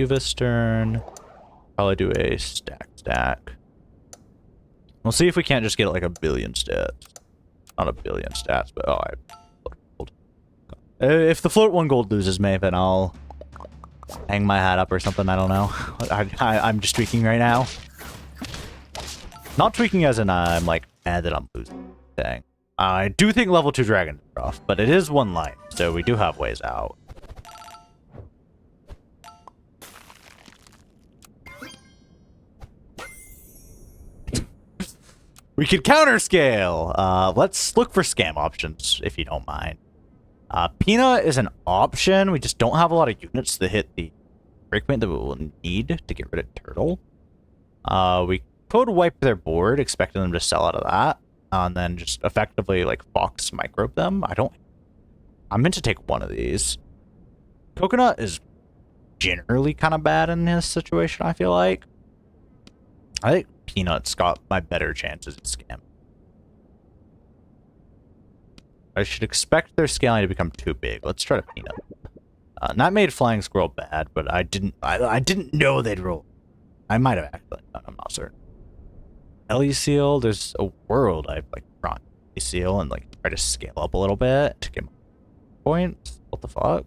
few this turn. Probably do a stack. We'll see if we can't just get like a billion stats. Not a billion stats, but if the float 1 gold loses me, then I'll hang my hat up or something. I don't know. I'm just tweaking right now. Not tweaking as in I'm like mad that I'm losing. Dang. I do think level 2 dragon is rough, but it is 1 life, so we do have ways out. We could counterscale. Let's look for scam options, if you don't mind. Peanut is an option. We just don't have a lot of units to hit the breakpoint that we will need to get rid of Turtle. We could wipe their board, expecting them to sell out of that, and then just effectively like Fox microbe them. I'm meant to take one of these. Coconut is generally kind of bad in this situation, I feel like. I think Peanut's got my better chances at scam. I should expect their scaling to become too big. Let's try to Peanut. And that made Flying Squirrel bad, but I didn't know they'd roll. I might have actually. I'm not certain. Ellie Seal, there's a world I've like run Ellie Seal and like try to scale up a little bit to get more points. What the fuck?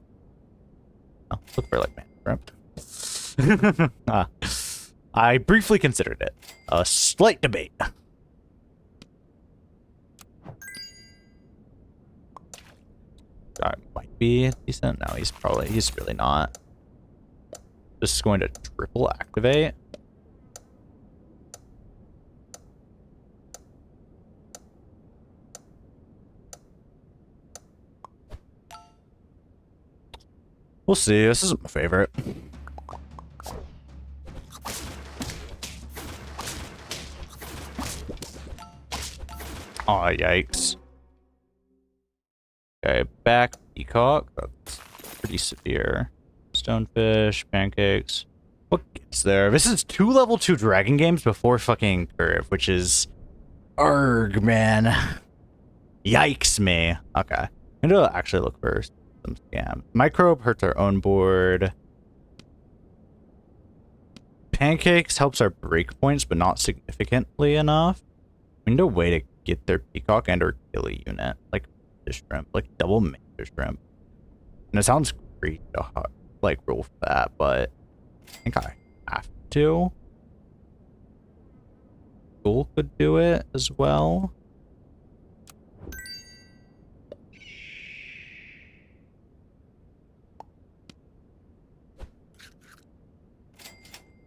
Oh, look for like man shrimp. I briefly considered it. A slight debate. That might be decent. No, he's really not. Just going to triple activate. We'll see. This isn't my favorite. Aw, yikes. Okay, back peacock. That's pretty severe. Stonefish, pancakes. What gets there? This is 2 level 2 dragon games before fucking curve, which is... Arg, man. Yikes me. Okay. I'm gonna actually look for some scam. Microbe hurts our own board. Pancakes helps our break points, but not significantly enough. We need a way to get their peacock and or gilly unit. Like fish shrimp. Like double fish shrimp. And it sounds great to like roll for that, but I think I have to. Ghoul could do it as well.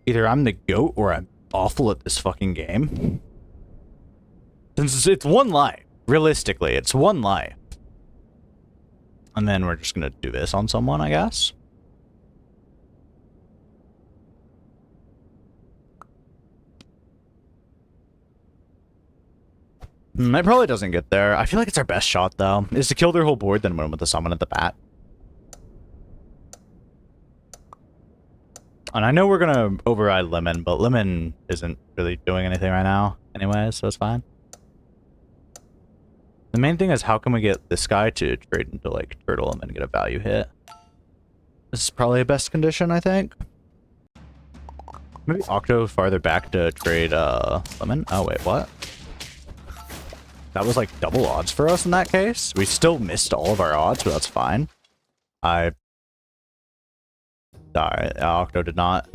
Either I'm the GOAT or I'm awful at this fucking game. Since it's 1 life. Realistically, it's 1 life. And then we're just gonna do this on someone, I guess. It probably doesn't get there. I feel like it's our best shot, though, is to kill their whole board, then win with the summon at the bat. And I know we're gonna override Lemon, but Lemon isn't really doing anything right now anyway, so it's fine. The main thing is how can we get this guy to trade into like Turtle and then get a value hit? This is probably a best condition, I think. Maybe Octo farther back to trade Lemon. Oh wait, what? That was like double odds for us in that case. We still missed all of our odds, but that's fine. Alright, Octo did not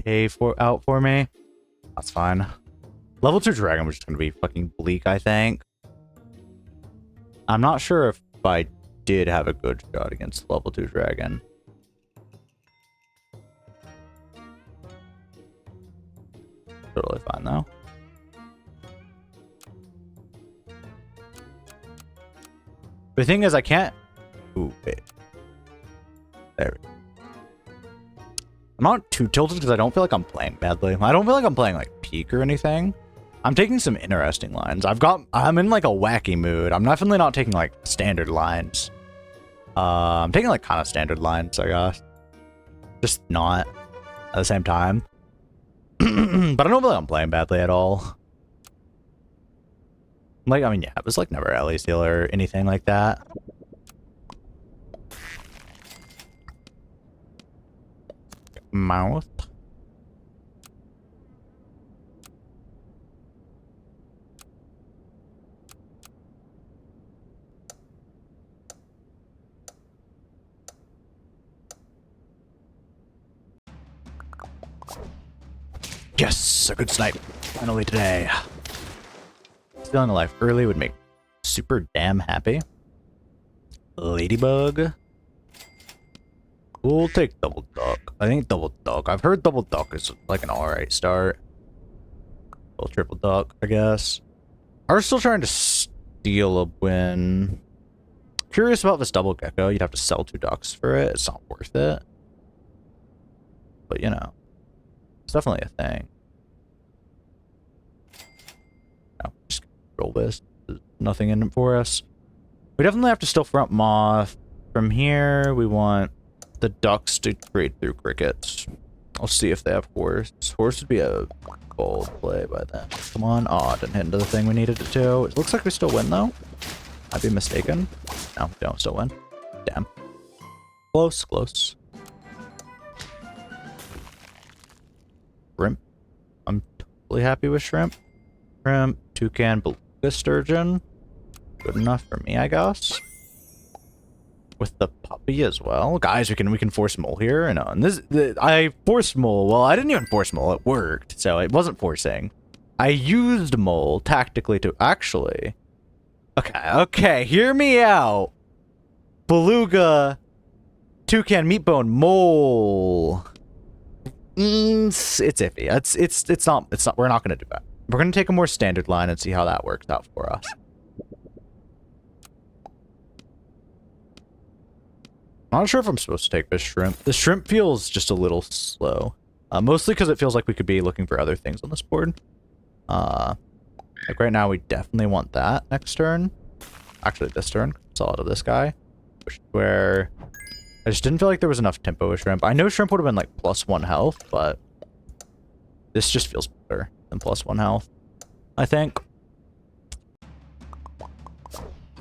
pay out for me. That's fine. Level 2 dragon was just gonna be fucking bleak, I think. I'm not sure if I did have a good shot against level 2 dragon. Totally fine though. The thing is, I can't. Ooh, wait. There we go. I'm not too tilted because I don't feel like I'm playing badly. I don't feel like I'm playing like peak or anything. I'm taking some interesting lines. I'm in like a wacky mood. I'm definitely not taking like standard lines. I'm taking like kind of standard lines, I guess. Just not at the same time. But I don't feel like I'm playing badly at all. Like, I mean, yeah, it was like never Ellie Seal or anything like that. mouth. Yes, a good snipe. Finally today. Stealing a life early would make me super damn happy. Ladybug. We'll take double duck. I think double duck. I've heard double duck is like an alright start. Well, triple duck, I guess. Are still trying to steal a win. Curious about this double gecko. You'd have to sell 2 ducks for it. It's not worth it. But you know, it's definitely a thing. No, just roll this. There's nothing in it for us. We definitely have to still front moth. From here, we want the ducks to trade through crickets. I'll see if they have horse. Horse would be a bold play by then. Come on. Oh, it didn't hit into the thing we needed it to. It looks like we still win, though. I'd be mistaken. No, we don't still win. Damn. Close, close. Shrimp. I'm totally happy with shrimp. Shrimp, toucan, beluga sturgeon. Good enough for me, I guess. With the puppy as well. Guys, we can force mole here. And this I forced mole. Well, I didn't even force mole. It worked. So it wasn't forcing. I used mole tactically to actually. Okay, hear me out. Beluga, toucan, meatbone, mole. It's iffy. It's not. We're not gonna do that. We're gonna take a more standard line and see how that works out for us. I'm not sure if I'm supposed to take this shrimp. The shrimp feels just a little slow. Mostly because it feels like we could be looking for other things on this board. Like right now, we definitely want that next turn. Actually, this turn. Sell out of this guy. Which is where I just didn't feel like there was enough tempo with shrimp. I know shrimp would have been like +1 health, but this just feels better than +1 health, I think.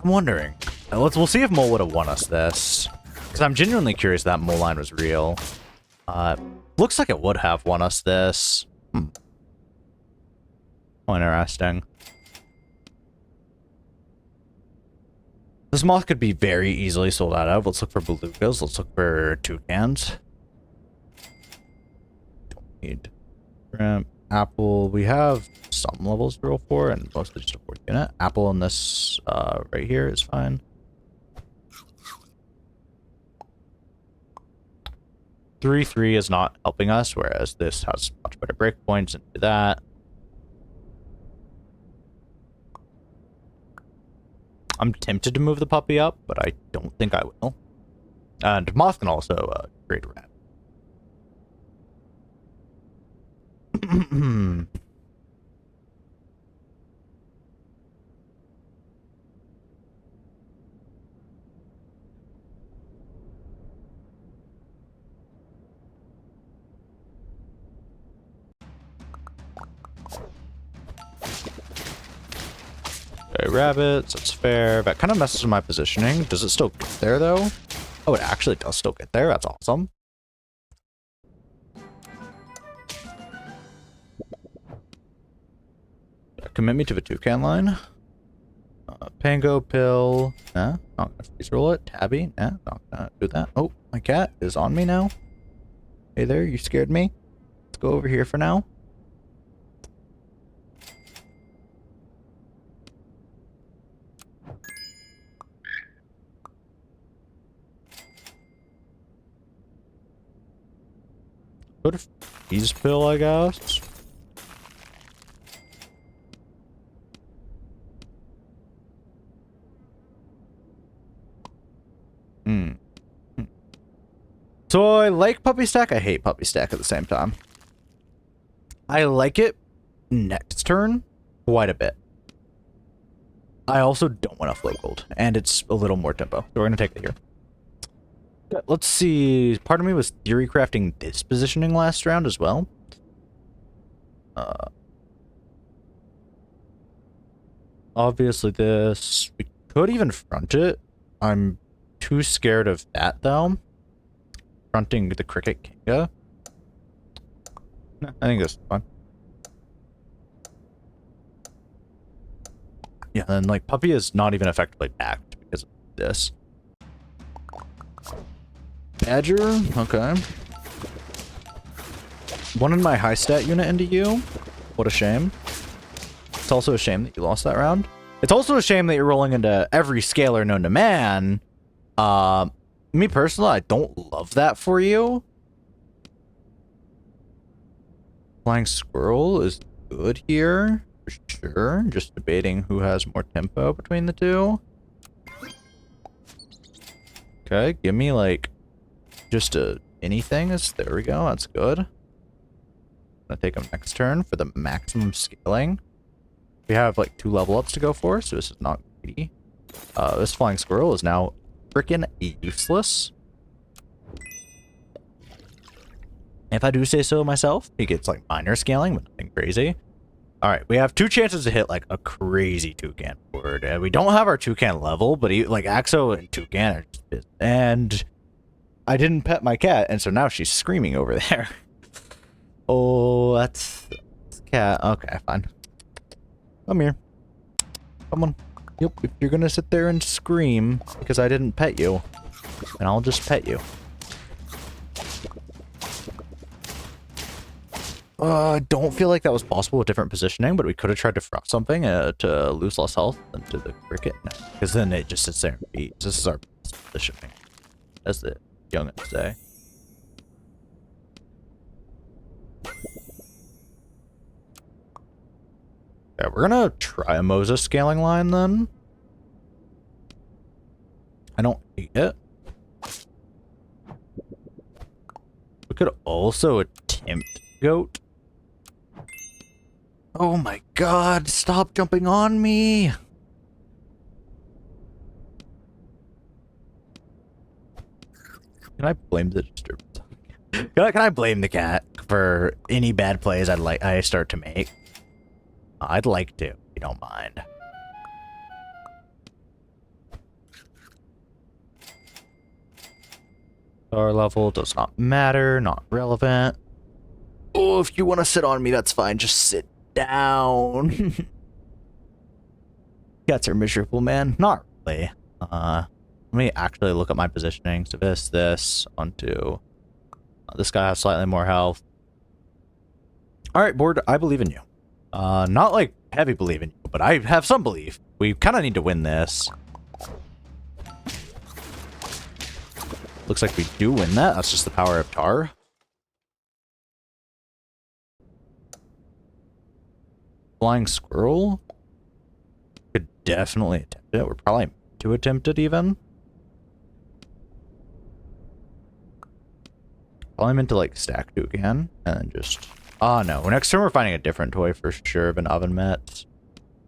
I'm wondering. We'll see if Mole would have won us this. Because I'm genuinely curious if that mole line was real. Looks like it would have won us this. Oh, interesting. This moth could be very easily sold out of. Let's look for belugas. Let's look for toucans. Don't need shrimp. Apple. We have some levels to roll for, and mostly just a 4th unit. Apple in this right here is fine. 3/3 is not helping us, whereas this has much better breakpoints and do that. I'm tempted to move the puppy up, but I don't think I will. And Moth can also create a rat. Okay, rabbits, that's fair. That kind of messes with my positioning. Does it still get there, though? Oh, it actually does still get there. That's awesome. Commit me to the toucan line. Pango, pill. Nah, not gonna freeze roll it. Tabby. Nah, not gonna do that. Oh, my cat is on me now. Hey there, you scared me. Let's go over here for now. Go to freeze pill, I guess. So I like Puppy Stack, I hate Puppy Stack at the same time. I like it next turn quite a bit. I also don't want to float gold, and it's a little more tempo, so we're going to take it here. Let's see, part of me was theory crafting this positioning last round as well. Obviously this, we could even front it. I'm too scared of that though. Fronting the Cricket Kinga. I think that's fine. Yeah, and like Puppy is not even effectively backed because of this. Badger, okay. One in my high stat unit into you. What a shame. It's also a shame that you lost that round. It's also a shame that you're rolling into every scalar known to man. Me personally, I don't love that for you. Flying Squirrel is good here, for sure. Just debating who has more tempo between the two. Okay, give me like just anything. There we go, that's good. I'm gonna take him next turn for the maximum scaling. We have like 2 level ups to go for, so this is not greedy. This Flying Squirrel is now freaking useless. If I do say so myself, he gets like minor scaling, but nothing crazy. Alright, we have 2 chances to hit like a crazy toucan board. We don't have our toucan level, but like Axo and toucan are just, and I didn't pet my cat, and so now she's screaming over there. Oh, that's cat. Okay, fine. Come here. Come on. Yep, if you're gonna sit there and scream because I didn't pet you, then I'll just pet you. I don't feel like that was possible with different positioning, but we could have tried to frost something to lose less health than to the cricket. Because then it just sits there and beats. This is our positioning, as the youngins say. Yeah, we're gonna try a Moses scaling line then. I don't hate it. We could also attempt goat. Oh my god, stop jumping on me! Can I blame the disturbance? Can I blame the cat for any bad plays I start to make? I'd like to, if you don't mind. Star level does not matter, not relevant. Oh, if you want to sit on me, that's fine. Just sit down. Cats are miserable, man. Not really. Let me actually look at my positioning. So this onto this guy has slightly more health. All right, board. I believe in you. Not like heavy believe in you, but I have some belief. We kind of need to win this. Looks like we do win that. That's just the power of Tar. Flying Squirrel could definitely attempt it. We're probably to attempt it even. Probably meant to like stack to again and then just. Oh no, next turn we're finding a different toy for sure of an oven mitt.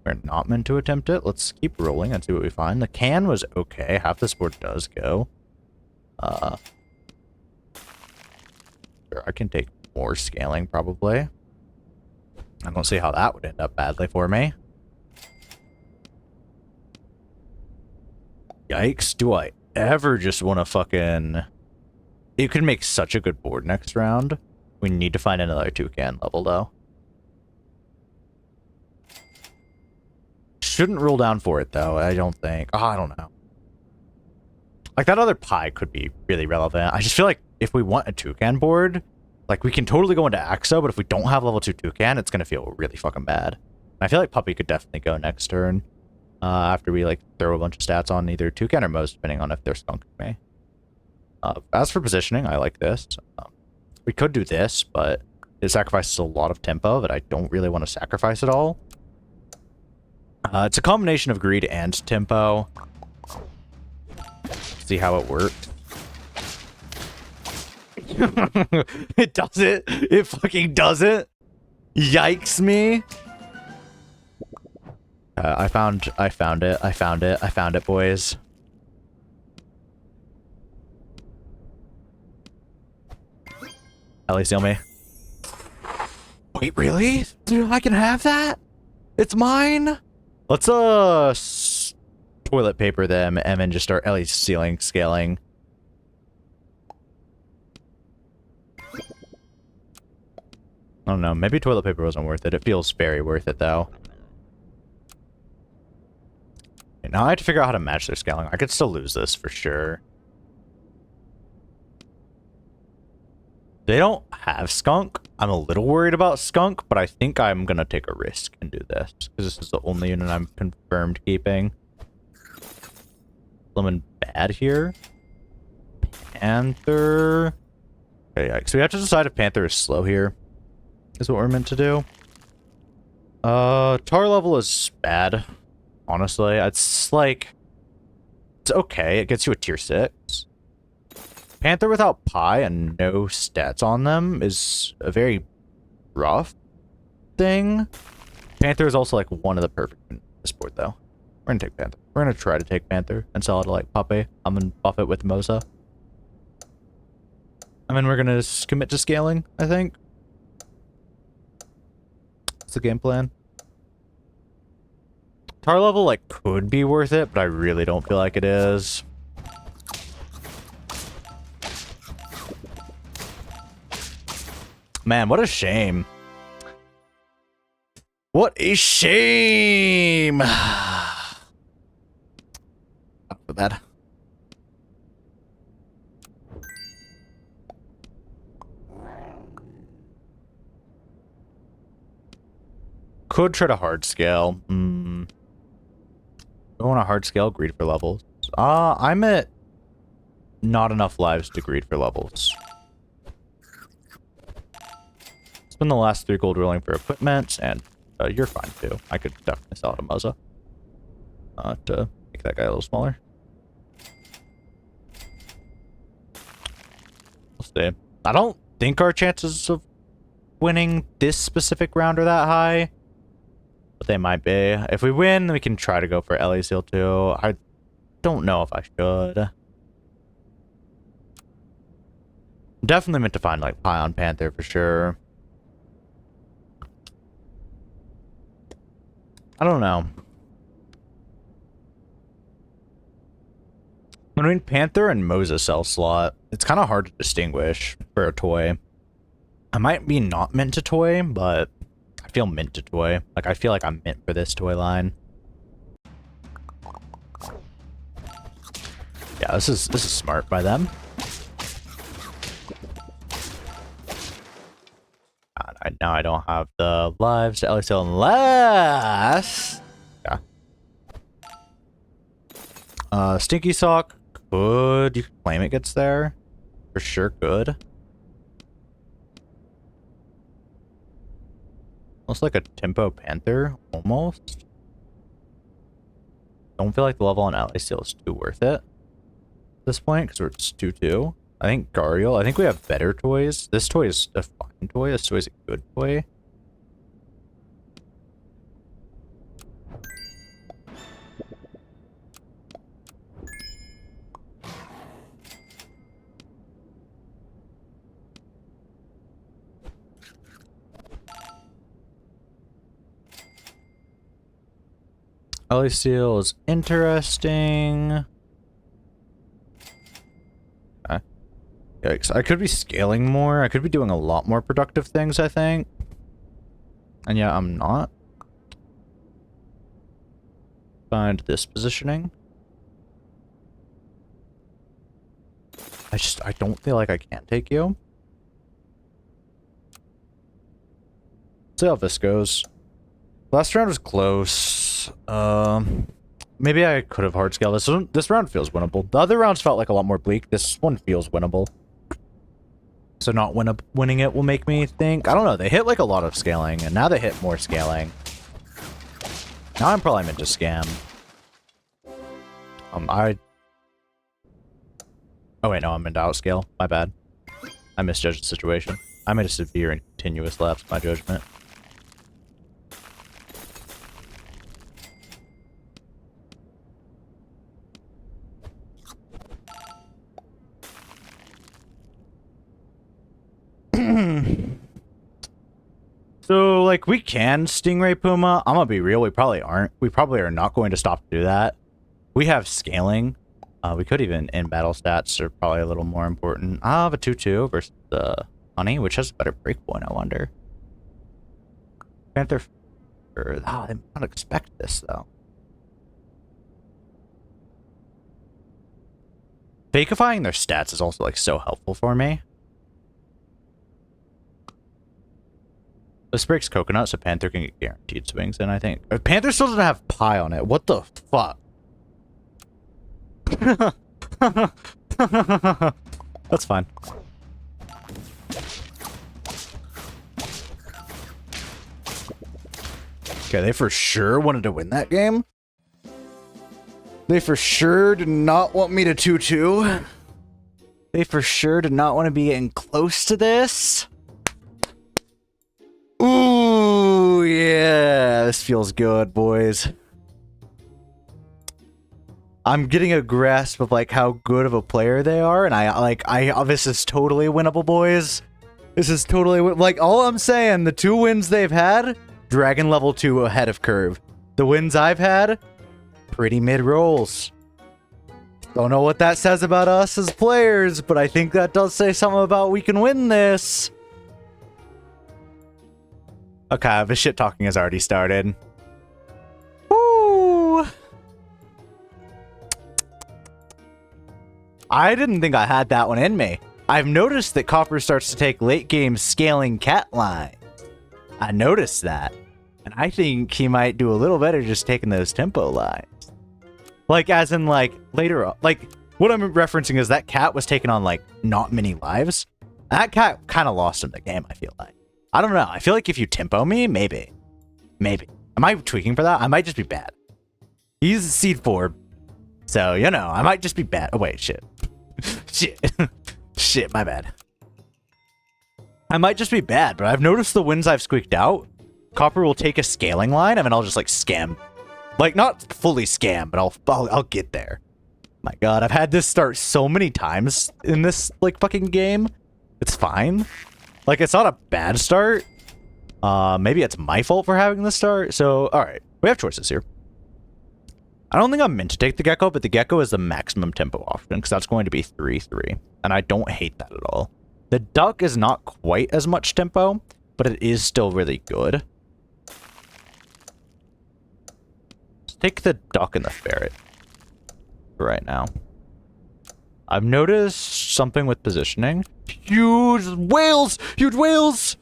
We're not meant to attempt it. Let's keep rolling and see what we find. The can was okay. Half this board does go. Sure, I can take more scaling probably. I don't see how that would end up badly for me. Yikes, do I ever just want to fucking... It could make such a good board next round. We need to find another toucan level, though. Shouldn't rule down for it, though, I don't think. Oh, I don't know. Like, that other pie could be really relevant. I just feel like if we want a toucan board, like, we can totally go into Axo, but if we don't have level 2 toucan, it's going to feel really fucking bad. And I feel like Puppy could definitely go next turn. After we, like, throw a bunch of stats on either toucan or Mose, depending on if they're skunking me. As for positioning, I like this. We could do this, but it sacrifices a lot of tempo that I don't really want to sacrifice at all. It's a combination of greed and tempo. See how it works. It does it. It fucking does it. Yikes me. I found it, boys. Ellie, steal me. Wait, really? Dude, I can have that? It's mine? Let's, toilet paper them and then just start Ellie stealing, scaling. I don't know. Maybe toilet paper wasn't worth it. It feels very worth it, though. Okay, now I have to figure out how to match their scaling. I could still lose this for sure. They don't have skunk. I'm a little worried about skunk, but I think I'm going to take a risk and do this. Because this is the only unit I'm confirmed keeping. Lemon bad here. Panther. Okay, so we have to decide if Panther is slow here. Is what we're meant to do. Tar level is bad. Honestly, it's like... It's okay. It gets you a tier 6. Panther without Pi and no stats on them is a very rough thing. Panther is also like one of the perfect in this board, though. We're gonna take Panther. We're gonna try to take Panther and sell it to like Pape. I'm gonna buff it with Moza. And then we're gonna commit to scaling, I think. That's the game plan. Tar level like could be worth it, but I really don't feel like it is. Man, what a shame. What a shame. Not so bad. Could try to hard scale. Don't want to hard scale, greed for levels. I'm at not enough lives to greed for levels. Spend the last 3 gold rolling for equipment, and you're fine too. I could definitely sell it to Muzza. To make that guy a little smaller. We'll see. I don't think our chances of winning this specific round are that high. But they might be. If we win, we can try to go for Ellie Seal too. I don't know if I should. Definitely meant to find like Pi on Panther for sure. I don't know. Between Panther and Moza cell slot, it's kind of hard to distinguish for a toy. I might be not meant to toy, but I feel meant to toy. Like, I feel like I'm meant for this toy line. Yeah, this is smart by them. Now I don't have the lives to LSL unless... Yeah. Stinky Sock. Could. You could claim it gets there. For sure could. Looks like a Tempo Panther. Almost. Don't feel like the level on Ally Seal is too worth it. At this point, because it's 2-2. I think Gariel. I think we have better toys. This toy is a fine toy. This toy is a good toy. Ellie Seal is interesting. Yikes. I could be scaling more. I could be doing a lot more productive things, I think. And yeah, I'm not. Find this positioning. I don't feel like I can take you. Let's see how this goes. Last round was close. Maybe I could have hard scaled this. This round feels winnable. The other rounds felt like a lot more bleak. This one feels winnable. So not winning it will make me think. I don't know. They hit like a lot of scaling, and now they hit more scaling. Now I'm probably meant to scam. Oh wait, no, I'm meant to outscale. My bad. I misjudged the situation. I made a severe and continuous lapse in my judgment. So, like, we can Stingray Puma. I'm gonna be real, we probably aren't. We probably are not going to stop to do that. We have scaling. We could even in battle stats are probably a little more important. I have a 2-2 versus the Honey, which has a better break point, I wonder. Panther. Oh, they might not expect this though. Fakeifying their stats is also like so helpful for me. This breaks coconut, so Panther can get guaranteed swings in, I think. Panther still doesn't have pie on it. What the fuck? That's fine. Okay, they for sure wanted to win that game. They for sure did not want me to 2-2. They for sure did not want to be getting close to this. Ooh, yeah, this feels good, boys. I'm getting a grasp of like how good of a player they are, and this is totally winnable, boys. This is totally like all I'm saying. The 2 wins they've had, Dragon level 2 ahead of curve. The wins I've had, pretty mid rolls. Don't know what that says about us as players, but I think that does say something about we can win this. Okay, the shit talking has already started. Woo! I didn't think I had that one in me. I've noticed that Copper starts to take late game scaling cat lines. I noticed that. And I think he might do a little better just taking those tempo lines. Like, as in, like, later on. Like, what I'm referencing is that cat was taking on, like, not many lives. That cat kind of lost him the game, I feel like. I don't know. I feel like if you tempo me, maybe. Maybe. Am I tweaking for that? I might just be bad. He's seed 4. So, you know, I might just be bad. Oh, wait, shit. Shit. Shit, my bad. I might just be bad, but I've noticed the wins I've squeaked out, Copper will take a scaling line, and then I'll just, like, scam. Like, not fully scam, but I'll get there. My god, I've had this start so many times in this, like, fucking game. It's fine. Like, it's not a bad start. Maybe it's my fault for having this start. So, alright. We have choices here. I don't think I'm meant to take the gecko, but the gecko is the maximum tempo option, because that's going to be 3-3. And I don't hate that at all. The duck is not quite as much tempo, but it is still really good. Let's take the duck and the ferret for right now. I've noticed something with positioning. Huge whales! Huge whales!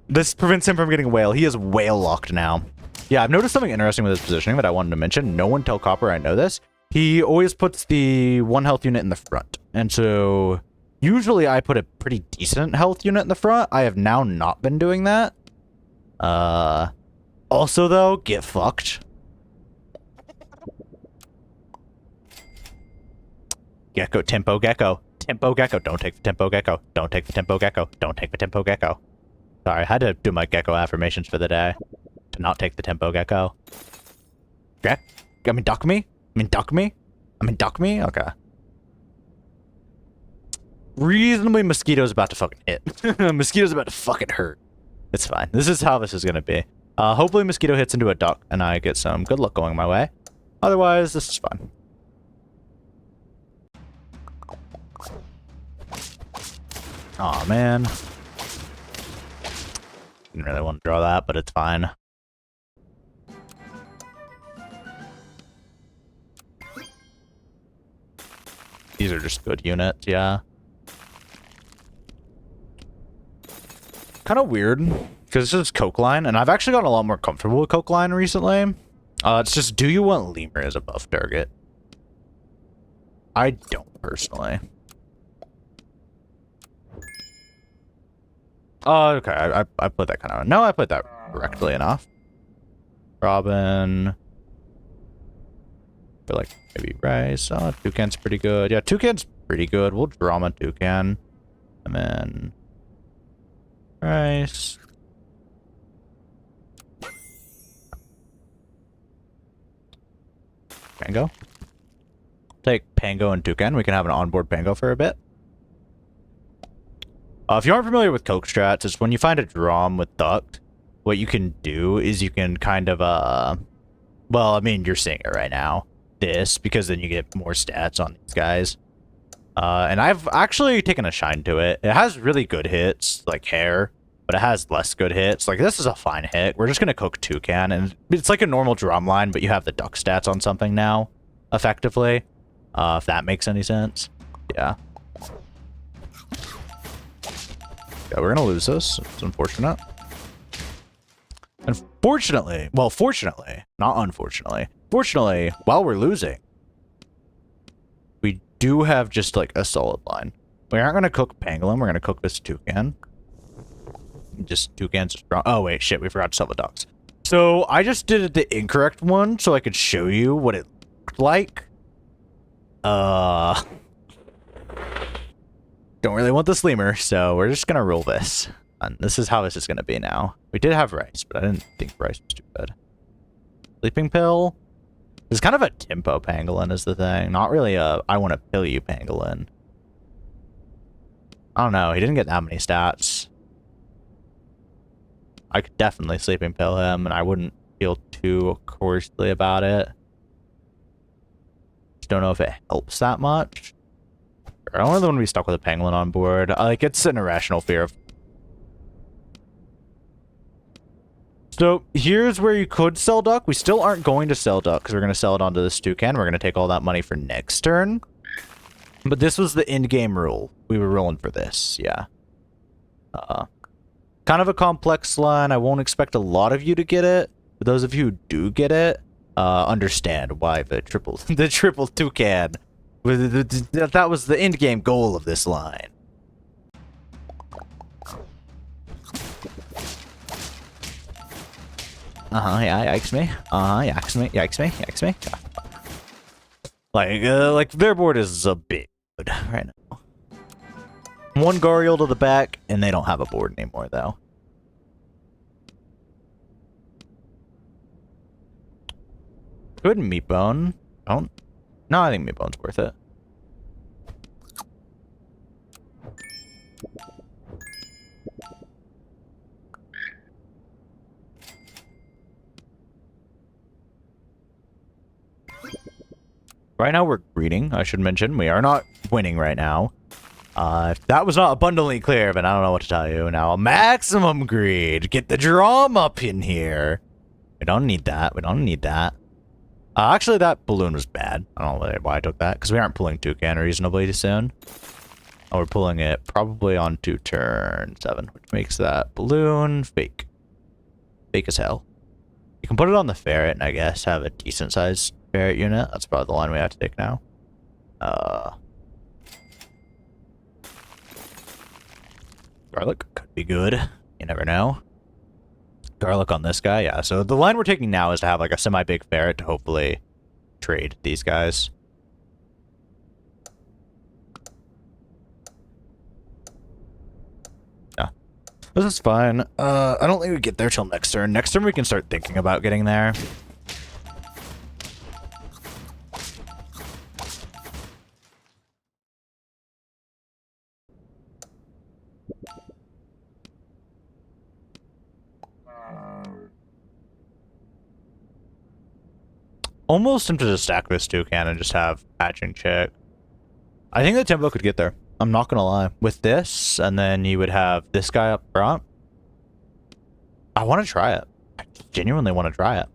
This prevents him from getting a whale. He is whale locked now. Yeah, I've noticed something interesting with his positioning that I wanted to mention. No one tell Copper I know this. He always puts the 1 health unit in the front. And so usually I put a pretty decent health unit in the front. I have now not been doing that. Also though, get fucked. Gecko, tempo gecko. Tempo gecko. Don't take the tempo gecko. Don't take the tempo gecko. Don't take the tempo gecko. Sorry, I had to do my gecko affirmations for the day. To not take the tempo gecko. Okay. Duck me? Duck me? Duck me? Okay. Reasonably, Mosquito's about to fucking hit. Mosquito's about to fucking hurt. It's fine. This is how this is gonna be. Hopefully Mosquito hits into a duck and I get some good luck going my way. Otherwise, this is fine. Aw, man. Didn't really want to draw that, but it's fine. These are just good units, yeah. Kind of weird, because this is Coke Line, and I've actually gotten a lot more comfortable with Coke Line recently. It's just, do you want Lemur as a buff target? I don't, personally. Oh, okay, I put that kind of... No, I put that correctly enough. Robin... feel like maybe Rice. Oh, Toucan's pretty good. Yeah, Toucan's pretty good. We'll drama Toucan. And then Rice. Pango. Take Pango and Toucan. We can have an onboard Pango for a bit. If you aren't familiar with Coke strats, it's when you find a Drom with Duck, what you can do is you can kind of, well, I mean, you're seeing it right now. This, because then you get more stats on these guys. And I've actually taken a shine to it. It has really good hits, like hair. but it has less good hits. Like, this is a fine hit. We're just going to cook toucan, and it's like a normal drum line, but you have the duck stats on something now, effectively. If that makes any sense. Yeah. Yeah, we're going to lose this. It's unfortunate. Unfortunately, well, fortunately, not unfortunately. Fortunately, while we're losing, we do have just, like, a solid line. We aren't going to cook pangolin. We're going to cook this toucan. Just toucans are strong. Oh, wait, shit. We forgot to sell the ducks. So I just did the incorrect one so I could show you what it looked like. Don't really want this lemur, so we're just going to roll this. And this is how this is going to be now. We did have rice, but I didn't think rice was too good. Sleeping pill. It's kind of a tempo pangolin is the thing. Not really a I want to pill you pangolin. I don't know. He didn't get that many stats. I could definitely sleeping pill him, and I wouldn't feel too coarsely about it. Just don't know if it helps that much. I don't really want to be stuck with a pangolin on board. Like, it's an irrational fear of... So, here's where you could sell duck. We still aren't going to sell duck, because we're going to sell it onto this toucan. We're going to take all that money for next turn. But this was the in-game rule. We were rolling for this, yeah. Kind of a complex line. I won't expect a lot of you to get it. For those of you who do get it, understand why the triple toucan. That was the end game goal of this line. Yeah, yikes me. Yikes me. Like their board is a bit good right now. One Gariel to the back, and they don't have a board anymore, though. Good meatbone. Don't. No, I think meatbone's worth it. Right now we're greeting, I should mention. We are not winning right now. If that was not abundantly clear, but I don't know what to tell you. Now, maximum greed. Get the drum up in here. We don't need that. Actually, that balloon was bad. I don't know why I took that, because we aren't pulling toucan reasonably soon. Oh, we're pulling it probably onto turn 7, which makes that balloon fake. Fake as hell. You can put it on the ferret and I guess have a decent-sized ferret unit. That's probably the line we have to take now. Garlic could be good. You never know. Garlic on this guy, yeah. So the line we're taking now is to have like a semi-big ferret to hopefully trade these guys. Yeah. This is fine. I don't think we get there till next turn. Next turn we can start thinking about getting there. Almost tempted to stack this toucan and just have hatching chick. I think the tempo could get there. I'm not gonna lie. With this, and then you would have this guy up front. I want to try it. I genuinely want to try it.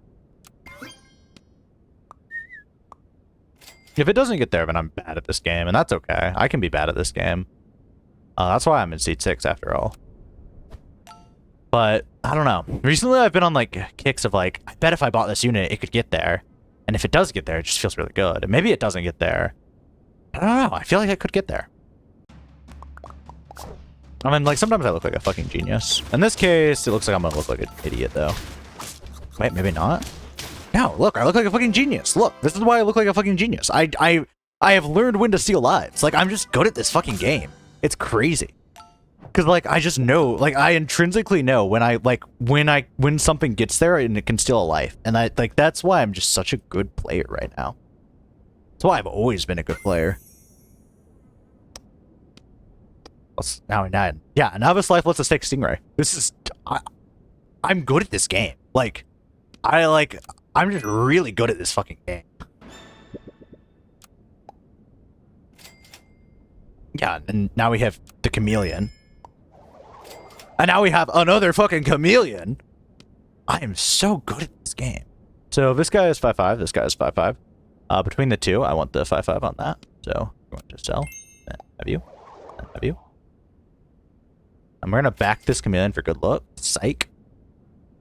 If it doesn't get there, then I'm bad at this game, and that's okay. I can be bad at this game. That's why I'm in seat 6 after all. But, I don't know. Recently I've been on like kicks of like, I bet if I bought this unit, it could get there. And if it does get there, it just feels really good. And maybe it doesn't get there. I don't know. I feel like it could get there. I mean, like, sometimes I look like a fucking genius. In this case, it looks like I'm gonna look like an idiot, though. Wait, maybe not? No, look, I look like a fucking genius. Look, this is why I look like a fucking genius. I have learned when to steal lives. Like, I'm just good at this fucking game. It's crazy. Because, like, I just know, like, I intrinsically know when something gets there and it can steal a life. And that's why I'm just such a good player right now. That's why I've always been a good player. Now, Novice Life lets us take Stingray. This is, I'm good at this game. Like, I'm just really good at this fucking game. Yeah, and now we have the chameleon. And now we have another fucking chameleon. I am so good at this game. So this guy is 5/5. This guy is 5/5. Between the two, I want the 5/5 on that. So we're going to sell. And have you? And have you? And we're gonna back this chameleon for good luck. Psych.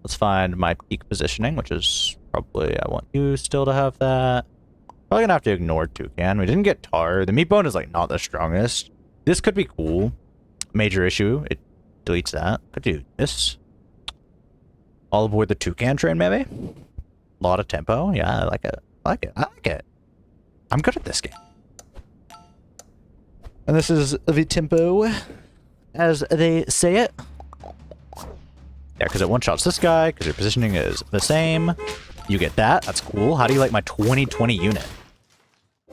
Let's find my peak positioning, which is probably, I want you still to have that. Probably gonna have to ignore Toucan. We didn't get Tar. The meat bone is like not the strongest. This could be cool. Major issue. It deletes that. Could do this. All aboard the Toucan train, maybe? A lot of tempo. Yeah, I like it. I like it. I like it. I'm good at this game. And this is the tempo, as they say it. Yeah, because it one-shots this guy, because your positioning is the same. You get that. That's cool. How do you like my 2020 unit?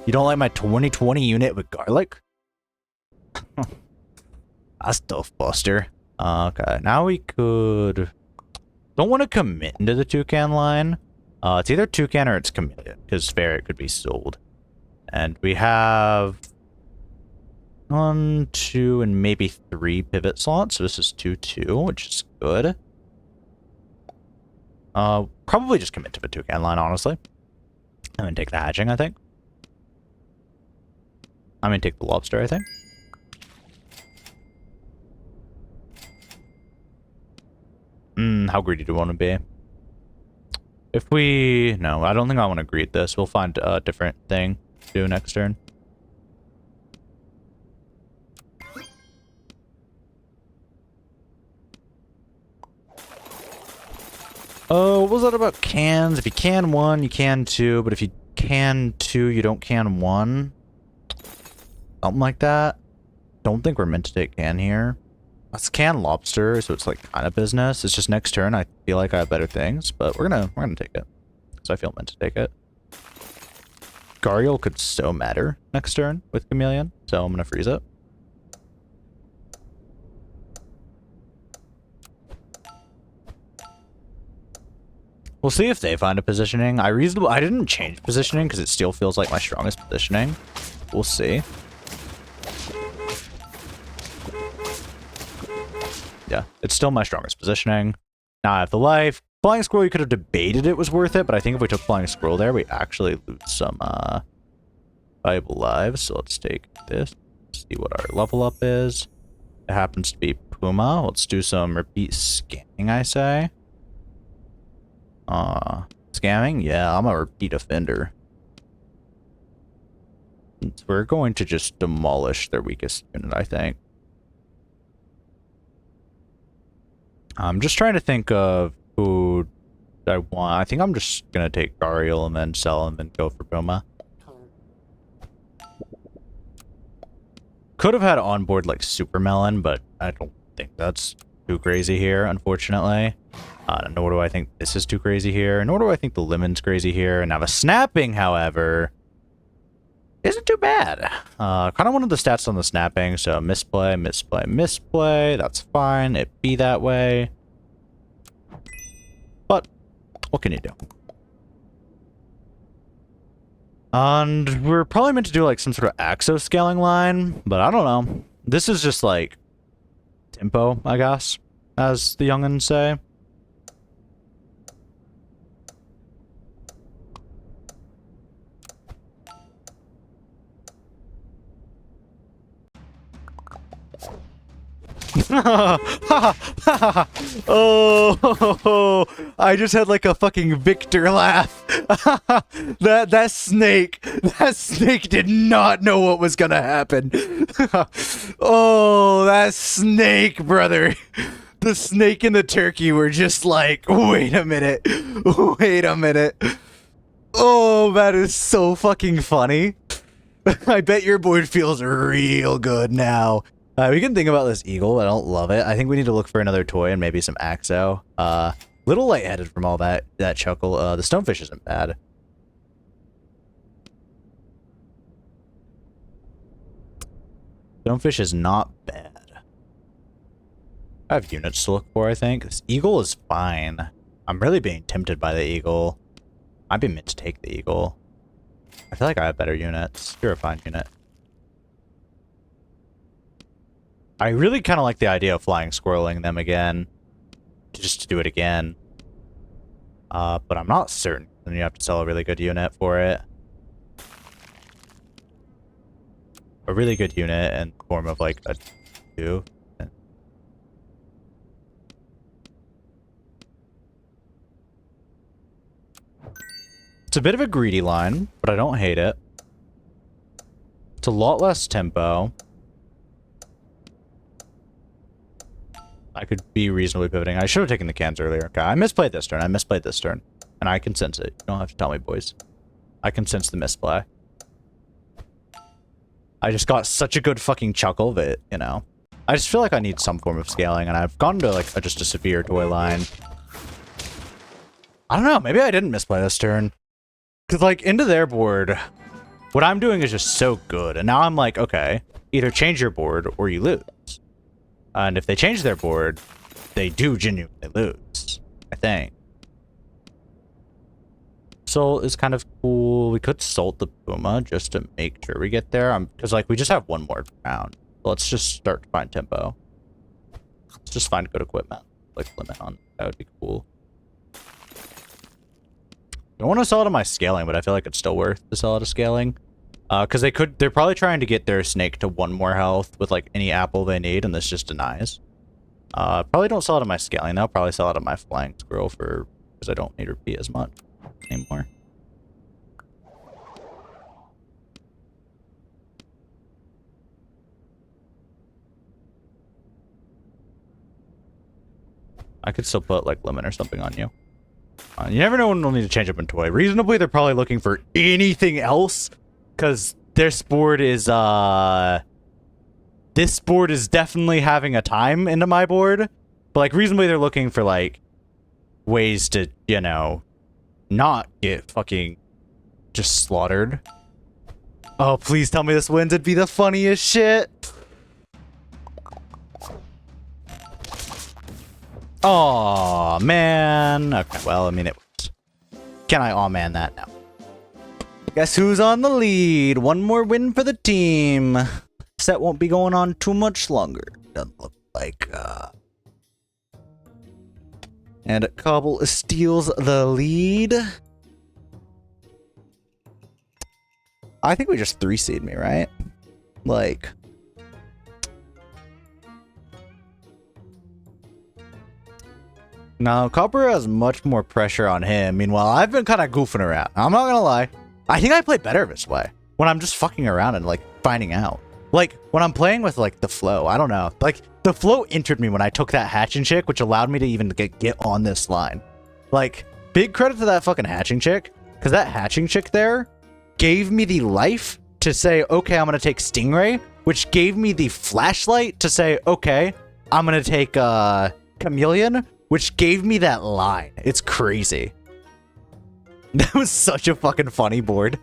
You don't like my 2020 unit with garlic? That's tough, Buster. Okay, now we could... Don't want to commit into the Toucan line. It's either Toucan or it's Chameleon, because Ferret could be sold. And we have... 1, 2, and maybe 3 pivot slots. So this is 2-2, which is good. Probably just commit to the Toucan line, honestly. I'm gonna take the hatching, I think. I'm gonna take the lobster, I think. How greedy do we want to be? If we... No, I don't think I want to greed this. We'll find a different thing to do next turn. Oh, what was that about cans? If you can 1, you can 2, but if you can 2, you don't can 1. Something like that. Don't think we're meant to take can here. Let's can lobster, so it's like kind of business. It's just next turn, I feel like I have better things, but we're gonna take it. So I feel meant to take it. Gariel could so matter next turn with Chameleon, so I'm gonna freeze it. We'll see if they find a positioning. I didn't change positioning because it still feels like my strongest positioning. We'll see. Yeah, it's still my strongest positioning. Now I have the life. Flying Squirrel, you could have debated it was worth it, but I think if we took Flying Squirrel there, we actually lose some valuable lives. So let's take this. See what our level up is. It happens to be Puma. Let's do some repeat scanning, I say. Scamming? Yeah, I'm a repeat offender. We're going to just demolish their weakest unit, I think. I'm just trying to think of who I want. I think I'm just gonna take Gariel and then sell him and go for Puma. Could have had on board like Super Melon, but I don't think that's too crazy here, unfortunately. Nor do I think this is too crazy here. Nor do I think the lemon's crazy here. And now the snapping, however, isn't too bad. Kind of wanted the stats on the snapping, so misplay, misplay, misplay. That's fine. It be that way. But what can you do? And we're probably meant to do like some sort of axo scaling line, but I don't know. This is just like tempo, I guess, as the youngins say. Oh, I just had like a fucking victor laugh. that snake did not know what was gonna happen. Oh, that snake, brother. The snake and the turkey were just like, wait a minute. Wait a minute. Oh, that is so fucking funny. I bet your board feels real good now. We can think about this eagle. I don't love it. I think we need to look for another toy and maybe some axo. Little lightheaded from all that chuckle. The stonefish isn't bad. Stonefish is not bad. I have units to look for, I think. This eagle is fine. I'm really being tempted by the eagle. I'd be meant to take the eagle. I feel like I have better units. You're a fine unit. I really kind of like the idea of flying squirreling them again. Just to do it again. But I'm not certain. Then you have to sell a really good unit for it. A really good unit in the form of like a 2. It's a bit of a greedy line, but I don't hate it. It's a lot less tempo. I could be reasonably pivoting. I should have taken the cans earlier. Okay, I misplayed this turn. And I can sense it. You don't have to tell me, boys. I can sense the misplay. I just got such a good fucking chuckle that, you know. I just feel like I need some form of scaling, and I've gone to, like, just a severe toy line. I don't know, maybe I didn't misplay this turn. Because, like, into their board, what I'm doing is just so good. And now I'm like, okay, either change your board or you lose. And if they change their board, they do genuinely lose, I think. Salt is kind of cool. We could salt the Puma just to make sure we get there. Because, like, we just have one more round. So let's just start to find tempo. Let's just find good equipment. Like, limit on that would be cool. Don't want to sell it on my scaling, but I feel like it's still worth to sell it to scaling. Because they're probably trying to get their snake to 1 more health with, like, any apple they need, and this just denies. Probably don't sell it on my scaling. I'll probably sell it on my flying squirrel because I don't need repeat as much anymore. I could still put, like, lemon or something on you. You never know when they'll need to change up in toy. Reasonably, they're probably looking for anything else, because this board is, this board is definitely having a time into my board. But, like, reasonably, they're looking for, like, ways to, you know, not get fucking just slaughtered. Oh, please tell me this wins. It'd be the funniest shit. Aw, man. Okay, well, I mean, it was. Can I aw man that now? Guess who's on the lead? 1 more win for the team. Set won't be going on too much longer. Doesn't look like, And Cobble steals the lead. I think we just 3-seed me, right? Like... Now, Copper has much more pressure on him. Meanwhile, I've been kind of goofing around. I'm not gonna lie. I think I play better this way. When I'm just fucking around and, like, finding out. Like, when I'm playing with, like, the flow. I don't know. Like, the flow entered me when I took that hatching chick, which allowed me to even get on this line. Like, big credit to that fucking hatching chick. Because that hatching chick there gave me the life to say, okay, I'm gonna take Stingray. Which gave me the flashlight to say, okay, I'm gonna take, Chameleon. Which gave me that line. It's crazy. That was such a fucking funny board.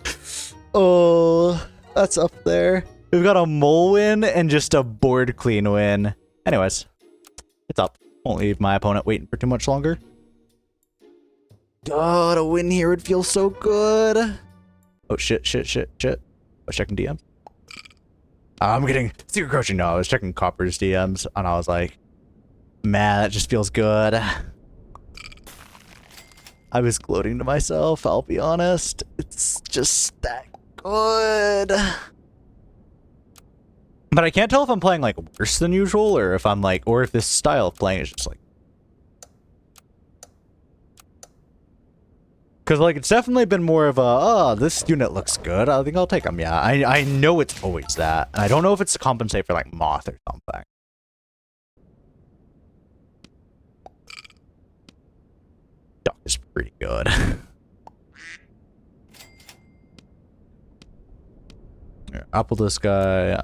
Oh, that's up there. We've got a mole win and just a board clean win. Anyways, it's up. Won't leave my opponent waiting for too much longer. God, a win here would feel so good. Oh, shit. I was checking DMs. I'm getting secret coaching. No, I was checking Copper's DMs and I was like, man, that just feels good. I was gloating to myself, I'll be honest. It's just that good. But I can't tell if I'm playing, like, worse than usual, or if I'm, like, or if this style of playing is just, like... Because, like, it's definitely been more of a, oh, this unit looks good, I think I'll take them, yeah. I know it's always that. And I don't know if it's to compensate for, like, Moth or something. Duck is pretty good. Here, apple this guy.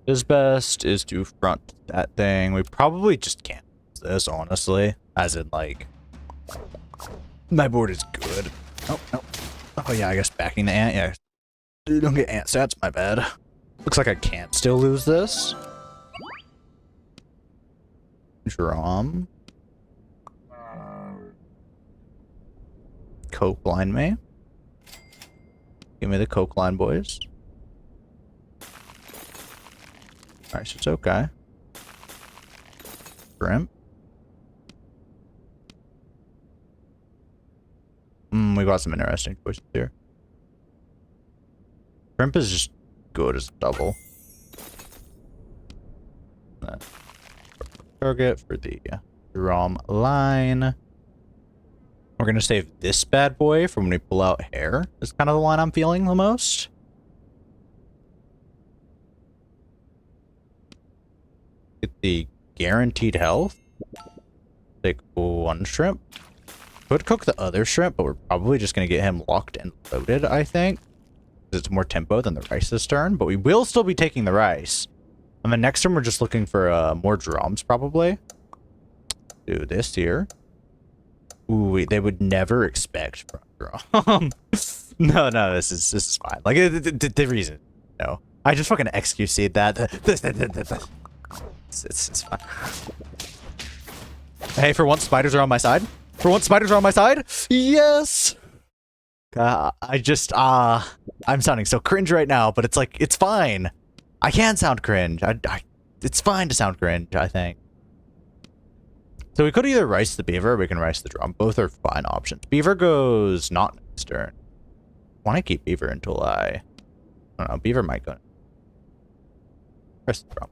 His best is to front that thing. We probably just can't use this, honestly. As in, like, my board is good. Oh, no. Oh, yeah, I guess backing the ant. Yeah. You don't get ant stats, my bad. Looks like I can't still lose this. Drum. Cope blind me. Give me the coke line, boys. Alright, so it's okay. Shrimp. We got some interesting choices here. Shrimp is just good as a double. Target for the drum line. We're gonna save this bad boy for when we pull out hair. That's kind of the line I'm feeling the most. Get the guaranteed health. Take one shrimp. Could cook the other shrimp, but we're probably just gonna get him locked and loaded, I think. It's more tempo than the rice this turn, but we will still be taking the rice. And then next turn we're just looking for more drums, probably. Do this here. Ooh, they would never expect front drum. No, this is fine. Like the reason, no, I just fucking XQC'd that. It's fine. Hey, for once, spiders are on my side. For once, spiders are on my side. Yes. I'm sounding so cringe right now, but it's like it's fine. I can sound cringe. It's fine to sound cringe, I think. So we could either rice the beaver or we can rice the drum. Both are fine options. Beaver goes not next turn. I want to keep beaver until I don't know. Beaver might go. Rice the drum.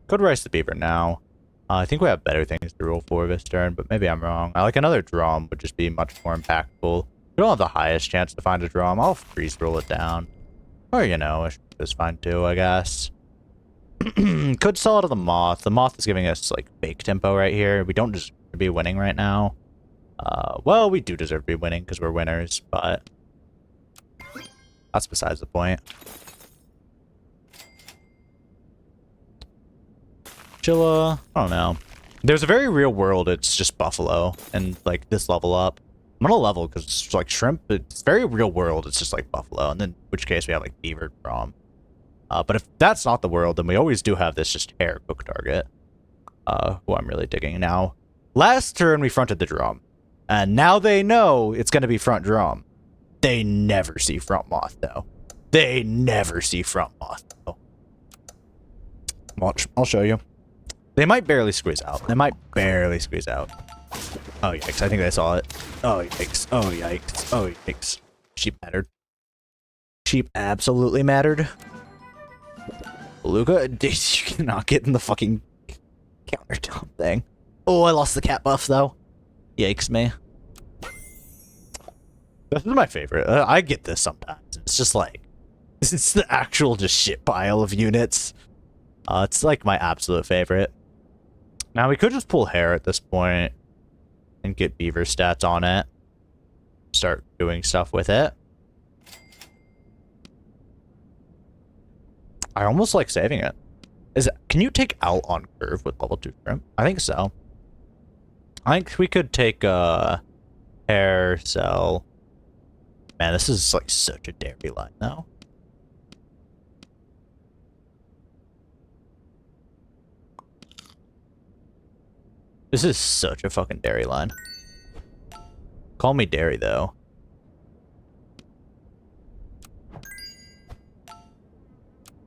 Could rice the beaver now. I think we have better things to roll for this turn, but maybe I'm wrong. I like another drum would just be much more impactful. We don't have the highest chance to find a drum. I'll freeze roll it down. Or, you know, it's fine too, I guess. Could sell it to the moth. The moth is giving us like fake tempo right here. We don't deserve to be winning right now. Well, we do deserve to be winning because we're winners, but that's besides the point. Chilla, I don't know. There's a very real world. It's just buffalo and like this level up. I'm gonna level because it's like shrimp. It's very real world. It's just like buffalo, and then in which case we have like beaver drum. But if that's not the world, then we always do have this just hair cook target. Who I'm really digging now. Last turn we fronted the drum, and now they know it's gonna be front drum. They never see front moth though. They never see front moth though. Watch, I'll show you. They might barely squeeze out. They might barely squeeze out. Oh yikes! I think they saw it. Oh yikes! Oh yikes! Oh yikes! Sheep mattered. Sheep absolutely mattered. Beluga, you cannot get in the fucking countertop thing. Oh, I lost the cat buff though. Yikes me. This is my favorite. I get this sometimes. It's just like, it's the actual just shit pile of units. It's like my absolute favorite. Now we could just pull hair at this point and get beaver stats on it. Start doing stuff with it. I almost like saving it. Can you take out on curve with level 2 shrimp? I think so. I think we could take hair, sell. Man, this is like such a dairy line now. This is such a fucking dairy line. Call me dairy though.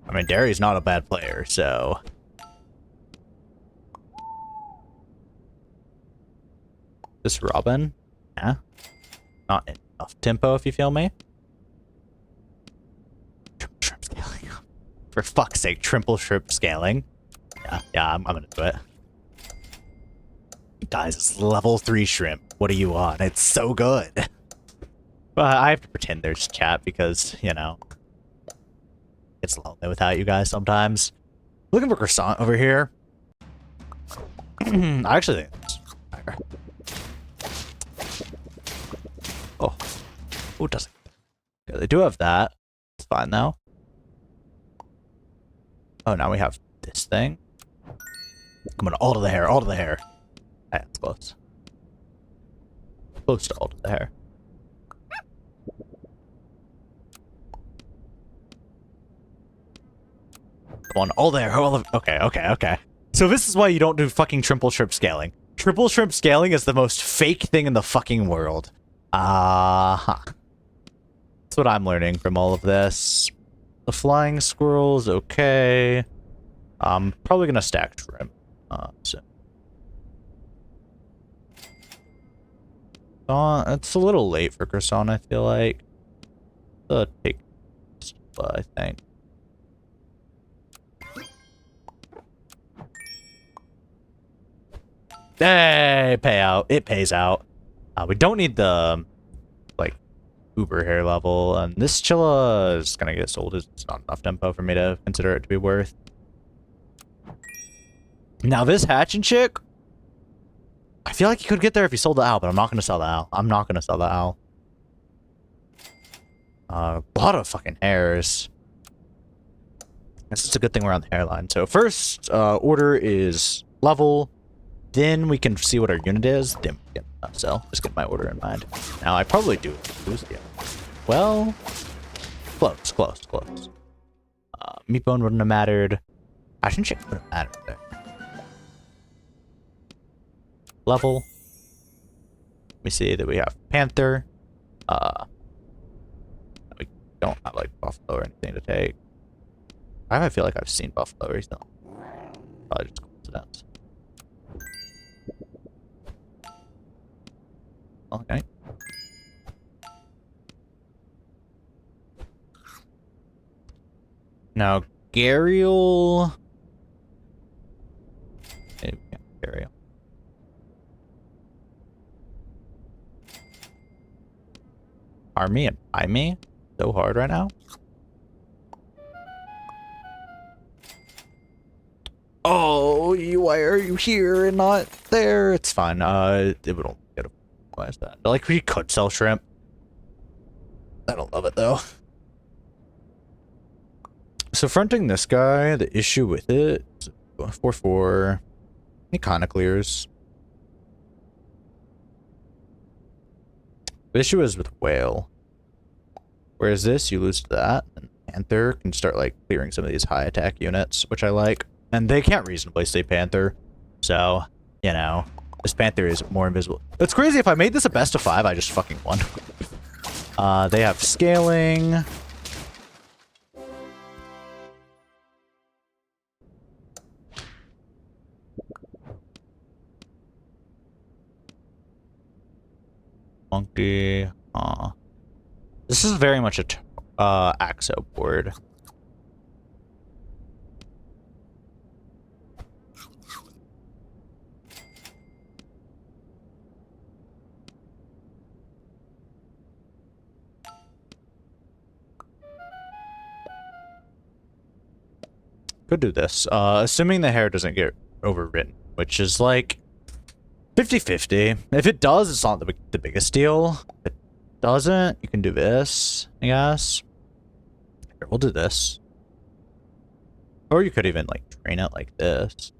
I mean, Derry's not a bad player, so... This Robin? Yeah. Not enough tempo, if you feel me. Triple shrimp scaling. For fuck's sake, triple shrimp scaling. Yeah, I'm gonna do it. Guys, it's level 3 shrimp. What are you on? It's so good. But I have to pretend there's chat because, you know... It's lonely without you guys sometimes. Looking for croissant over here. I actually think it's higher. Oh. Who doesn't? Yeah, they do have that. It's fine though. Oh, now we have this thing. Come on, all to the hair, all to the hair. That's close. Close to all to the hair. Come on, all there, all of, okay. So this is why you don't do fucking triple shrimp scaling. Triple shrimp scaling is the most fake thing in the fucking world. That's what I'm learning from all of this. The flying squirrel's okay. I'm probably gonna stack shrimp. So. It's a little late for croissant, I feel like. Take, I think. Hey, payout. It pays out. We don't need the, like, uber hair level, and this chilla is gonna get sold. It's not enough tempo for me to consider it to be worth. Now this hatching chick, I feel like you could get there if you sold the owl, but I'm not gonna sell the owl. I'm not gonna sell the owl. A lot of fucking hairs. This is a good thing we're on the hairline. So first order is level. Then we can see what our unit is. Then we can sell. Just get my order in mind. Now I probably do lose the well, close. Meat bone wouldn't have mattered. Ashen chick wouldn't have mattered there. Level. Let me see that we have panther. We don't have like buffalo or anything to take. I feel like I've seen buffalo recently. Probably just coincidence. Okay. Now, Gariel. Maybe we can't Gariel. Army and buy me so hard right now. Oh, why are you here and not there? It's fine. It would only get a. Why is that? Like, we could sell shrimp. I don't love it though. So fronting this guy, the issue with it, 4/4, he kind of clears. The issue is with whale. Whereas this, you lose to that, and panther can start like clearing some of these high attack units, which I like. And they can't reasonably stay panther, so you know this panther is more invisible. It's crazy. If I made this a best of 5, I just fucking won. They have scaling. Monkey. This is very much a Axo board. Could do this, assuming the hair doesn't get overwritten, which is like 50-50. If it does, it's not the biggest deal. If it doesn't, you can do this, I guess. Here, we'll do this. Or you could even like train it like this.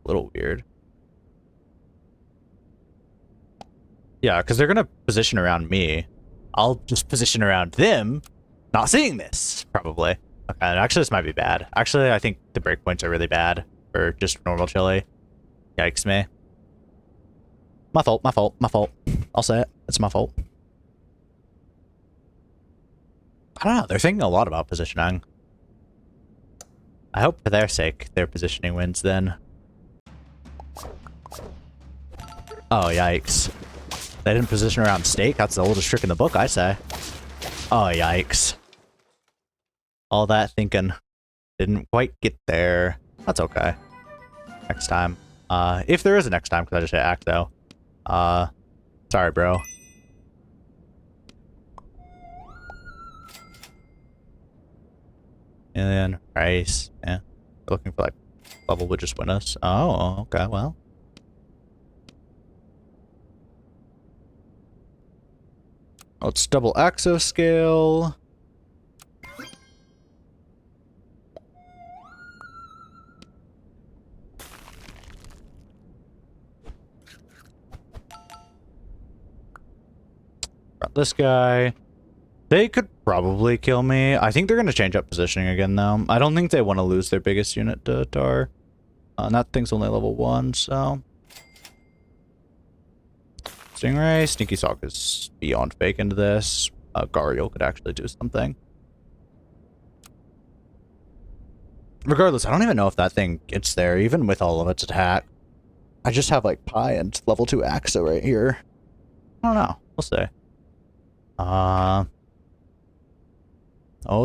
A little weird. Yeah, because they're gonna position around me. I'll just position around them, not seeing this, probably. Okay, actually this might be bad. Actually, I think the breakpoints are really bad for just normal chili. Yikes me. My fault. I'll say it. It's my fault. I don't know. They're thinking a lot about positioning. I hope for their sake their positioning wins then. Oh, yikes. They didn't position around steak? That's the oldest trick in the book, I say. Oh, yikes. All that thinking didn't quite get there. That's okay. Next time. If there is a next time, because I just hit act though. Sorry, bro. And then rice. Yeah. Looking for like level would just win us. Oh, okay, well. Let's double axo scale. This guy. They could probably kill me. I think they're going to change up positioning again, though. I don't think they want to lose their biggest unit to Tar. And that thing's only level 1, so... Stingray, Sneaky Sock is beyond fake into this. Gariel could actually do something. Regardless, I don't even know if that thing gets there, even with all of its attack. I just have, like, Pi and level 2 Axa right here. I don't know. We'll see. Oh,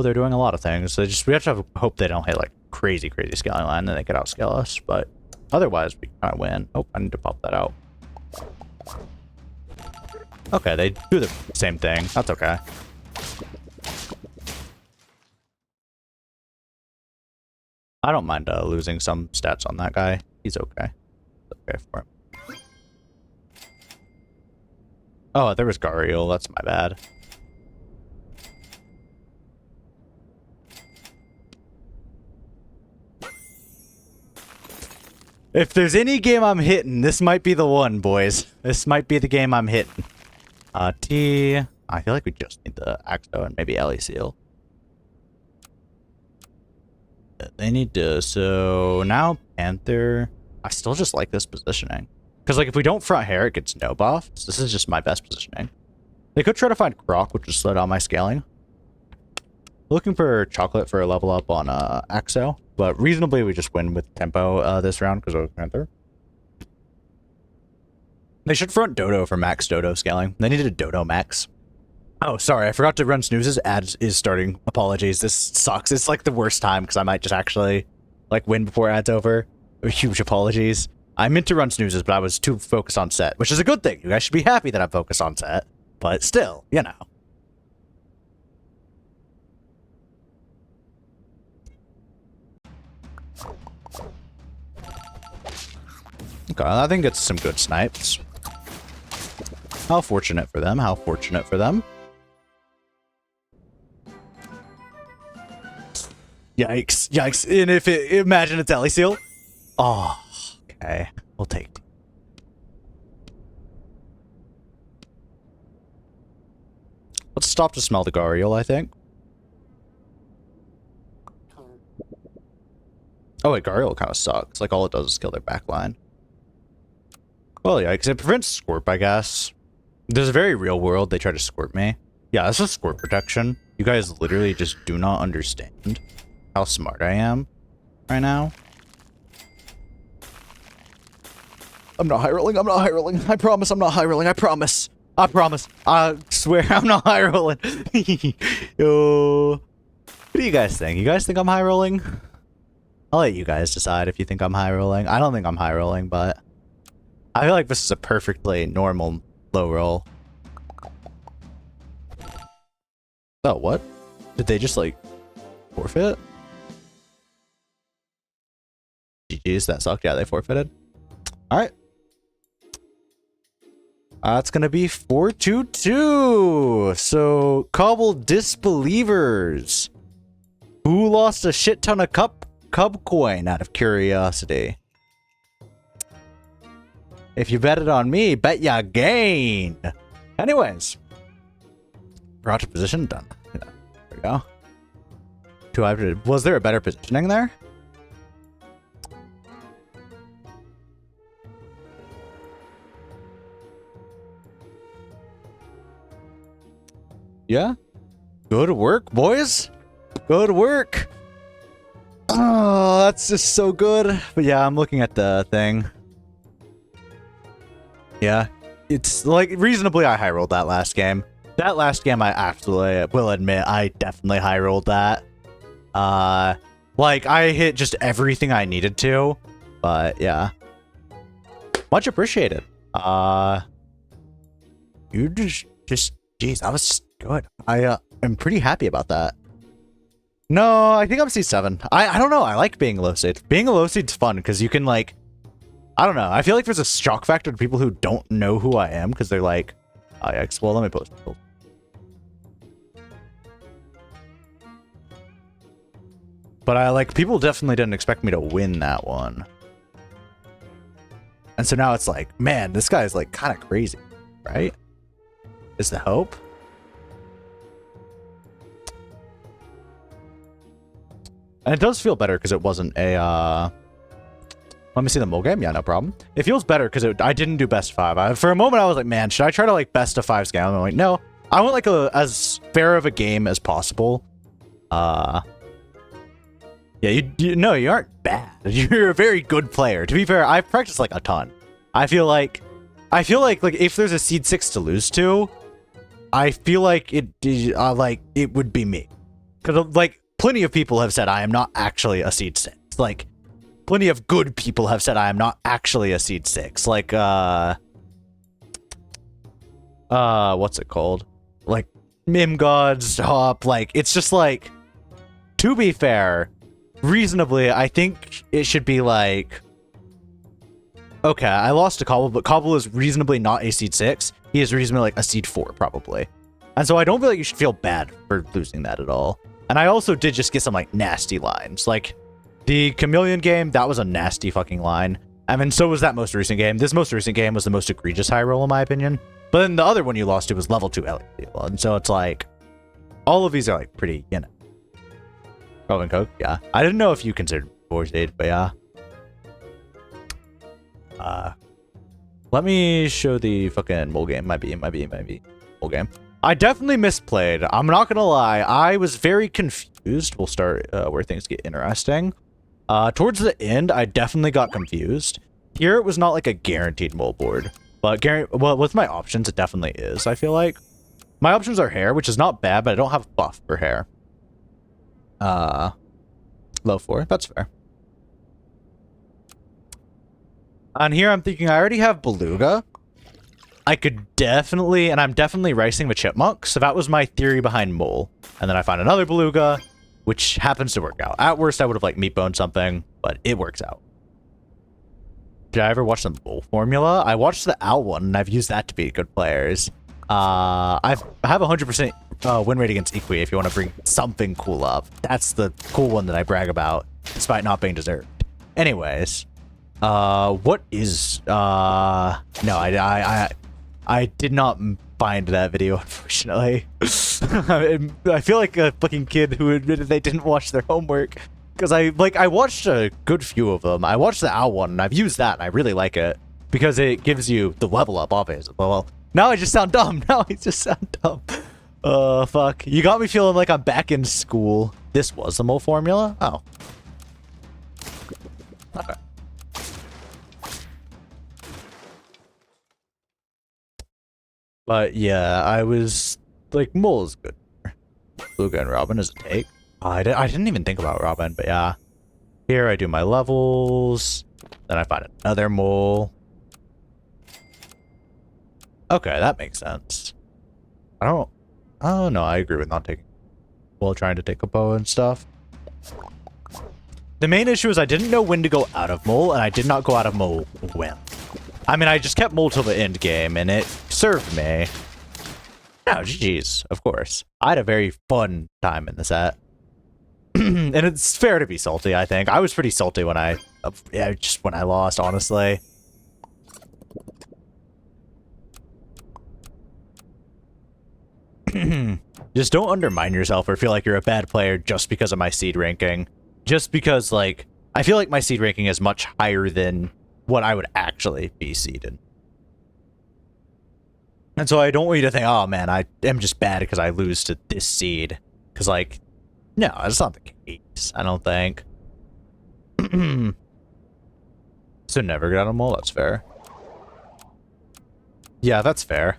they're doing a lot of things. We have to hope they don't hit, like, crazy scaling line, then they could outscale us, but otherwise, we kind of win. Oh, I need to pop that out. Okay, they do the same thing. That's okay. I don't mind losing some stats on that guy. He's okay. It's okay for him. Oh, there was Gariel. That's my bad. If there's any game I'm hitting, this might be the one, boys. This might be the game I'm hitting. T. I feel like we just need the Axo and maybe Ellie Seal. They need to. So now Panther. I still just like this positioning. Because, like, if we don't front hair, it gets no buff. So this is just my best positioning. They could try to find Croc, which would slow down my scaling. Looking for Chocolate for a level up on Axo. But reasonably, we just win with tempo this round because of Panther. They should front Dodo for max Dodo scaling. They needed a Dodo max. Oh, sorry, I forgot to run snoozes. Ads is starting. Apologies, this sucks. It's like the worst time because I might just actually like win before ads over. Huge apologies. I meant to run snoozes, but I was too focused on set, which is a good thing. You guys should be happy that I'm focused on set. But still, you know. Okay, I think it's some good snipes. How fortunate for them. How fortunate for them. Yikes. Yikes. And if it... Imagine it's Ellie Seal. Oh, okay. We'll take it. Let's stop to smell the Gariel, I think. Oh, wait, Gariel kind of sucks. Like, all it does is kill their backline. Well, yeah, because it prevents Scorp, I guess. There's a very real world they try to Scorp me. Yeah, this is Scorp protection. You guys literally just do not understand how smart I am right now. I'm not high rolling. I'm not high rolling. I promise I'm not high rolling. I promise. I promise. I swear I'm not high rolling. Yo. What do you guys think? You guys think I'm high rolling? I'll let you guys decide if you think I'm high rolling. I don't think I'm high rolling, but I feel like this is a perfectly normal low roll. Oh, what? Did they just, like, forfeit? GG's, that sucked. Yeah, they forfeited. Alright. That's gonna be 4-2-2. So, Cobble Disbelievers. Who lost a shit ton of Cub coin out of curiosity? If you bet it on me, bet ya gain. Anyways. Brought to position, done. Yeah, there we go. Was there a better positioning there? Yeah. Good work, boys. Good work. Oh, that's just so good. But yeah, I'm looking at the thing. Yeah. It's like reasonably I high rolled that last game. That last game I absolutely will admit I definitely high rolled that. Like I hit just everything I needed to. But yeah. Much appreciated. You just jeez, that was good. I am pretty happy about that. No, I think I'm C7. I don't know. I like being low seed. Being a low seed's fun because you can like, I don't know. I feel like there's a shock factor to people who don't know who I am because they're like, oh, yeah, well, let me post it. But I like, people definitely didn't expect me to win that one. And so now it's like, man, this guy is like kind of crazy, right? Is the hope? And it does feel better because it wasn't a, let me see the mole game. Yeah, no problem. It feels better because I didn't do best 5. For a moment, I was like, man, should I try to like best of 5 scale? And I'm like, no. I want like as fair of a game as possible. Yeah, you aren't bad. You're a very good player. To be fair, I've practiced like a ton. I feel like if there's a seed 6 to lose to, I feel like it would be me. Because like plenty of people have said I am not actually a seed 6. Like plenty of good people have said I am not actually a seed 6. Like what's it called? Like Mim Gods, Hop, like it's just like, to be fair, reasonably, I think it should be like, okay, I lost to Cobble, but Cobble is reasonably not a seed 6. He is reasonably like a seed 4, probably. And so I don't feel like you should feel bad for losing that at all. And I also did just get some like nasty lines. Like the Chameleon game, that was a nasty fucking line. I mean, so was that most recent game. This most recent game was the most egregious high roll in my opinion. But then the other one you lost to was level 2 Elliot. And so it's like, all of these are like pretty, you know. Robin Coke, yeah. I didn't know if you considered Forged Aid, but yeah. Let me show the fucking mole game. Might be mole game. I definitely misplayed. I'm not gonna lie. I was very confused. We'll start where things get interesting. Towards the end, I definitely got confused. Here, it was not like a guaranteed mole board. But well, with my options, it definitely is, I feel like. My options are hair, which is not bad, but I don't have buff for hair. Low 4, that's fair. On here, I'm thinking I already have Beluga. I could definitely, and I'm definitely ricing with Chipmunk, so that was my theory behind Mole. And then I find another Beluga, which happens to work out. At worst, I would have like meat boned something, but it works out. Did I ever watch the Mole formula? I watched the Owl one, and I've used that to beat good players. I have 100% win rate against Equi if you want to bring something cool up. That's the cool one that I brag about, despite not being deserved. Anyways, what is, no, I did not find that video, unfortunately. I feel like a fucking kid who admitted they didn't watch their homework. Because I watched a good few of them. I watched the Owl one, and I've used that, and I really like it. Because it gives you the level up, obviously. Well, now I just sound dumb. Fuck. You got me feeling like I'm back in school. This was the mole formula? Oh. Okay. But yeah, I was like, mole is good. Luca and Robin is a take. Oh, I didn't even think about Robin, but yeah. Here I do my levels. Then I find another mole. Okay, that makes sense. Oh no, I agree with not taking, while trying to take a bow and stuff. The main issue is I didn't know when to go out of mole, and I did not go out of mole when. I mean, I just kept mole till the end game, and it served me. No, GG's, of course. I had a very fun time in the set. And it's fair to be salty, I think. I was pretty salty when I lost, honestly. Just don't undermine yourself or feel like you're a bad player just because of my seed ranking. Just because, like, I feel like my seed ranking is much higher than what I would actually be seeded. And so I don't want you to think, oh man, I am just bad because I lose to this seed. Because, like, no, that's not the case, I don't think. So never get out of mole, that's fair. Yeah, that's fair.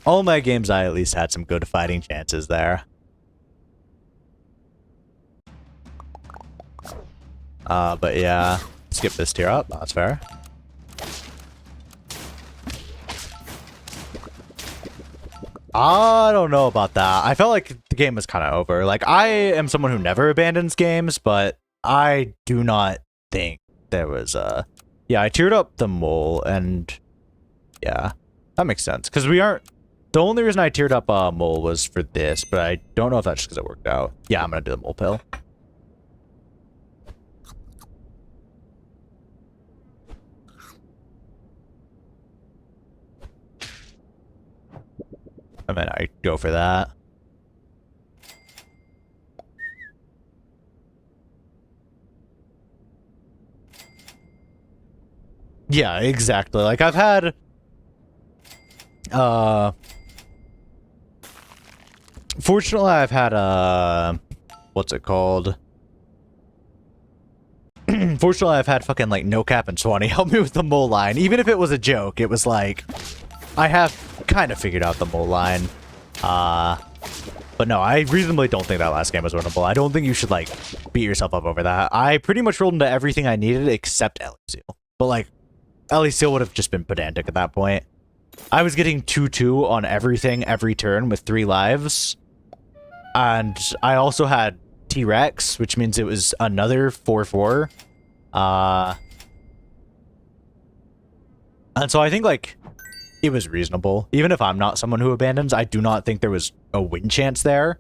All my games, I at least had some good fighting chances there. But yeah, skip this tier up, that's fair. I don't know about that. I felt like the game was kind of over. Like, I am someone who never abandons games, but I do not think there was yeah, I tiered up the mole, and yeah, that makes sense. Because we aren't... The only reason I tiered up mole was for this, but I don't know if that's just because it worked out. Yeah, I'm going to do the mole pill. And then I go for that. Yeah, exactly. Like, I've had Fortunately, I've had what's it called? Fortunately, I've had fucking like no cap and 20 help me with the mole line. Even if it was a joke, it was like I have kind of figured out the mole line. But no, I reasonably don't think that last game was winnable. I don't think you should like beat yourself up over that. I pretty much rolled into everything I needed except Ellie Seal. But like Ellie Seal would have just been pedantic at that point. I was getting 2-2 on everything every turn with 3 lives. And I also had T-Rex, which means it was another 4-4. And so I think, like, it was reasonable. Even if I'm not someone who abandons, I do not think there was a win chance there.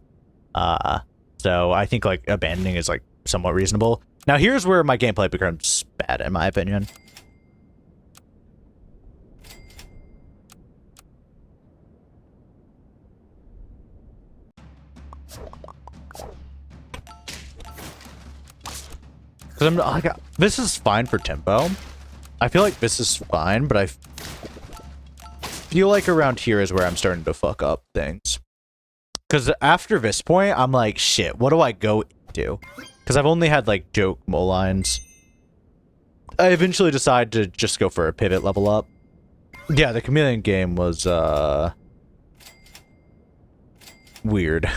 So I think, like, abandoning is, like, somewhat reasonable. Now, here's where my gameplay becomes bad, in my opinion. Because I'm like, this is fine for tempo. I feel like this is fine, but I feel like around here is where I'm starting to fuck up things. Because after this point, I'm like, shit, what do I go into? Because I've only had, like, joke mole lines. I eventually decide to just go for a pivot level up. Yeah, the chameleon game was, weird.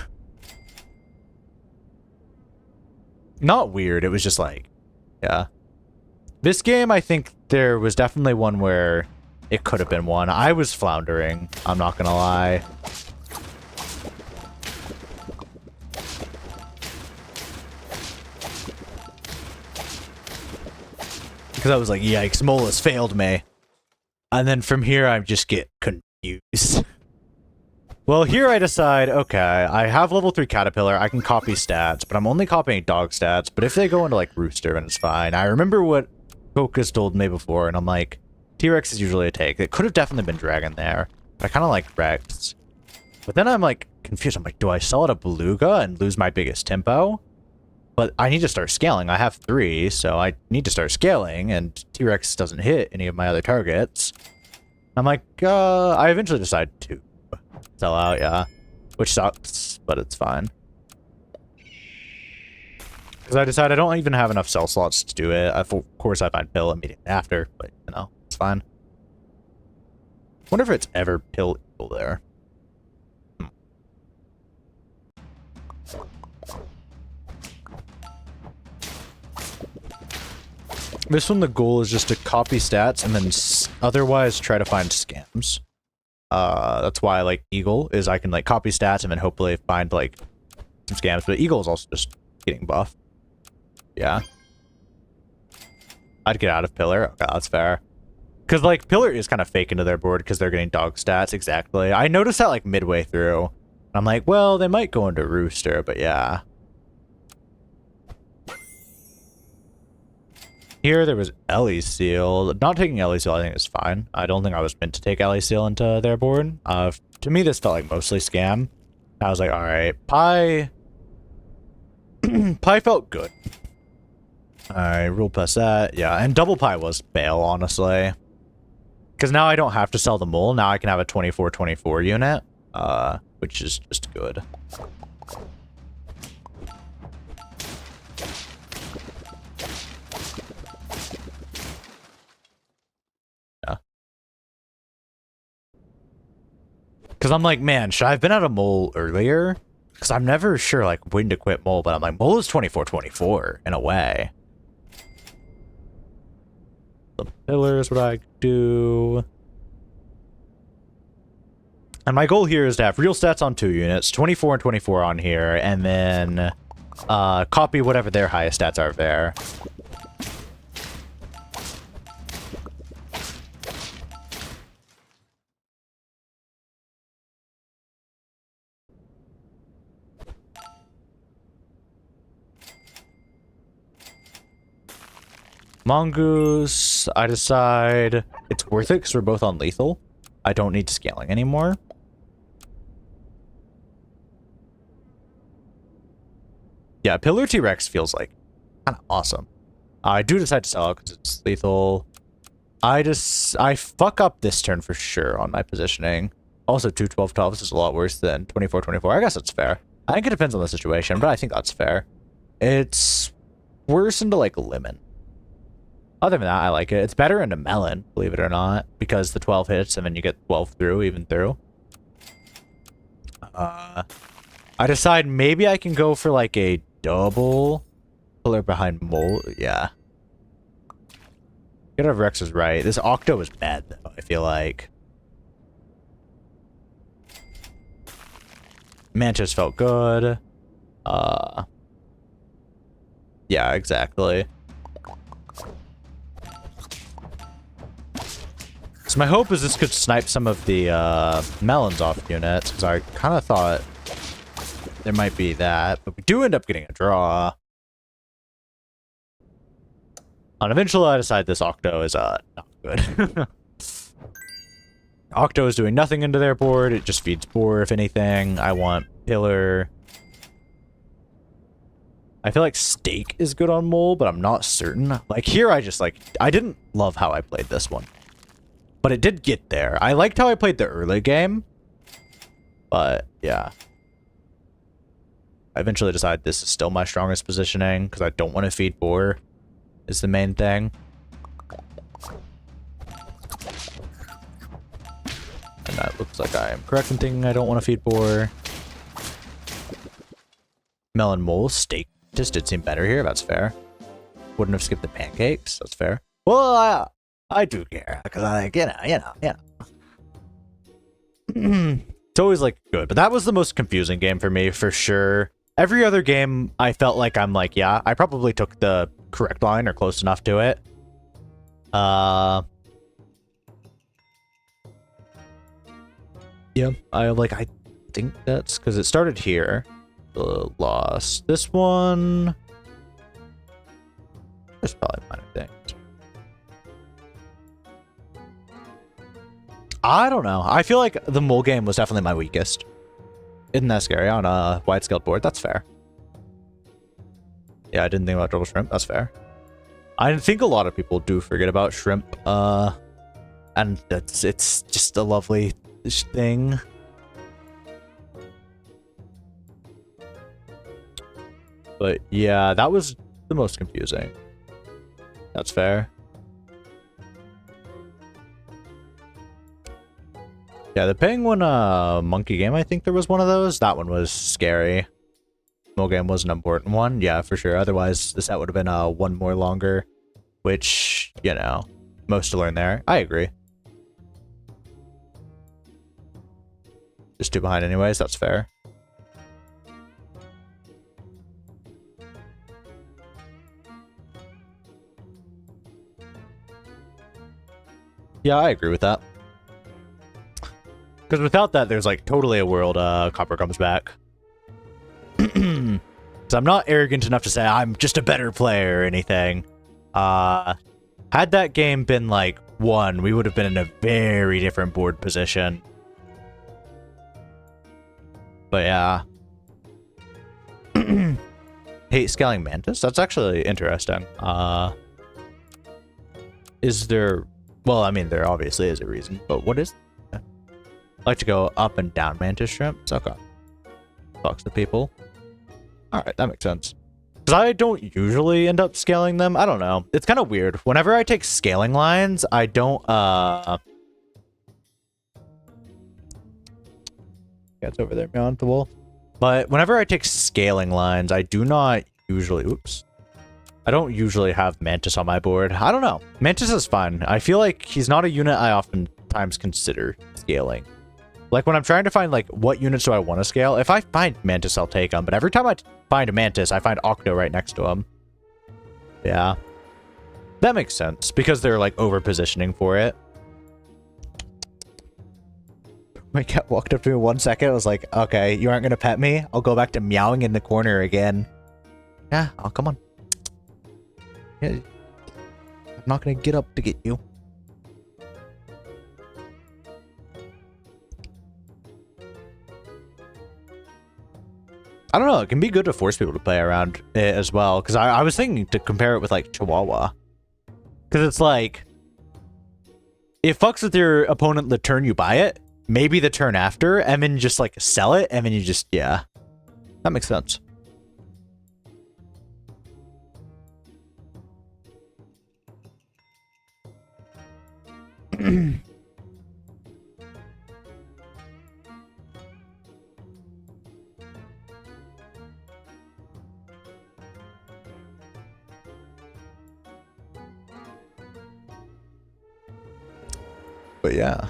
Not weird, it was just like, yeah. This game, I think there was definitely one where it could have been one. I was floundering, I'm not gonna lie. Because I was like, yikes, Mole has failed me. And then from here, I just get confused. Well, here I decide, okay, I have level 3 Caterpillar, I can copy stats, but I'm only copying dog stats, but if they go into, like, Rooster, then it's fine. I remember what Coca's told me before, and I'm like, T-Rex is usually a take. It could have definitely been Dragon there, but I kind of like Rex. But then I'm, like, confused. I'm like, do I sell it a Beluga and lose my biggest tempo? But I need to start scaling. I have 3, so I need to start scaling, and T-Rex doesn't hit any of my other targets. I'm like, I eventually decide to sell out, yeah. Which sucks, but it's fine. Because I decide I don't even have enough sell slots to do it. Of course, I find Pill immediately after, but, you know, it's fine. Wonder if it's ever Pill equal there. This one, the goal is just to copy stats and then otherwise try to find scams. That's why I like Eagle, is I can, like, copy stats and then hopefully find, like, some scams. But Eagle is also just getting buff. Yeah. I'd get out of Pillar. Okay, that's fair. Because, like, Pillar is kind of fake into their board because they're getting dog stats. Exactly. I noticed that, like, midway through. I'm like, well, they might go into Rooster, but yeah. Here, there was Ellie Seal. Not taking Ellie Seal, I think, is fine. I don't think I was meant to take Ellie Seal into their board. To me, this felt like mostly scam. I was like, alright, Pie... Pie felt good. Alright, rule plus that. Yeah, and double Pie was bail, honestly. Because now I don't have to sell the mole. Now I can have a 24-24 unit, which is just good. Because I'm like, man, should I have been at a mole earlier? Because I'm never sure, like, when to quit mole, but I'm like, mole is 24-24, in a way. The pillars, what I do. And my goal here is to have real stats on 2 units, 24 and 24 on here, and then copy whatever their highest stats are there. Mongoose, I decide it's worth it because we're both on lethal. I don't need scaling anymore. Yeah, Pillar T-Rex feels like kind of awesome. I do decide to sell out because it's lethal. I fuck up this turn for sure on my positioning. Also, 2 12-12s is a lot worse than 24-24. I guess that's fair. I think it depends on the situation, but I think that's fair. It's worse into, like, lemon. Other than that, I like it. It's better into melon, believe it or not, because the 12 hits and then you get 12 through, even through. I decide maybe I can go for, like, a double pillar behind mole. Yeah. Get over Rex is right. This Octo is bad, though, I feel like. Mantis felt good. Yeah, exactly. So my hope is this could snipe some of the melons off units, because I kind of thought there might be that, but we do end up getting a draw. And eventually I decide this Octo is not good. Octo is doing nothing into their board, it just feeds boar if anything. I want pillar. I feel like steak is good on mole, but I'm not certain. Like here I just I didn't love how I played this one. But it did get there. I liked how I played the early game. But, yeah. I eventually decided this is still my strongest positioning, because I don't want to feed boar, is the main thing. And that looks like I am correct in thinking I don't want to feed boar. Melon mole, steak just did seem better here, that's fair. Wouldn't have skipped the pancakes, that's fair. Well, I do care, because I like, you know. It's always, like, good. But that was the most confusing game for me, for sure. Every other game, I felt like I'm like, yeah, I probably took the correct line or close enough to it. Yeah, I think that's because it started here. Lost this one. There's probably minor things. I don't know. I feel like the mole game was definitely my weakest. Isn't that scary on a wide-scaled board? That's fair. Yeah, I didn't think about double shrimp. That's fair. I think a lot of people do forget about shrimp. And it's just a lovely thing. But yeah, that was the most confusing. That's fair. Yeah, the penguin monkey game, I think there was one of those. That one was scary. Mole game was an important one. Yeah, for sure. Otherwise, the set would have been one more longer. Which, you know, most to learn there. I agree. Just 2 behind anyways, that's fair. Yeah, I agree with that. Because without that, there's like totally a world Copper comes back. So I'm not arrogant enough to say I'm just a better player or anything. Had that game been like 1, we would have been in a very different board position. But yeah. Hate scaling mantis? That's actually interesting. Is there... Well, I mean, there obviously is a reason, but what is... I like to go up and down mantis shrimps. Okay. Talks to people. Alright, that makes sense. Because I don't usually end up scaling them. I don't know. It's kind of weird. Whenever I take scaling lines, I don't, Yeah, it's over there beyond the wall. But whenever I take scaling lines, I do not usually... Oops. I don't usually have Mantis on my board. I don't know. Mantis is fun. I feel like he's not a unit I oftentimes consider scaling. Like, when I'm trying to find, like, what units do I want to scale, if I find Mantis, I'll take them. But every time I find a Mantis, I find Octo right next to him. Yeah. That makes sense, because they're, like, over-positioning for it. My cat walked up to me 1 second. I was like, okay, you aren't going to pet me? I'll go back to meowing in the corner again. Yeah, oh, come on. Yeah, I'm not going to get up to get you. I don't know, it can be good to force people to play around it as well, because I was thinking to compare it with, like, Chihuahua. Because it's like, it fucks with your opponent the turn you buy it, maybe the turn after, and then just like sell it, and then you just, yeah. That makes sense. But yeah.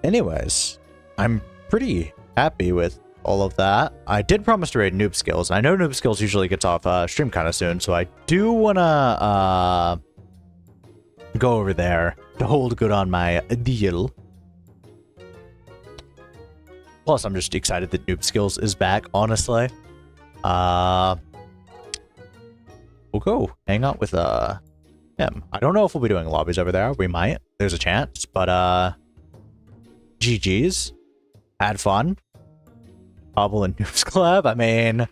Anyways, I'm pretty happy with all of that. I did promise to raid Noob Skills, and I know Noob Skills usually gets off stream kind of soon, so I do want to go over there to hold good on my deal. Plus, I'm just excited that Noob Skills is back, honestly. We'll go hang out with him. I don't know if we'll be doing lobbies over there. We might. There's a chance, but GG's. Had fun. Cobble and Noobs Collab. I mean,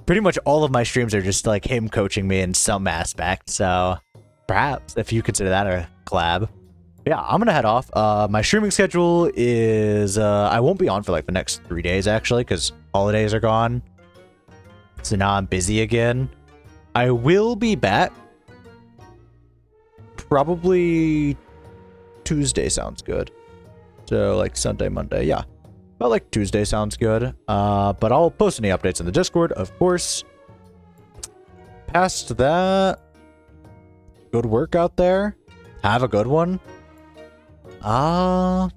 pretty much all of my streams are just like him coaching me in some aspect, so perhaps if you consider that a collab. Yeah, I'm gonna head off. My streaming schedule is I won't be on for like the next 3 days actually, because holidays are gone. So now I'm busy again. I will be back. Probably Tuesday sounds good. So like Sunday, Monday, yeah. But like Tuesday sounds good. But I'll post any updates in the Discord, of course. Past that, good work out there. Have a good one. Yeah,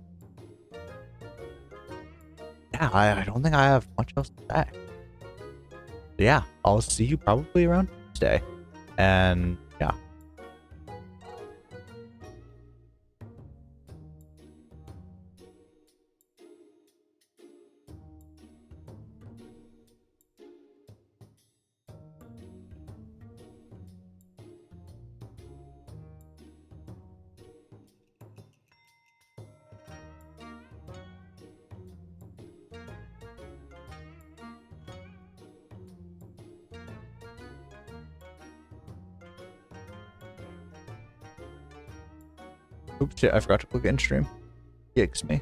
I don't think I have much else to say. Yeah, I'll see you probably around Tuesday. And yeah. Oops, shit, I forgot to plug in stream. Yikes me.